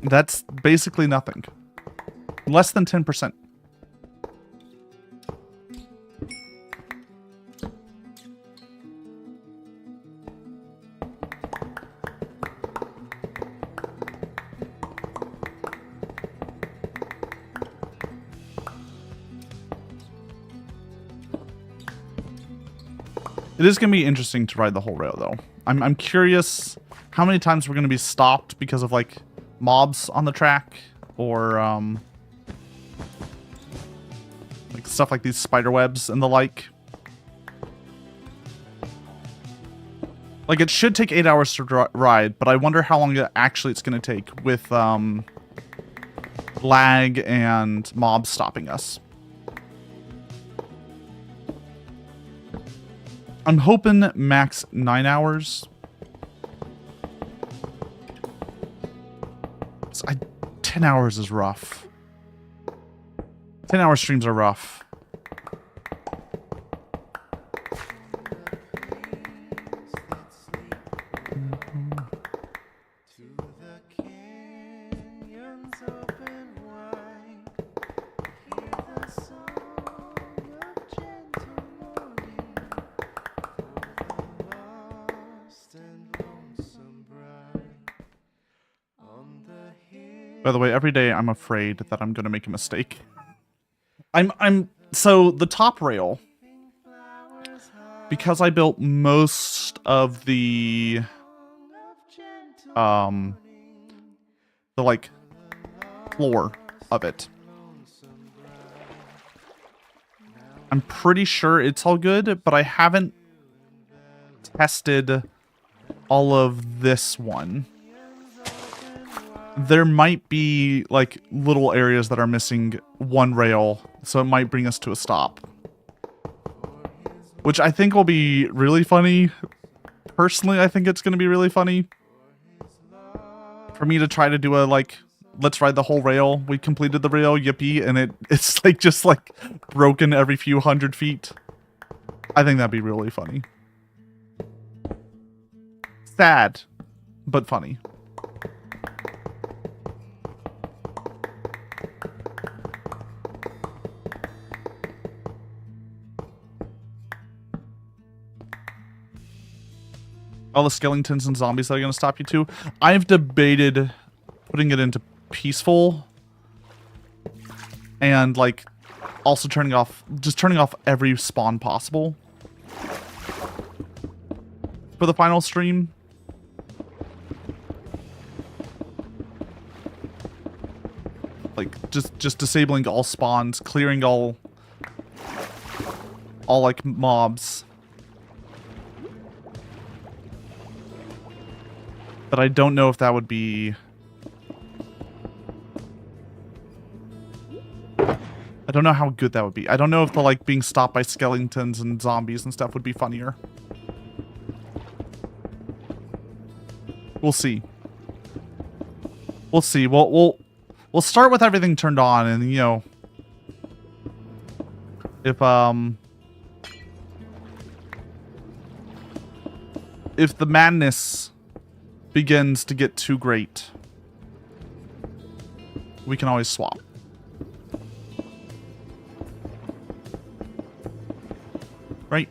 That's basically nothing. Less than 10%. It is going to be interesting to ride the whole rail, though. I'm curious how many times we're going to be stopped because of, like, mobs on the track, or, like, stuff like these spider webs and the like. Like, it should take 8 hours to ride, but I wonder how long actually it's going to take with, lag and mobs stopping us. I'm hoping max 9 hours. 10 hours is rough. 10-hour streams are rough. By the way, every day I'm afraid that I'm going to make a mistake. So the top rail, because I built most of the like floor of it, I'm pretty sure it's all good, but I haven't tested all of this one. There might be, like, little areas that are missing one rail, so it might bring us to a stop. Which I think will be really funny. Personally, I think it's going to be really funny. For me to try to do a, like, let's ride the whole rail. We completed the rail, yippee, and it's, like, just, like, broken every few hundred feet. I think that'd be really funny. Sad, but funny. All the skeletons and zombies that are going to stop you too. I've debated putting it into peaceful and, like, also turning off every spawn possible for the final stream. Like, just disabling all spawns, clearing all like mobs. But I don't know if that would be... I don't know how good that would be. I don't know if the, like, being stopped by skeletons and zombies and stuff would be funnier. We'll see. We'll see. We'll start with everything turned on, and, you know, if the madness begins to get too great, we can always swap. Right?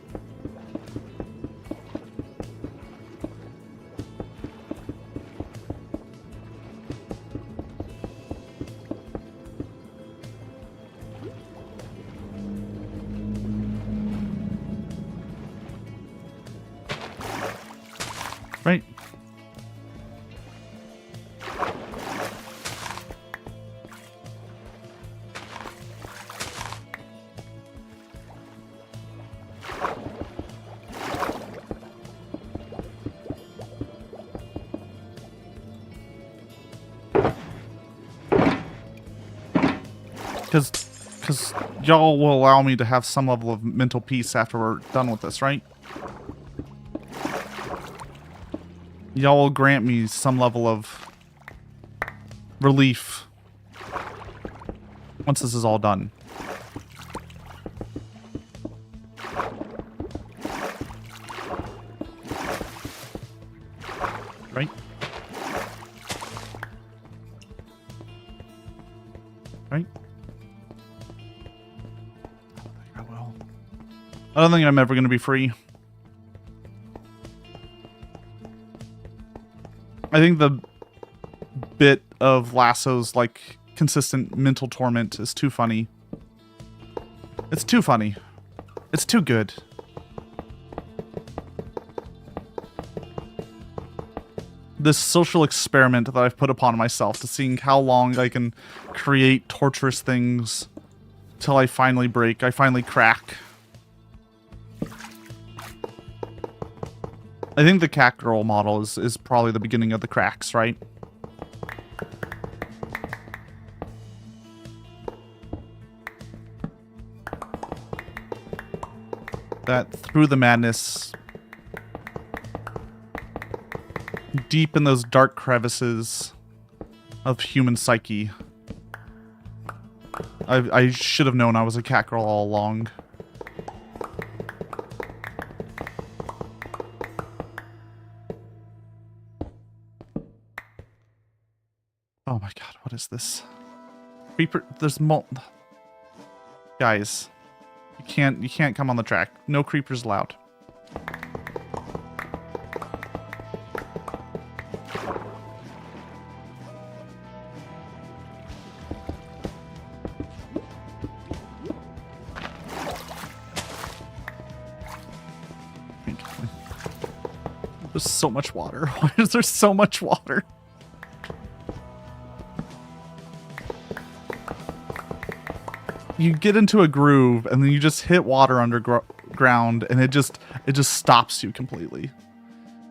Right. Because y'all will allow me to have some level of mental peace after we're done with this, right? Y'all will grant me some level of relief once this is all done. Right? Right? I will. I don't think I'm ever going to be free. I think the bit of Lasso's, like, consistent mental torment is too funny. It's too funny. It's too good. This social experiment that I've put upon myself to seeing how long I can create torturous things till I finally break. I finally crack. I think the cat girl model is probably the beginning of the cracks, right? That through the madness, deep in those dark crevices of human psyche, I should have known I was a cat girl all along. Oh my god, what is this? Creeper, there's guys, you can't come on the track. No creepers allowed. There's so much water. Why is there so much water? You get into a groove and then you just hit water underground and it just stops you completely.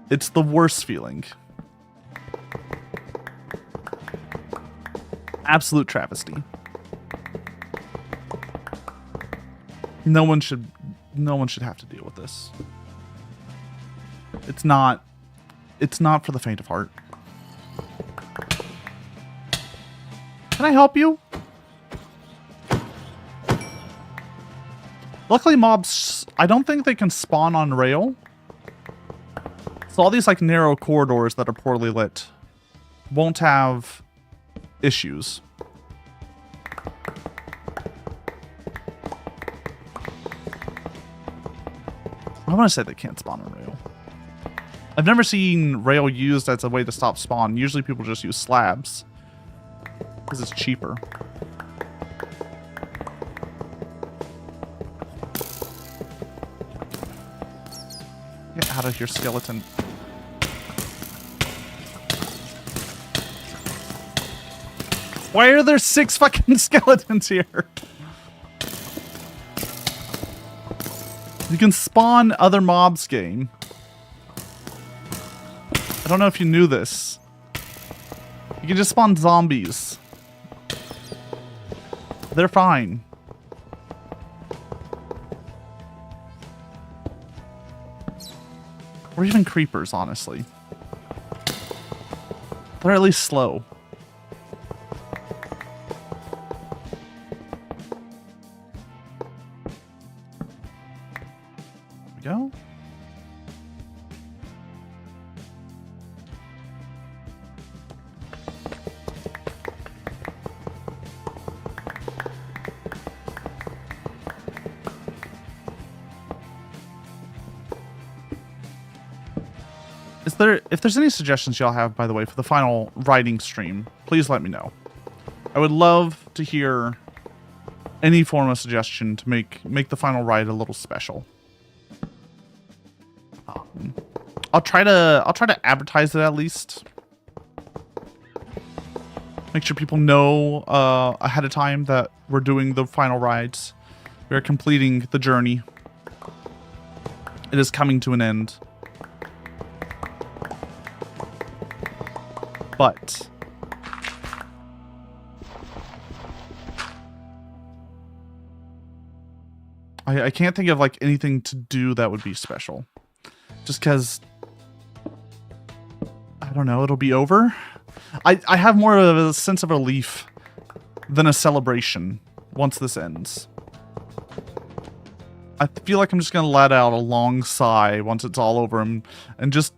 It's the worst feeling. Absolute travesty. No one should have to deal with this. It's not for the faint of heart. Can I help you? Luckily, mobs, I don't think they can spawn on rail. So all these like narrow corridors that are poorly lit won't have issues. I want to say they can't spawn on rail. I've never seen rail used as a way to stop spawn. Usually people just use slabs because it's cheaper. Get out of here, skeleton. Why are there 6 fucking skeletons here? You can spawn other mobs, game. I don't know if you knew this. You can just spawn zombies. They're fine. Or even creepers, honestly. They're at least slow. There we go. If there's any suggestions y'all have, by the way, for the final writing stream, please let me know. I would love to hear any form of suggestion to make the final ride a little special. I'll try to advertise it at least. Make sure people know ahead of time that we're doing the final rides. We are completing the journey. It is coming to an end. But I can't think of like anything to do that would be special. Just because, I don't know, it'll be over. I have more of a sense of relief than a celebration once this ends. I feel like I'm just going to let out a long sigh once it's all over and just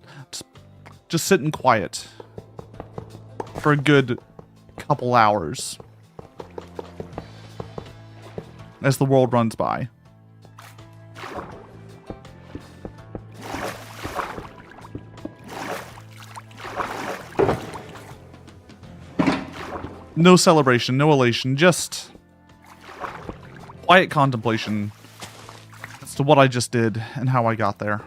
sit in quiet for a good couple hours as the world runs by. No celebration, no elation, just quiet contemplation as to what I just did and how I got there.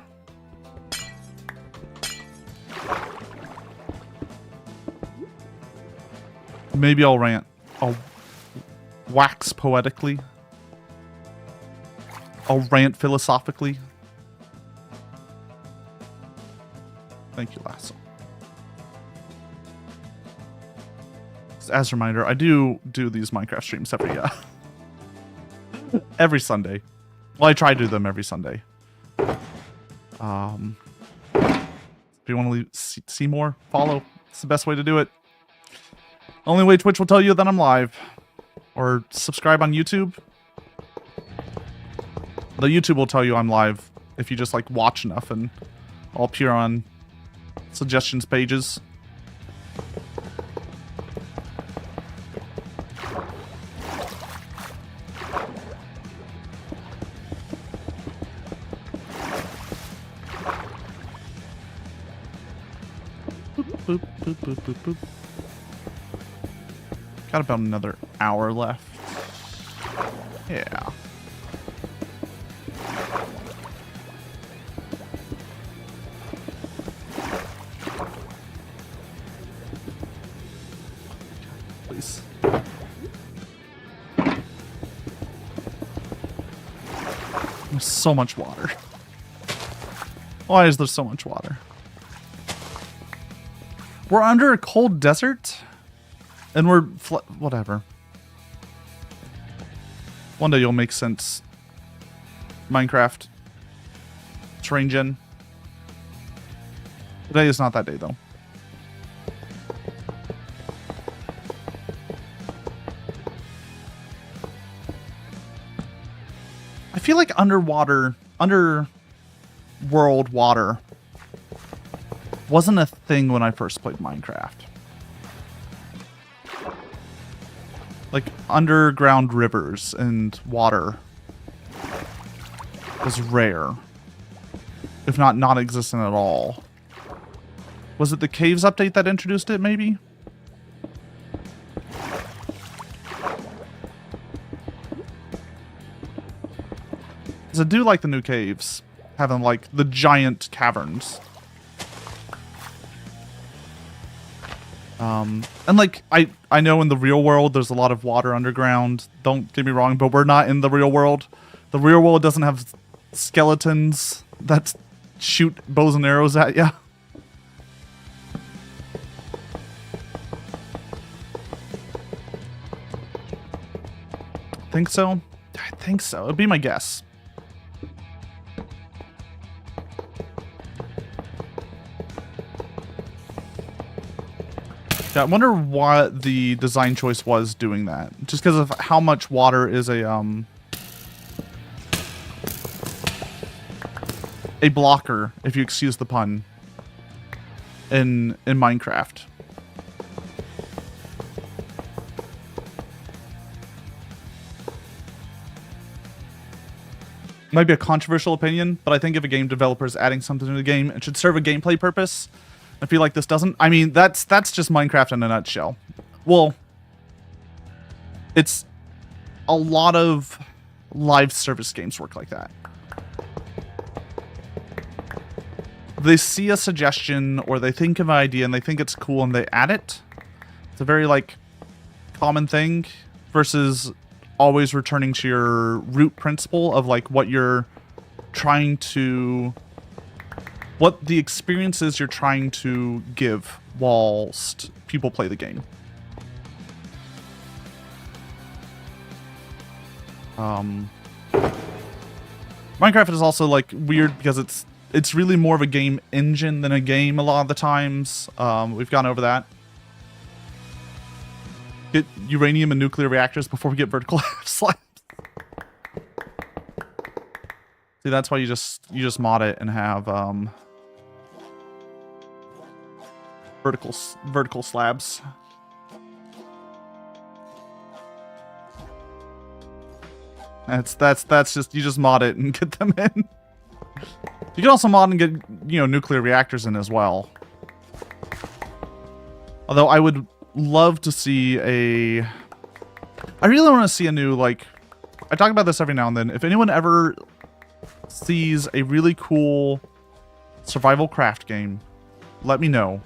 Maybe I'll rant. I'll wax poetically. I'll rant philosophically. Thank you, Lasso. As a reminder, I do these Minecraft streams every Sunday. Well, I try to do them every Sunday. If you want to see more, follow. It's the best way to do it. Only way Twitch will tell you that I'm live. Or subscribe on YouTube. The YouTube will tell you I'm live if you just like watch enough, and I'll appear on suggestions pages. Boop, boop, boop, boop, boop. Got about another hour left. Yeah. Please. There's so much water. Why is there so much water? We're under a cold desert, and we're whatever. One day you'll make sense. Minecraft. Terrain gen. Today is not that day, though. I feel like underworld water wasn't a thing when I first played Minecraft. Like, underground rivers and water was rare. If not non-existent at all. Was it the Caves update that introduced it, maybe? Because I do like the new caves. Having, like, the giant caverns. And like, I know in the real world there's a lot of water underground, don't get me wrong, but we're not in the real world. The real world doesn't have skeletons that shoot bows and arrows at you. Think so? I think so. It'd be my guess. Yeah, I wonder what the design choice was doing that. Just because of how much water is a blocker, if you excuse the pun, in Minecraft. Might be a controversial opinion, but I think if a game developer is adding something to the game, it should serve a gameplay purpose. I feel like this doesn't. I mean, that's just Minecraft in a nutshell. Well, it's a lot of live service games work like that. They see a suggestion or they think of an idea and they think it's cool and they add it. It's a very like common thing versus always returning to your root principle of like what you're trying to, what the experiences you're trying to give whilst people play the game. Minecraft is also like weird because it's really more of a game engine than a game a lot of the times. We've gone over that. Get uranium and nuclear reactors before we get vertical slabs. See, that's why you just mod it and have vertical slabs. That's just, you just mod it and get them in. You can also mod and get, you know, nuclear reactors in as well. Although I would love to see I really want to see a new, like, I talk about this every now and then. If anyone ever sees a really cool survival craft game, let me know.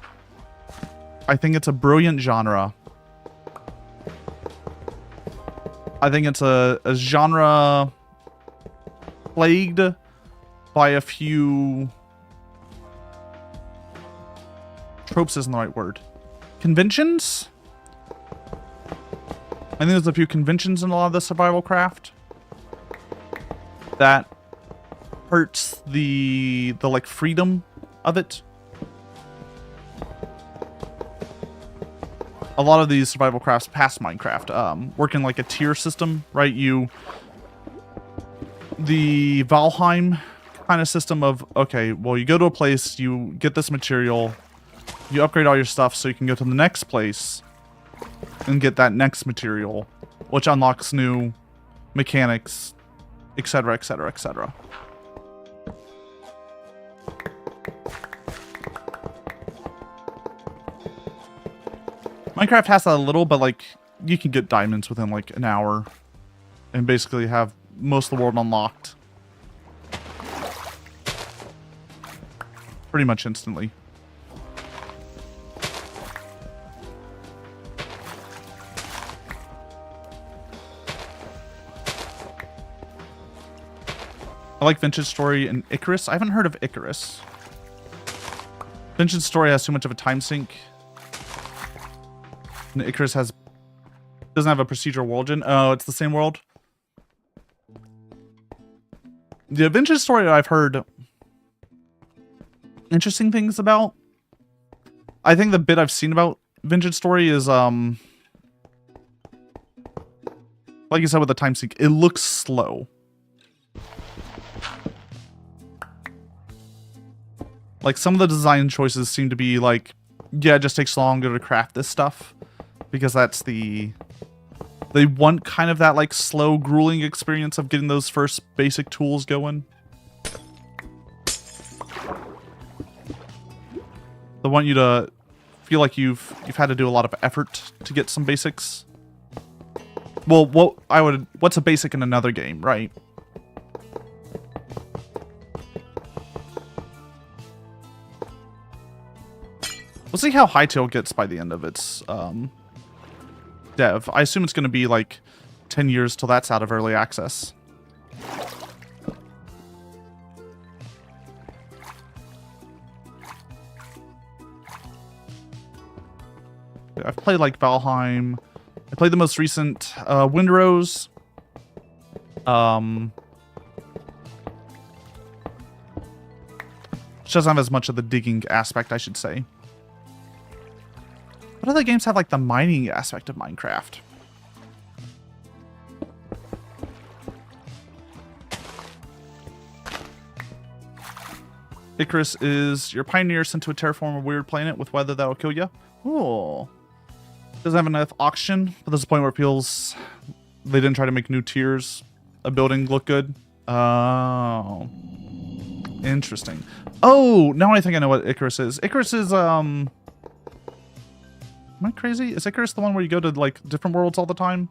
I think it's a brilliant genre. I think it's a genre plagued by a few tropes isn't the right word. Conventions? I think there's a few conventions in a lot of the survival craft that hurts the like freedom of it. A lot of these survival crafts past Minecraft work in like a tier system, right? The Valheim kind of system of, okay, well, you go to a place, you get this material, you upgrade all your stuff so you can go to the next place and get that next material, which unlocks new mechanics, etc., etc., etc. Minecraft has that a little, but like you can get diamonds within like an hour and basically have most of the world unlocked pretty much instantly. I like Vintage Story and Icarus. I haven't heard of Icarus. Vintage Story has too much of a time sink. And Icarus doesn't have a procedural world gen. Oh, it's the same world. The Vintage Story I've heard interesting things about. I think the bit I've seen about Vintage Story is like you said with the time sink, it looks slow. Like, some of the design choices seem to be like, yeah, it just takes longer to craft this stuff. Because that's they want kind of that, like, slow, grueling experience of getting those first basic tools going. They want you to feel like you've had to do a lot of effort to get some basics. Well, what's a basic in another game, right? We'll see how Hytale gets by the end of its dev. I assume it's going to be like 10 years till that's out of early access. I've played like Valheim. I played the most recent Windrose. Which doesn't have as much of the digging aspect, I should say. What other games have like the mining aspect of Minecraft? Icarus is your pioneer sent to a terraform a weird planet with weather that'll kill you. Cool. Doesn't have enough oxygen, but there's a point where it feels they didn't try to make new tiers of building look good. Oh. Interesting. Oh, now I think I know what Icarus is. Icarus is, am I crazy? Is Icarus the one where you go to, like, different worlds all the time?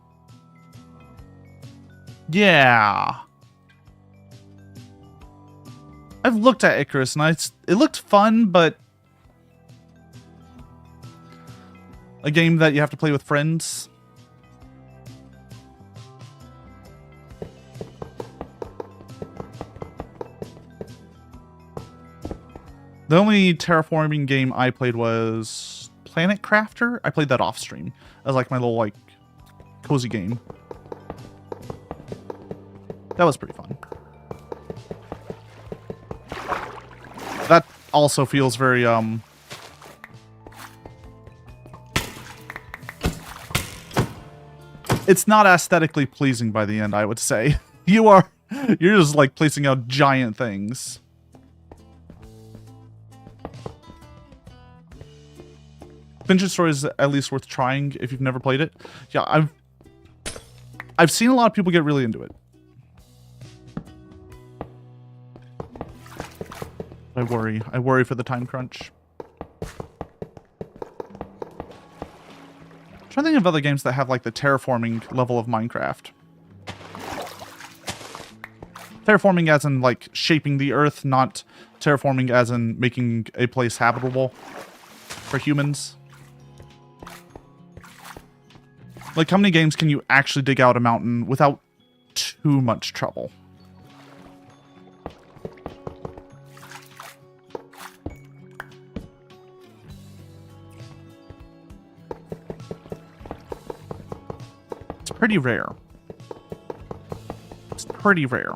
Yeah. I've looked at Icarus, and it looked fun, but a game that you have to play with friends. The only terraforming game I played was Planet Crafter. I played that off stream as like my little like cozy game. That was pretty fun. also feels very it's not aesthetically pleasing by the end, I would say. You're just like placing out giant things. Vintage Story is at least worth trying if you've never played it. Yeah, I've seen a lot of people get really into it. I worry for the time crunch. I'm trying to think of other games that have like the terraforming level of Minecraft. Terraforming as in like shaping the earth, not terraforming as in making a place habitable for humans. Like, how many games can you actually dig out a mountain without too much trouble? It's pretty rare. It's pretty rare.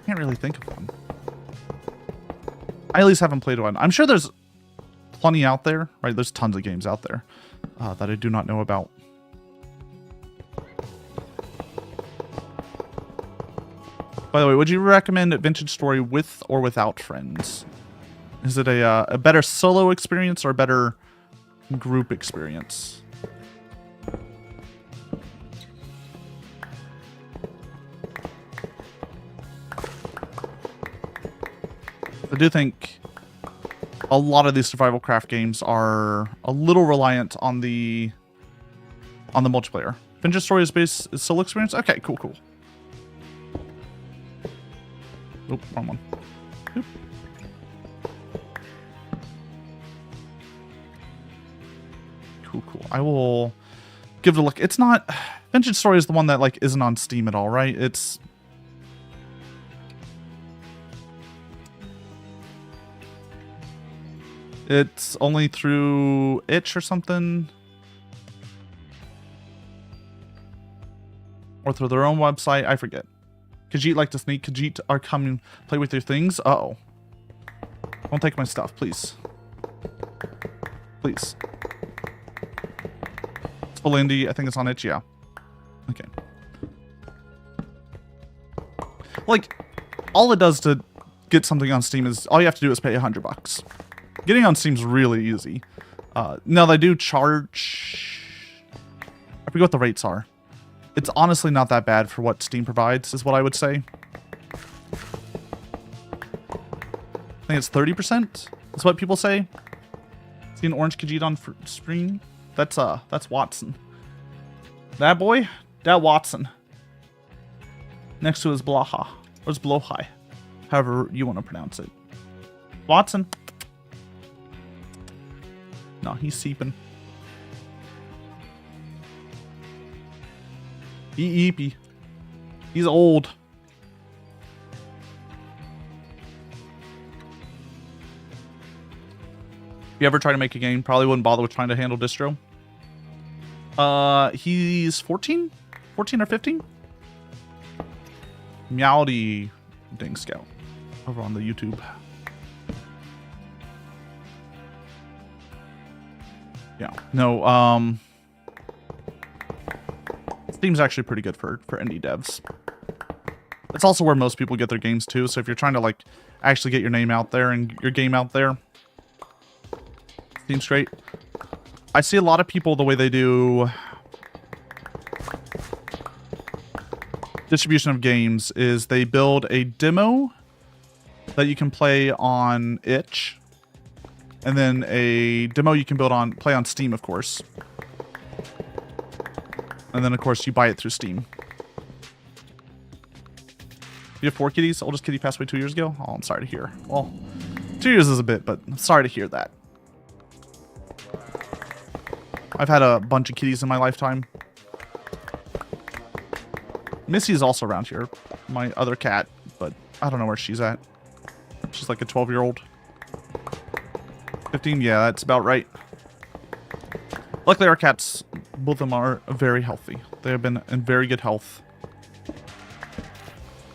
Can't really think of one. I at least haven't played one. I'm sure there's plenty out there, right? There's tons of games out there that I do not know about. By the way, would you recommend Vintage Story with or without friends? Is it a better solo experience or a better group experience? I do think a lot of these survival craft games are a little reliant on the multiplayer. Vintage Story is solo experience? Okay, cool. Oop, wrong one. Oop. Cool. I will give it a look. It's not... Vintage Story is the one that like isn't on Steam at all, right? It's only through itch or something. Or through their own website. I forget. Khajiit like to sneak. Khajiit are coming play with your things. Uh-oh. Don't take my stuff, please. Please. It's full indie. I think it's on itch, yeah. Okay. Like, all it does to get something on Steam is all you have to do is pay $100. Getting on Steam's really easy. Now, they do charge... I forget what the rates are. It's honestly not that bad for what Steam provides, is what I would say. I think it's 30%. That's what people say. See an orange Khajiit on screen? That's Watson. That boy? That Watson. Next to his Blaha. Or his Blowhigh. However you want to pronounce it. Watson. No, he's seeping. Eepy. He's old. If you ever try to make a game, probably wouldn't bother with trying to handle distro. He's 14? 14 or 15? Meowdy Ding Scout. Over on the YouTube. Yeah. No, Steam's actually pretty good for indie devs. It's also where most people get their games too, so if you're trying to like actually get your name out there and your game out there, Steam's great. I see a lot of people, the way they do distribution of games is they build a demo that you can play on itch, and then a demo you can play on Steam, of course. And then, of course, you buy it through Steam. You have 4 kitties? Oldest kitty passed away 2 years ago? Oh, I'm sorry to hear. Well, 2 years is a bit, but I'm sorry to hear that. I've had a bunch of kitties in my lifetime. Missy is also around here. My other cat, but I don't know where she's at. She's like a 12-year-old. 15? Yeah, that's about right. Luckily, our cats, both of them are very healthy. They have been in very good health.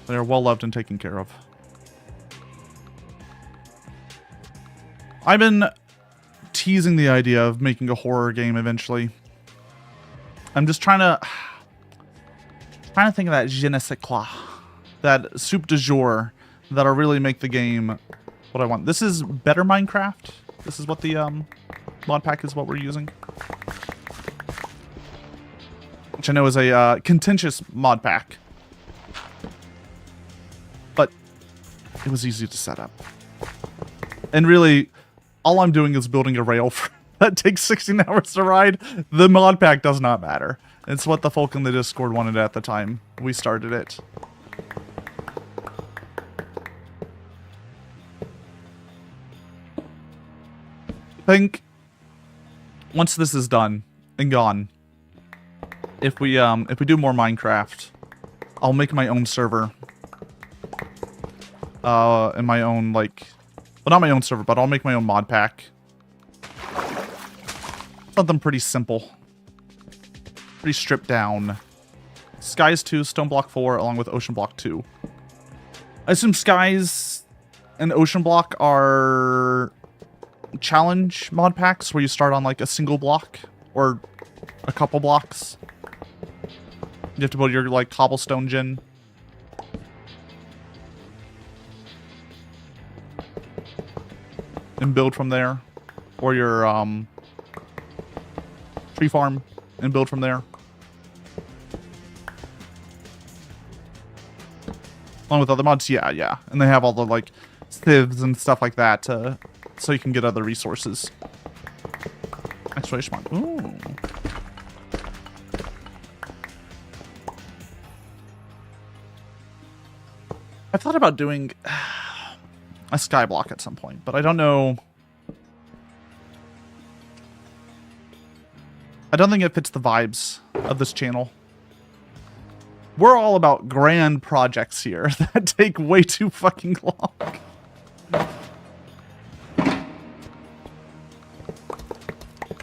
They are well loved and taken care of. I've been teasing the idea of making a horror game eventually. I'm just trying to think of that je ne sais quoi, that soup du jour that'll really make the game what I want. This is better Minecraft. This is what the mod pack is, what we're using, which I know is a contentious mod pack, but it was easy to set up. And really, all I'm doing is building a rail that takes 16 hours to ride. The mod pack does not matter. It's what the folk in the Discord wanted at the time we started it. I think once this is done and gone, if we do more Minecraft, I'll make my own server. And my own, like, well, not my own server, but I'll make my own mod pack. Something pretty simple. Pretty stripped down. Skies 2, Stone Block 4, along with Ocean Block 2. I assume Skies and Ocean Block are challenge mod packs where you start on like a single block or a couple blocks. You have to build your like cobblestone gen. And build from there. Or your tree farm and build from there. Along with other mods, yeah. And they have all the like sieves and stuff like that so you can get other resources. Exclamation mark. Ooh. I thought about doing a sky block at some point, but I don't know. I don't think it fits the vibes of this channel. We're all about grand projects here that take way too fucking long.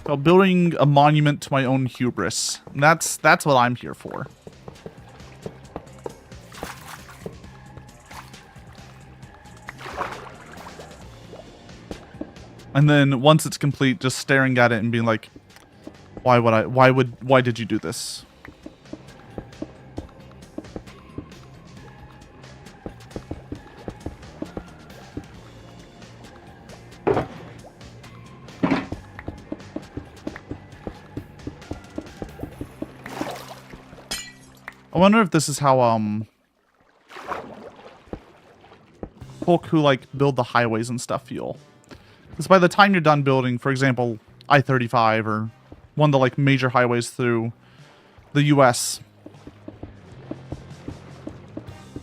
Well, building a monument to my own hubris. That's what I'm here for. And then once it's complete, just staring at it and being like, why did you do this? I wonder if this is how folk who like build the highways and stuff feel. Because by the time you're done building, for example, I-35 or one of the like major highways through the US,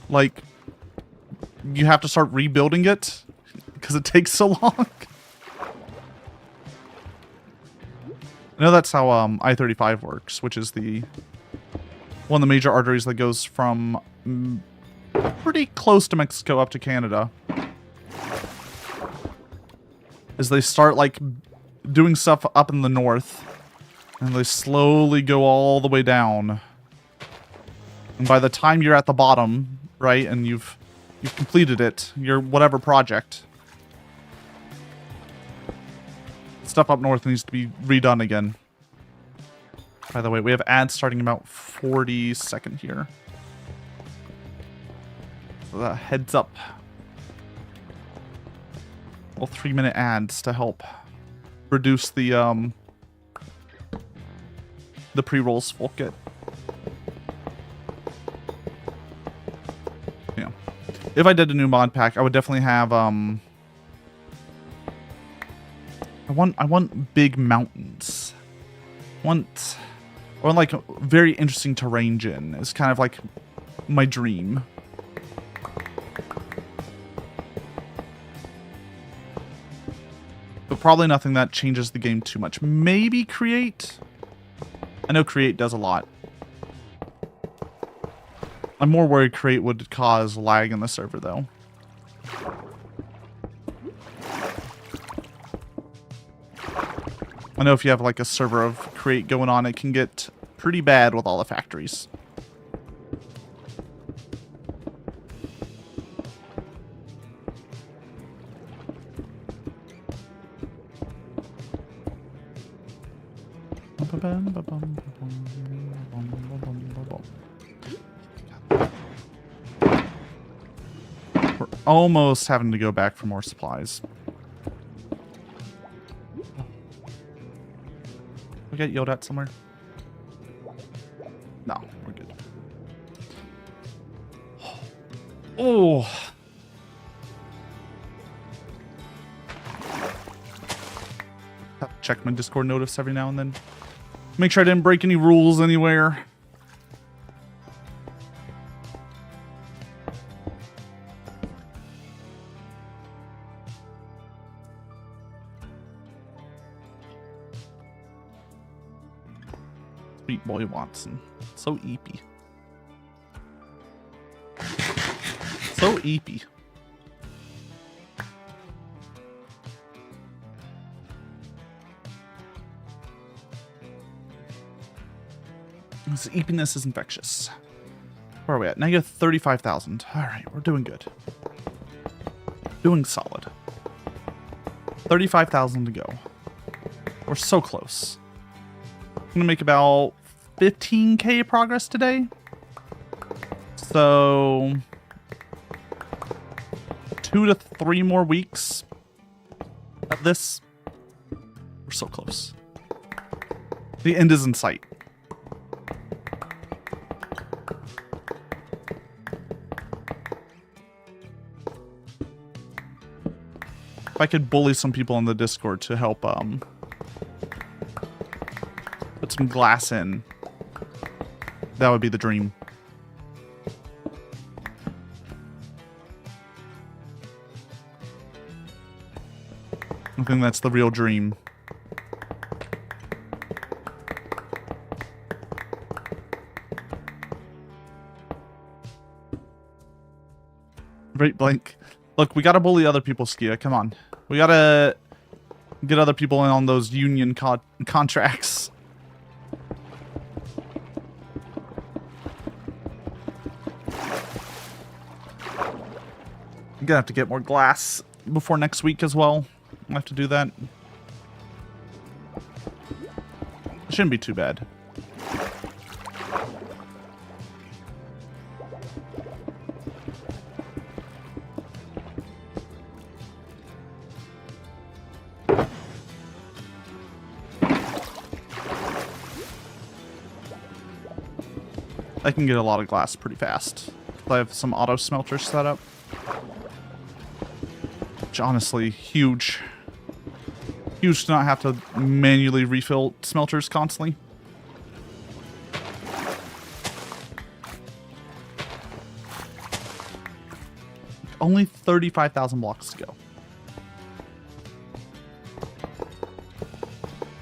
like you have to start rebuilding it because it takes so long. I know that's how I-35 works, which is the one of the major arteries that goes from pretty close to Mexico up to Canada. Is they start like doing stuff up in the north and they slowly go all the way down. And by the time you're at the bottom, right, and you've completed it, your whatever project, stuff up north needs to be redone again. By the way, we have ads starting about 40-second here. So that heads up. Well, 3-minute ads to help reduce the pre-rolls folk get. Yeah. If I did a new mod pack, I would definitely have I want big mountains. I want like very interesting terrain gen. It's kind of like my dream. But probably nothing that changes the game too much. Maybe Create? I know Create does a lot. I'm more worried Create would cause lag in the server, though. I know if you have like a server of Create going on, it can get pretty bad with all the factories. We're almost having to go back for more supplies. We got yelled at somewhere? No, we're good. Oh. Have to check my Discord notice every now and then. Make sure I didn't break any rules anywhere. Sweet boy Watson. So eepy. So eepy. This eepiness is infectious. Where are we at? Negative 35,000. Alright, we're doing good. Doing solid. 35,000 to go. We're so close. I'm gonna make about 15k progress today. So 2 to 3 more weeks of this. We're so close. The end is in sight. If I could bully some people in the Discord to help put some glass in, that would be the dream. I think that's the real dream. Right, Blank. Look, we gotta bully other people, Skia. Come on. We gotta get other people in on those union contracts. I'm gonna have to get more glass before next week as well. I have to do that. It shouldn't be too bad. I can get a lot of glass pretty fast. I have some auto smelters set up. Which honestly, huge. Huge to not have to manually refill smelters constantly. Only 35,000 blocks to go.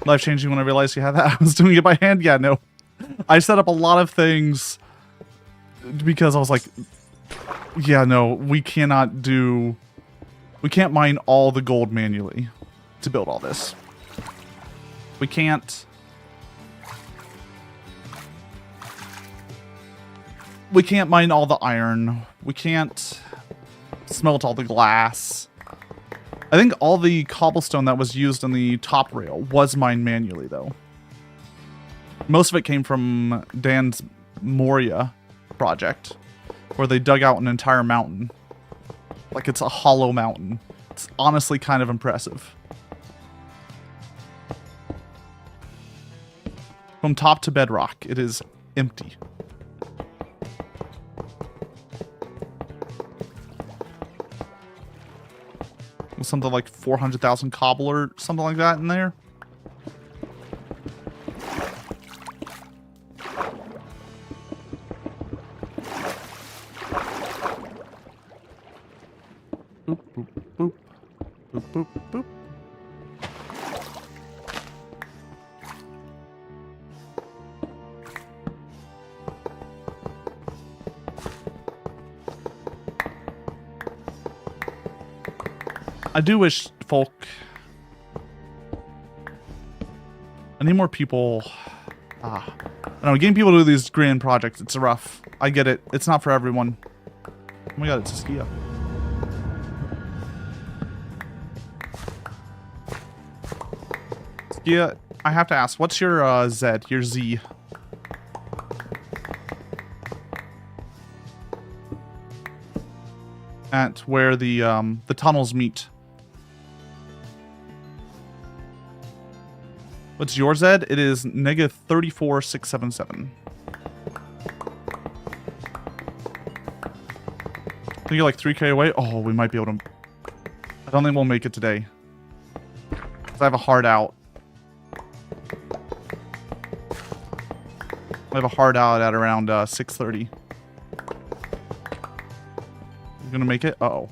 Life changing when I realized you had that. I was doing it by hand. Yeah, no. I set up a lot of things because I was like, yeah, no, we can't mine all the gold manually to build all this. We can't mine all the iron. We can't smelt all the glass. I think all the cobblestone that was used in the top rail was mined manually, though. Most of it came from Dan's Moria project, where they dug out an entire mountain. Like it's a hollow mountain. It's honestly kind of impressive. From top to bedrock, it is empty. Something like 400,000 cobble or something like that in there. Boop, boop, boop. Boop, boop, boop. I do wish folk... I need more people... I know, getting people to do these grand projects, it's rough. I get it. It's not for everyone. Oh my god, it's a Skia. Skia, I have to ask, what's your Z, your Z? At where the tunnels meet. What's your Z? It is -34677. I think you're like 3K away. Oh, we might be able to. I don't think we'll make it today. Because I have a hard out. I have a hard out at around 6:30. You gonna make it? Uh-oh.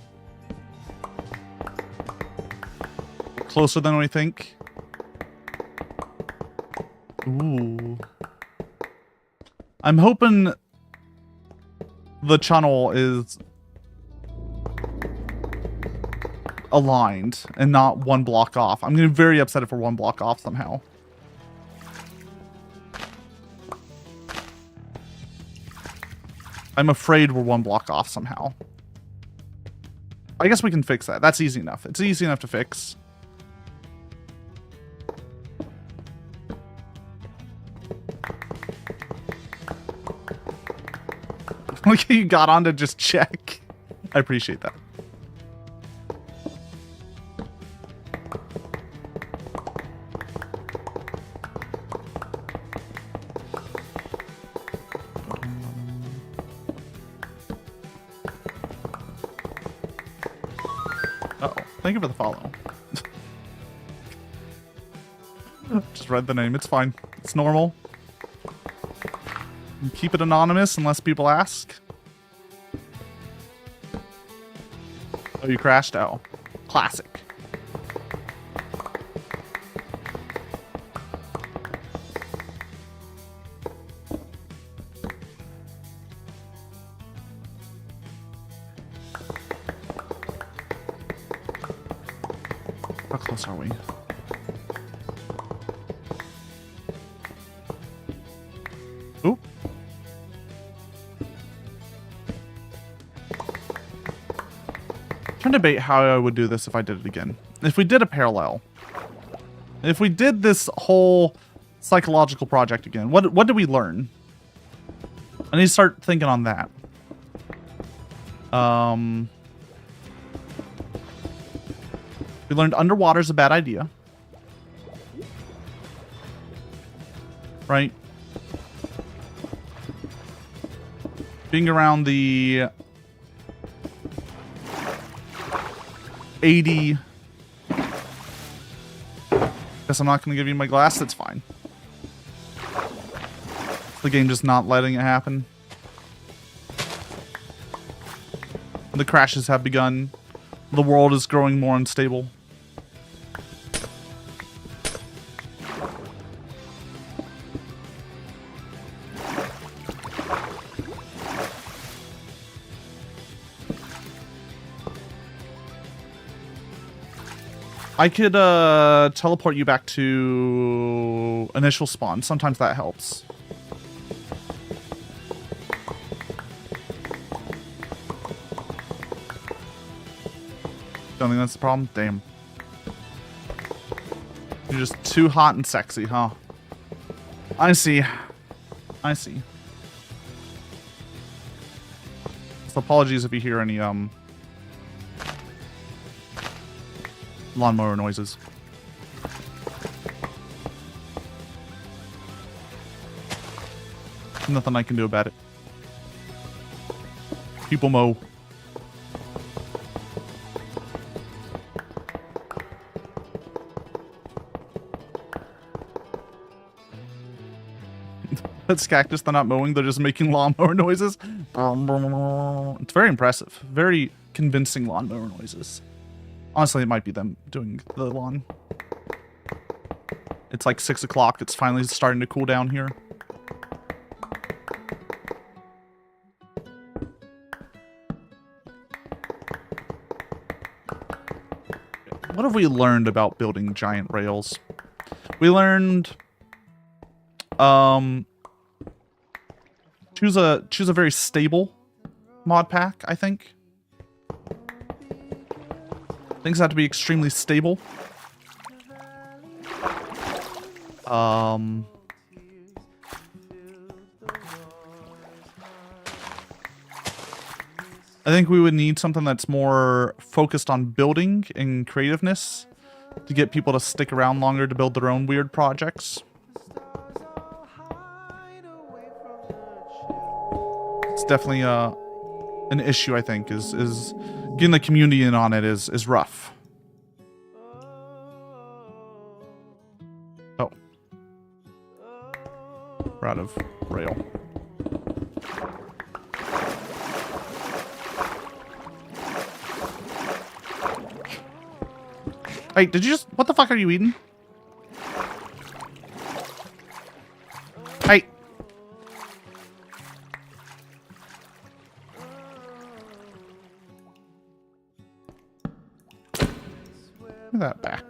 Closer than we think. Ooh. I'm hoping the channel is aligned and not one block off. I'm gonna be very upset if we're one block off somehow. I'm afraid we're one block off somehow. I guess we can fix that. That's easy enough. It's easy enough to fix. Look how you got on to just check. I appreciate that. Uh-oh. Thank you for the follow. Just read the name. It's fine. It's normal. Keep it anonymous unless people ask. Oh, you crashed? Oh. Classic. How close are we? Oop. Trying to debate how I would do this if I did it again. If we did a parallel. If we did this whole psychological project again, what did we learn? I need to start thinking on that. We learned underwater's a bad idea. Right? Being around the 80. Guess I'm not going to give you my glass. That's fine. The game just not letting it happen. The crashes have begun. The world is growing more unstable. I could teleport you back to initial spawn. Sometimes that helps. Don't think that's the problem? Damn. You're just too hot and sexy, huh? I see. I see. So apologies if you hear any lawnmower noises. Nothing I can do about it. People mow. That's cactus, they're not mowing, they're just making lawnmower noises. It's very impressive. Very convincing lawnmower noises. Honestly, it might be them doing the lawn. It's like 6 o'clock. It's finally starting to cool down here. What have we learned about building giant rails? We learned Choose a very stable mod pack, I think. Things have to be extremely stable. I think we would need something that's more focused on building and creativeness to get people to stick around longer to build their own weird projects. It's definitely an issue, I think, is getting the community in on it is rough. Oh. We're out of rail. Hey, did you just... What the fuck are you eating? Hey. Give me that back.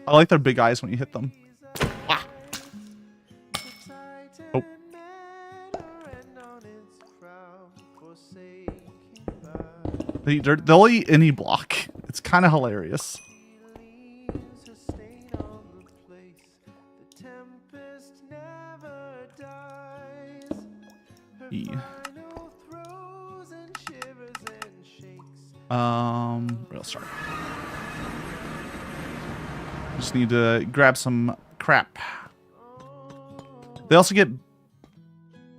I like their big eyes when you hit them. Ah. Oh. They'll eat any block. It's kind of hilarious. E. Real start. Just need to grab some crap. They also get...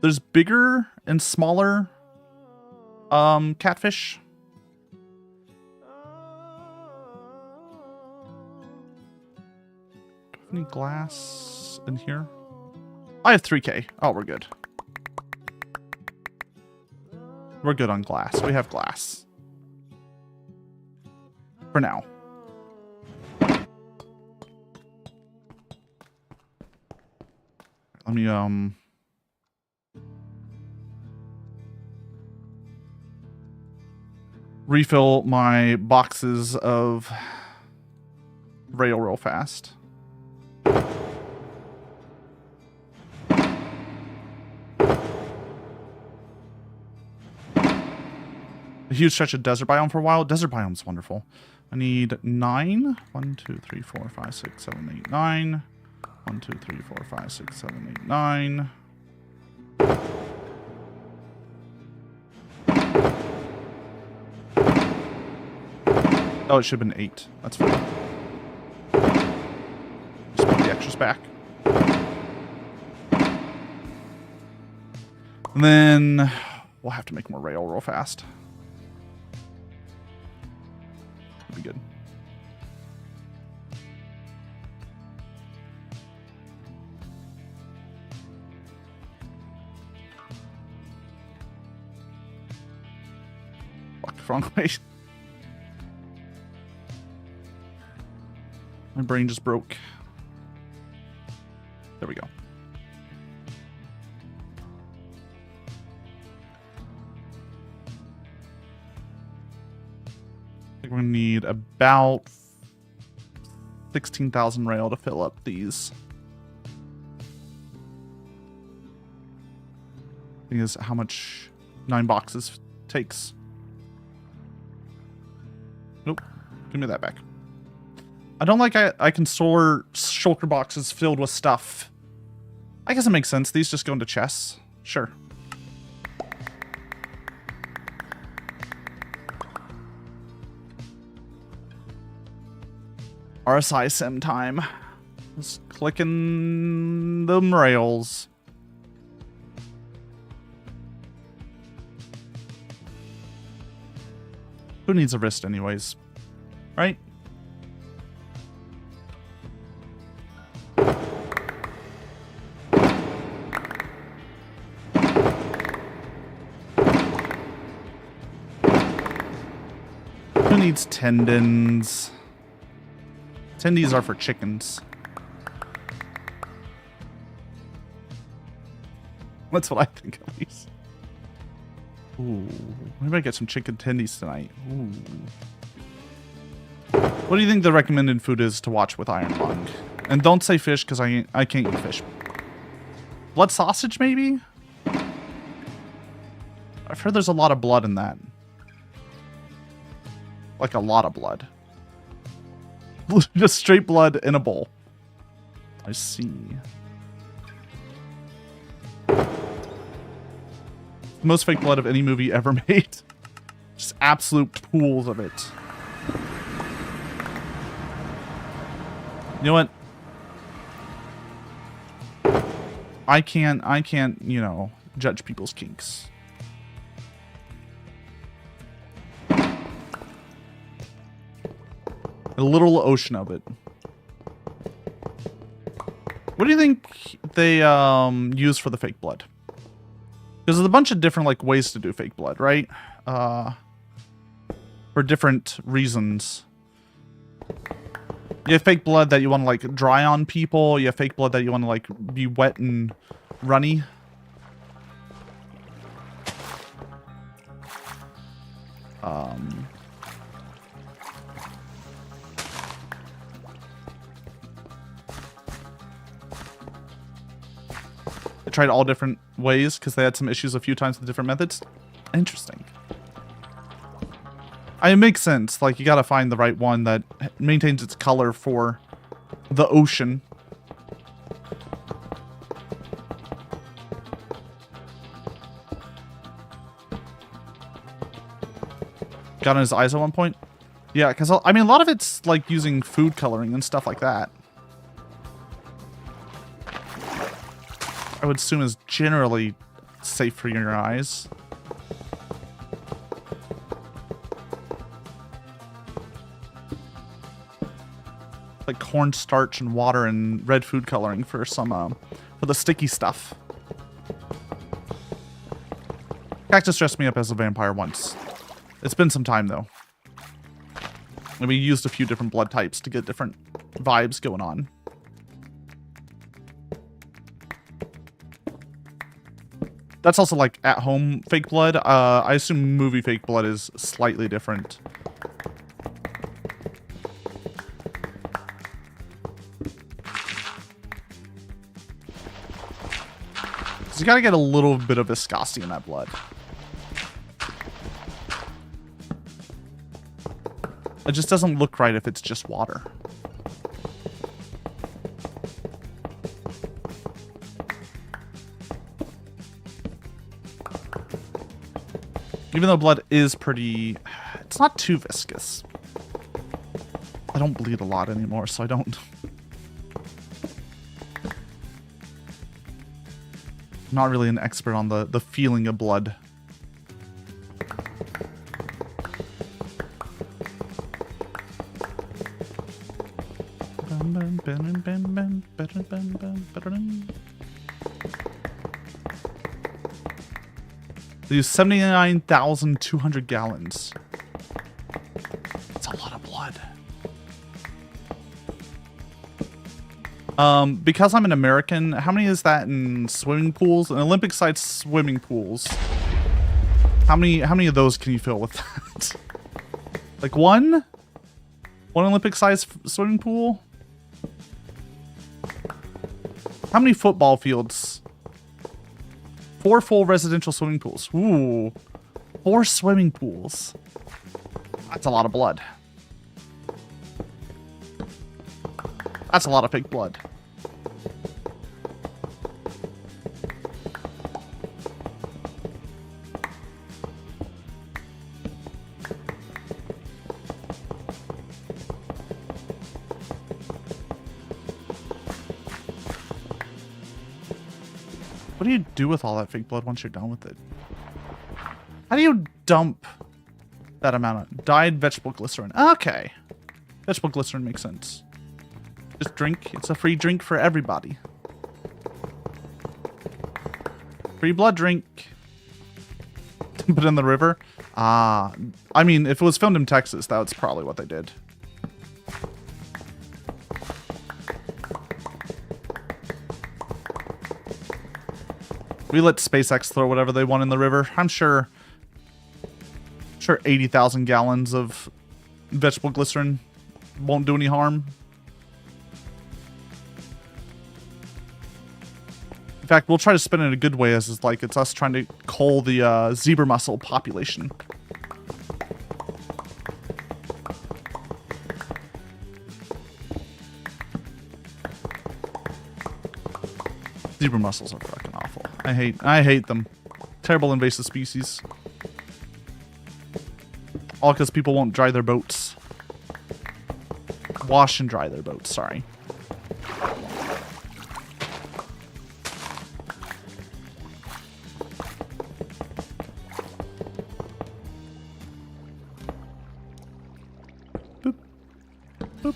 There's bigger and smaller catfish. Any glass in here? I have 3K. Oh, we're good. We're good on glass. We have glass. For now. Let me, refill my boxes of rail real fast. A huge stretch of desert biome for a while. Desert biome's wonderful. I need 9. 1, 2, 3, 4, 5, 6, 7, 8, 9. 1, 2, 3, 4, 5, 6, 7, 8, 9. Oh, it should have been 8. That's fine. Just put the extras back. And then we'll have to make more rail real fast. Be good. Fuck, wrong way. My brain just broke. There we go. We're going to need about 16,000 rail to fill up these. Thing is how much 9 boxes takes. Nope. Give me that back. I don't like I can store shulker boxes filled with stuff. I guess it makes sense. These just go into chests. Sure. RSI sim time. Just clicking them rails. Who needs a wrist anyways? Right? Who needs tendons? Tendies are for chickens. That's what I think, at least. Ooh, maybe I get some chicken tendies tonight. Ooh. What do you think the recommended food is to watch with Iron Lung? And don't say fish, because I can't eat fish. Blood sausage, maybe? I've heard there's a lot of blood in that. Like a lot of blood. Just straight blood in a bowl. I see. Most fake blood of any movie ever made. Just absolute pools of it. You know what? I can't, you know, judge people's kinks. A literal ocean of it. What do you think they use for the fake blood? Because there's a bunch of different like ways to do fake blood, right? For different reasons. You have fake blood that you want to like dry on people. You have fake blood that you want to like be wet and runny. They tried all different ways because they had some issues a few times with different methods. Interesting. It makes sense. Like, you gotta find the right one that maintains its color for the ocean. Got in his eyes at one point? Yeah, because, I mean, a lot of it's, like, using food coloring and stuff like that. I would assume is generally safe for your eyes. Like cornstarch and water and red food coloring for some, for the sticky stuff. Cactus dressed me up as a vampire once. It's been some time though. And we used a few different blood types to get different vibes going on. That's also like at home fake blood. I assume movie fake blood is slightly different. You gotta get a little bit of viscosity in that blood. It just doesn't look right if it's just water. Even though blood is pretty... It's not too viscous. I don't bleed a lot anymore, so I don't... I'm not really an expert on the feeling of blood. They use 79,200 gallons. That's a lot of blood. Because I'm an American, how many is that in swimming pools? In Olympic-sized swimming pools. How many of those can you fill with that? Like one? One Olympic-sized swimming pool? How many football fields? 4 full residential swimming pools. Ooh. 4 swimming pools. That's a lot of blood. That's a lot of fake blood. What do you do with all that fake blood once you're done with it? How do you dump that amount of dyed vegetable glycerin? Okay. Vegetable glycerin makes sense. Just drink. It's a free drink for everybody. Free blood drink. Put it in the river. I mean, if it was filmed in Texas, that's probably what they did. We let SpaceX throw whatever they want in the river. I'm sure 80,000 gallons of vegetable glycerin won't do any harm. In fact, we'll try to spin it in a good way as it's like it's us trying to cull the zebra mussel population. Zebra mussels are fucking awful. I hate them. Terrible invasive species. All because people won't dry their boats. Wash and dry their boats, sorry. Boop. Boop.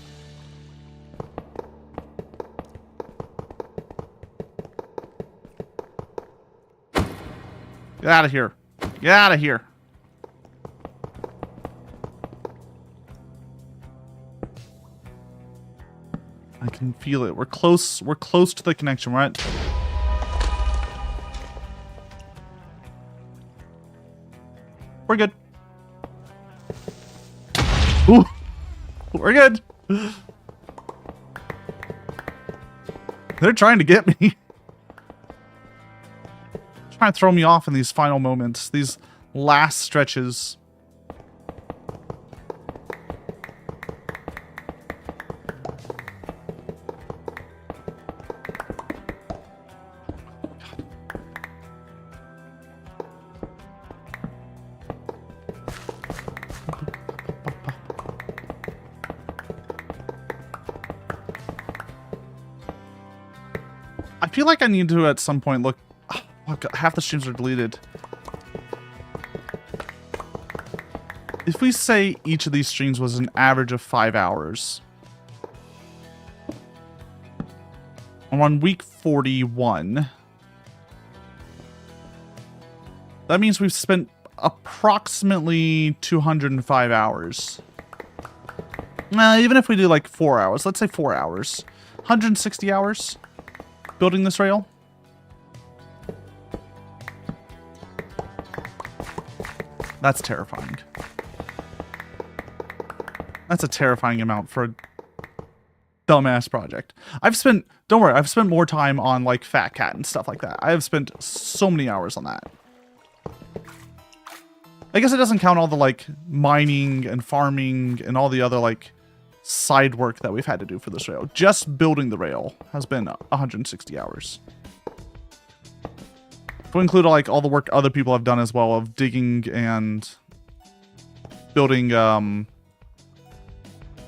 Get out of here. Get out of here. I can feel it. We're close. We're close to the connection. We're at... We're good. Ooh. We're good. They're trying to get me. Trying to throw me off in these final moments. These last stretches. I feel like I need to at some point look. Oh, God, half the streams are deleted. If we say each of these streams was an average of 5 hours, I'm on week 41. That means we've spent approximately 205 hours. Even if we do like 4 hours, let's say 4 hours. 160 hours building this rail. That's terrifying. That's a terrifying amount for a dumbass project. Don't worry, I've spent more time on like Fat Cat and stuff like that. I have spent so many hours on that. I guess it doesn't count all the like mining and farming and all the other like side work that we've had to do for this rail. Just building the rail has been 160 hours. If we include like all the work other people have done as well of digging and building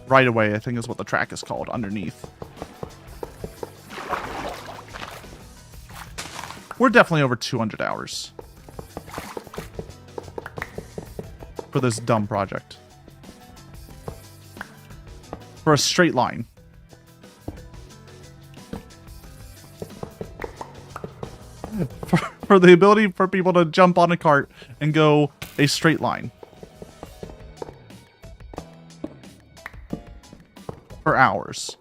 right away, I think is what the track is called underneath. We're definitely over 200 hours for this dumb project. For a straight line. For the ability for people to jump on a cart and go a straight line. For hours.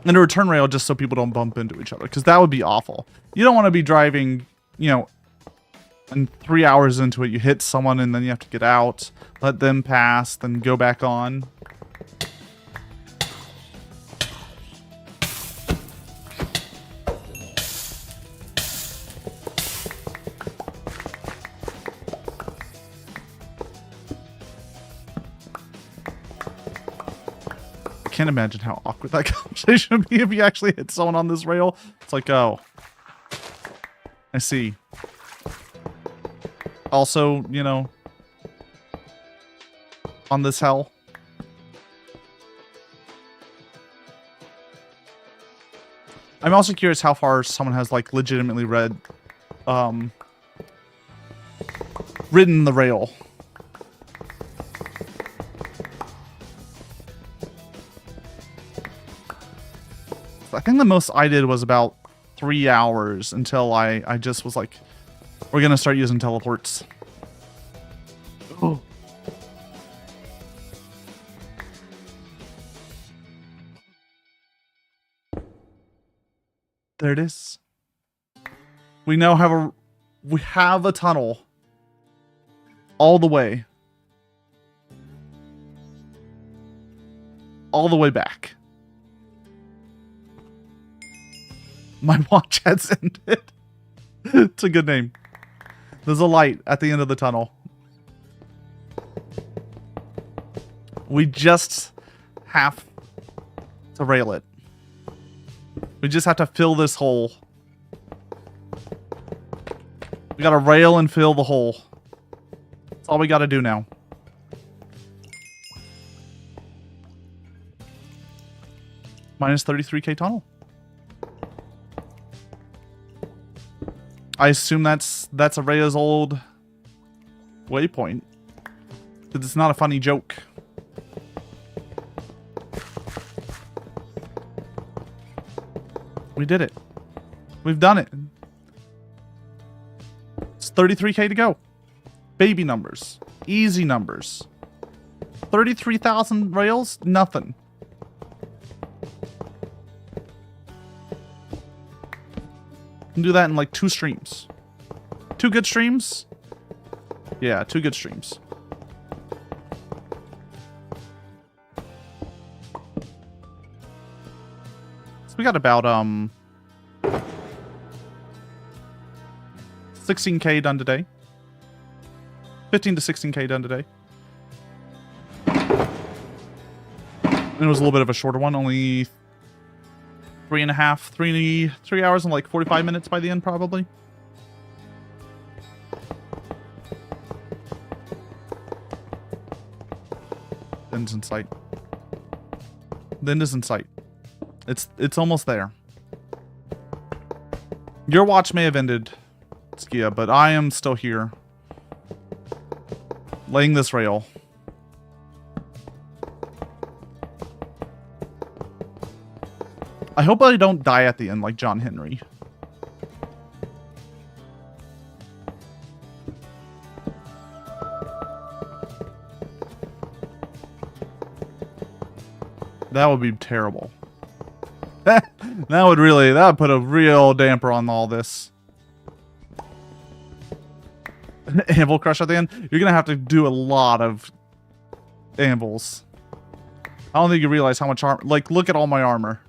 And a return rail just so people don't bump into each other. Because that would be awful. You don't want to be driving, you know, and 3 hours into it you hit someone and then you have to get out. Let them pass, then go back on. I can't imagine how awkward that conversation would be if you actually hit someone on this rail. It's like, oh, I see. Also, you know, on this hell. I'm also curious how far someone has like legitimately ridden the rail. I think the most I did was about 3 hours until I just was like, we're gonna start using teleports. Oh. There it is. We now have a tunnel all the way back. My watch has ended. It's a good name. There's a light at the end of the tunnel. We just have to rail it. We just have to fill this hole. We gotta rail and fill the hole. That's all we gotta do now. Minus 33k tunnel. I assume that's Araya's old waypoint. Because it's not a funny joke. We did it. We've done it. It's 33k to go. Baby numbers. Easy numbers. 33,000 rails? Nothing. Can do that in like 2 streams. 2 good streams? Yeah, 2 good streams. So we got about 16k done today. 15 to 16k done today. And it was a little bit of a shorter one, only 3 hours and like 45 minutes by the end, probably. The end's in sight. The end is in sight. It's almost there. Your watch may have ended, Skia, but I am still here. Laying this rail. I hope I don't die at the end like John Henry. That would be terrible. That would put a real damper on all this. Anvil crush at the end. You're gonna have to do a lot of anvils. I don't think you realize how much armor. Like, look at all my armor.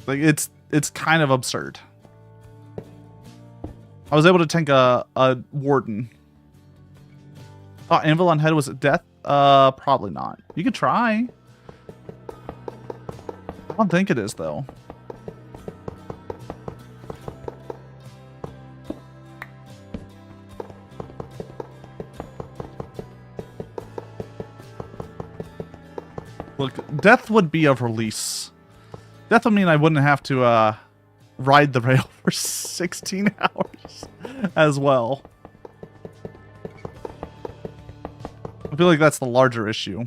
Like, it's kind of absurd. I was able to tank a warden. Oh, anvil on head was it death? Probably not. You could try. I don't think it is though. Look, death would be of release. Death would mean I wouldn't have to ride the rail for 16 hours as well. I feel like that's the larger issue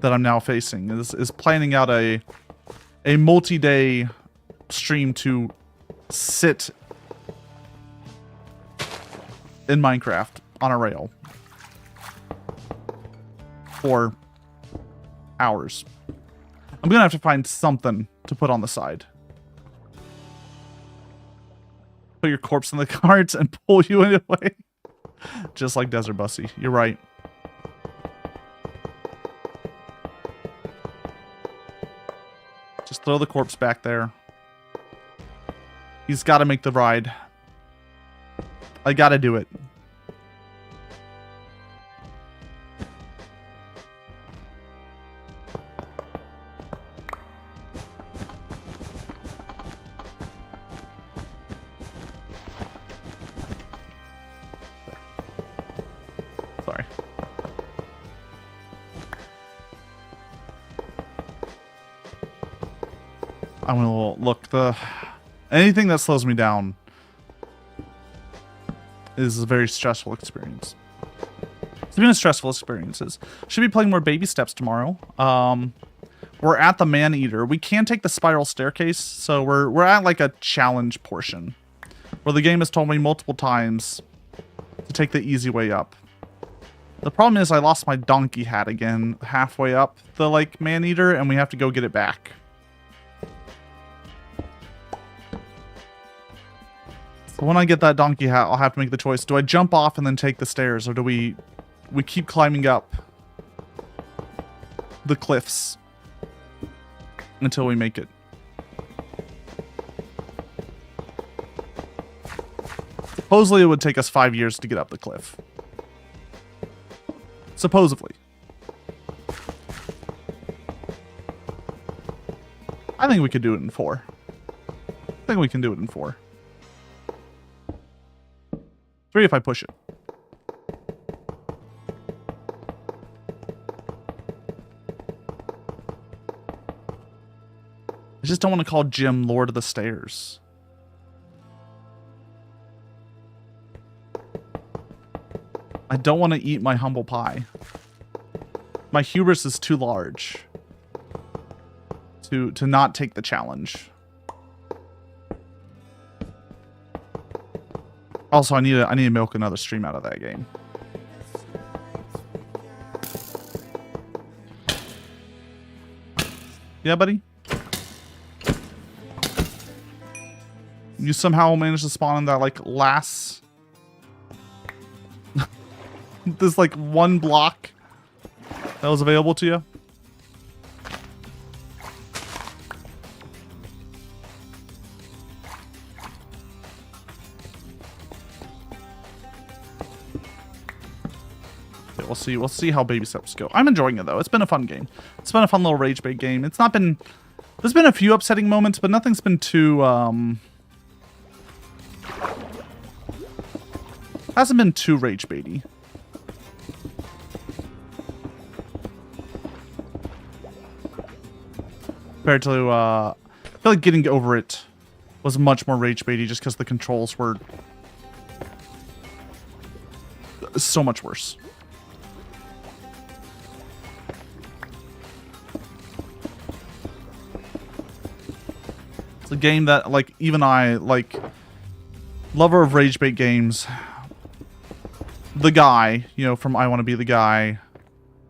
that I'm now facing is planning out a multi-day stream to sit in Minecraft on a rail for hours. I'm gonna have to find something to put on the side. Put your corpse in the carts and pull you away. Just like Desert Bussy. You're right. Just throw the corpse back there. He's got to make the ride. I got to do it. Sorry. I'm gonna look. Anything that slows me down is a very stressful experience. Speaking of stressful experiences, should be playing more baby steps tomorrow. We're at the man-eater. We can take the spiral staircase, so we're at like a challenge portion where the game has told me multiple times to take the easy way up. The problem is I lost my donkey hat again halfway up the like man-eater, and we have to go get it back. So when I get that donkey hat, I'll have to make the choice. Do I jump off and then take the stairs, or do we keep climbing up the cliffs until we make it. Supposedly it would take us 5 years to get up the cliff. Supposedly. I think we could do it in 4. I think we can do it in 4. 3 if I push it. I just don't want to call Jim Lord of the Stairs. I don't want to eat my humble pie. My hubris is too large to not take the challenge. Also, I need to milk another stream out of that game. Yeah, buddy? You somehow managed to spawn in that, like, last... this, like, one block that was available to you? Okay, we'll see how baby steps go. I'm enjoying it, though. It's been a fun game. It's been a fun little rage bait game. It's not been... There's been a few upsetting moments, but nothing's been too, hasn't been too rage baity. Compared to, I feel like getting over it was much more rage baity just because the controls were so much worse. It's a game that, like, even I, like, lover of rage bait games, the guy, you know, from I Want to Be the Guy,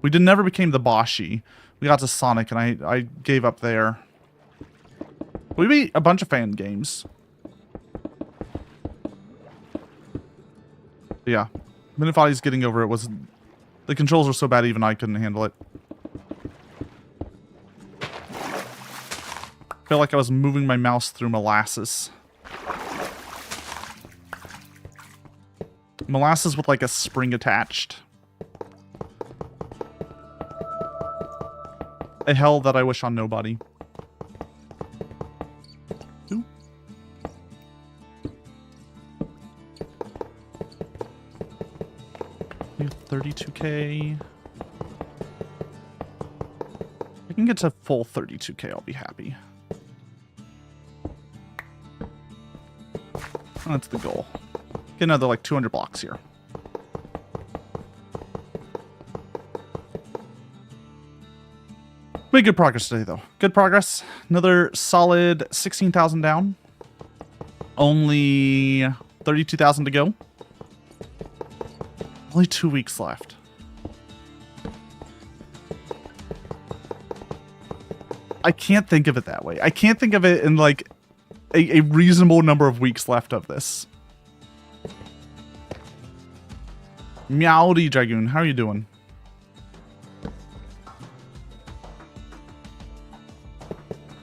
we never became the Boshi. We got to Sonic, and I gave up there. We beat a bunch of fan games. But yeah, Minifi's getting over it was... The controls were so bad even I couldn't handle it. Felt like I was moving my mouse through molasses. Molasses with like a spring attached. A hell that I wish on nobody. Ooh. We have 32k. If I can get to full 32k, I'll be happy. That's the goal. Get another like 200 blocks here. Made good progress today, though. Good progress. Another solid 16,000 down. Only 32,000 to go. Only 2 weeks left. I can't think of it that way. I can't think of it in like a reasonable number of weeks left of this. Meowdy Dragoon, how are you doing?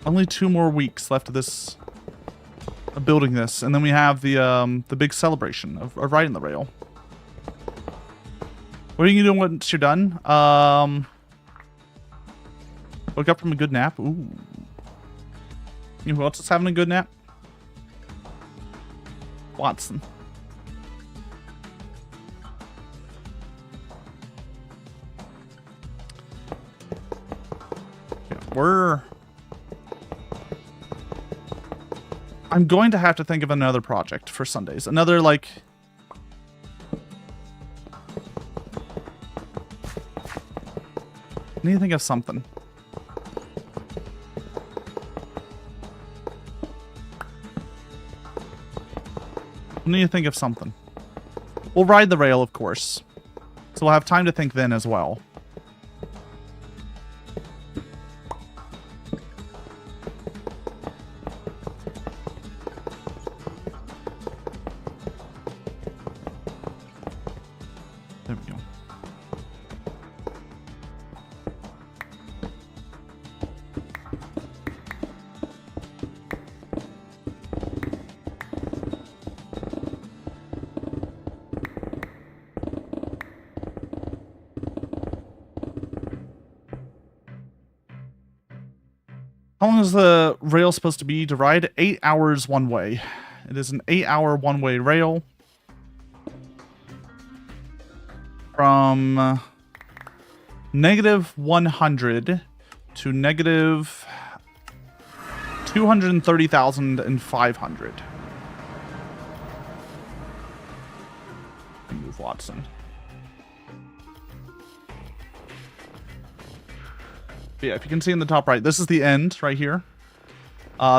Only 2 more weeks left of this, of building this, and then we have the big celebration of riding the rail. What are you doing once you're done? Woke up from a good nap. Ooh. You know who else is having a good nap? Watson. I'm going to have to think of another project for Sundays. Another, like... I need to think of something. I need to think of something. We'll ride the rail, of course. So we'll have time to think then as well. There we go. How long is the rail supposed to be to ride? 8 hours one way. It is an 8-hour one-way rail. From negative 100 to negative 230,500. Move Watson. But yeah, if you can see in the top right, this is the end right here.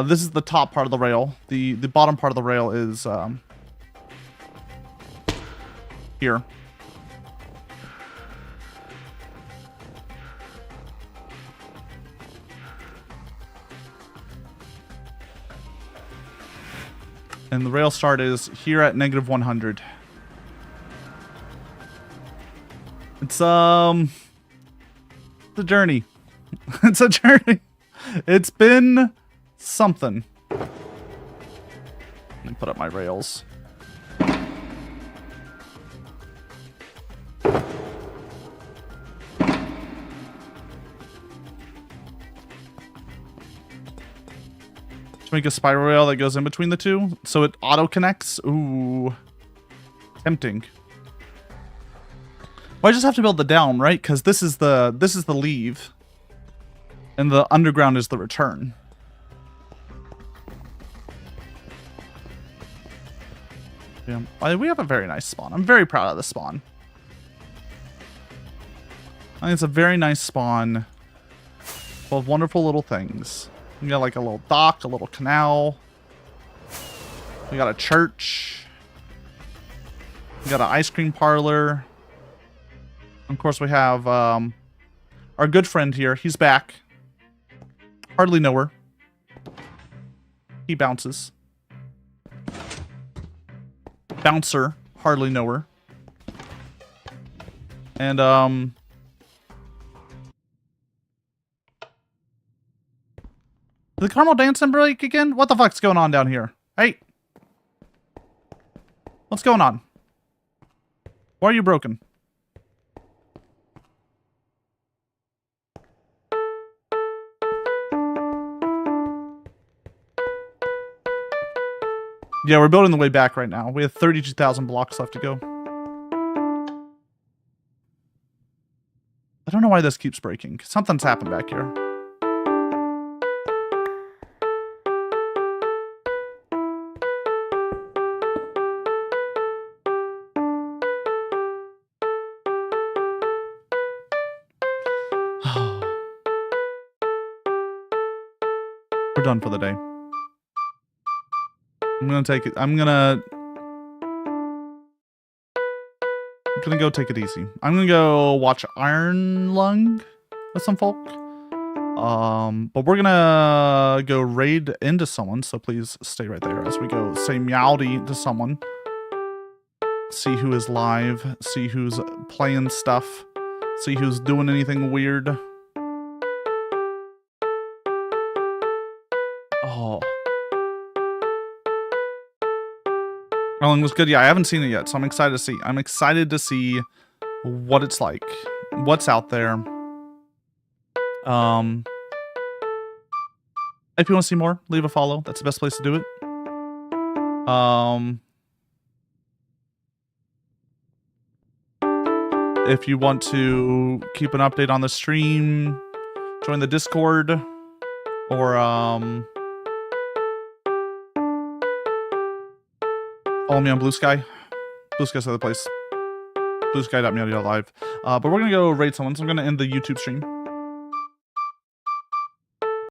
This is the top part of the rail. The bottom part of the rail is here. And the rail start is here at negative 100. It's a journey. It's a journey. It's been something. Let me put up my rails. Make a spiral rail that goes in between the two, so it auto connects. Ooh, tempting. Well, I just have to build the down, right? Because this is the leave, and the underground is the return. Yeah, we have a very nice spawn. I'm very proud of the spawn. I think it's a very nice spawn, full of wonderful little things. We got like a little dock, a little canal. We got a church. We got an ice cream parlor. Of course, we have our good friend here. He's back. Hardly know her. He bounces. Bouncer. Hardly know her. And did the caramel dancing break again? What the fuck's going on down here? Hey! What's going on? Why are you broken? Yeah, we're building the way back right now. We have 32,000 blocks left to go. I don't know why this keeps breaking. Something's happened back here. We're done for the day. I'm gonna take it. I'm gonna go take it easy. I'm gonna go watch Iron Lung with some folk. But we're gonna go raid into someone, so please stay right there as we go say Meowdy to someone. See who is live, see who's playing stuff, see who's doing anything weird. Oh. Iron was good. Yeah, I haven't seen it yet, so I'm excited to see. I'm excited to see what it's like, what's out there. If you want to see more, leave a follow. That's the best place to do it. If you want to keep an update on the stream, join the Discord, or follow me on Blue Sky. Blue Sky's the other place. Bluesky.meowdy.live. But we're gonna go raid someone, so I'm gonna end the YouTube stream.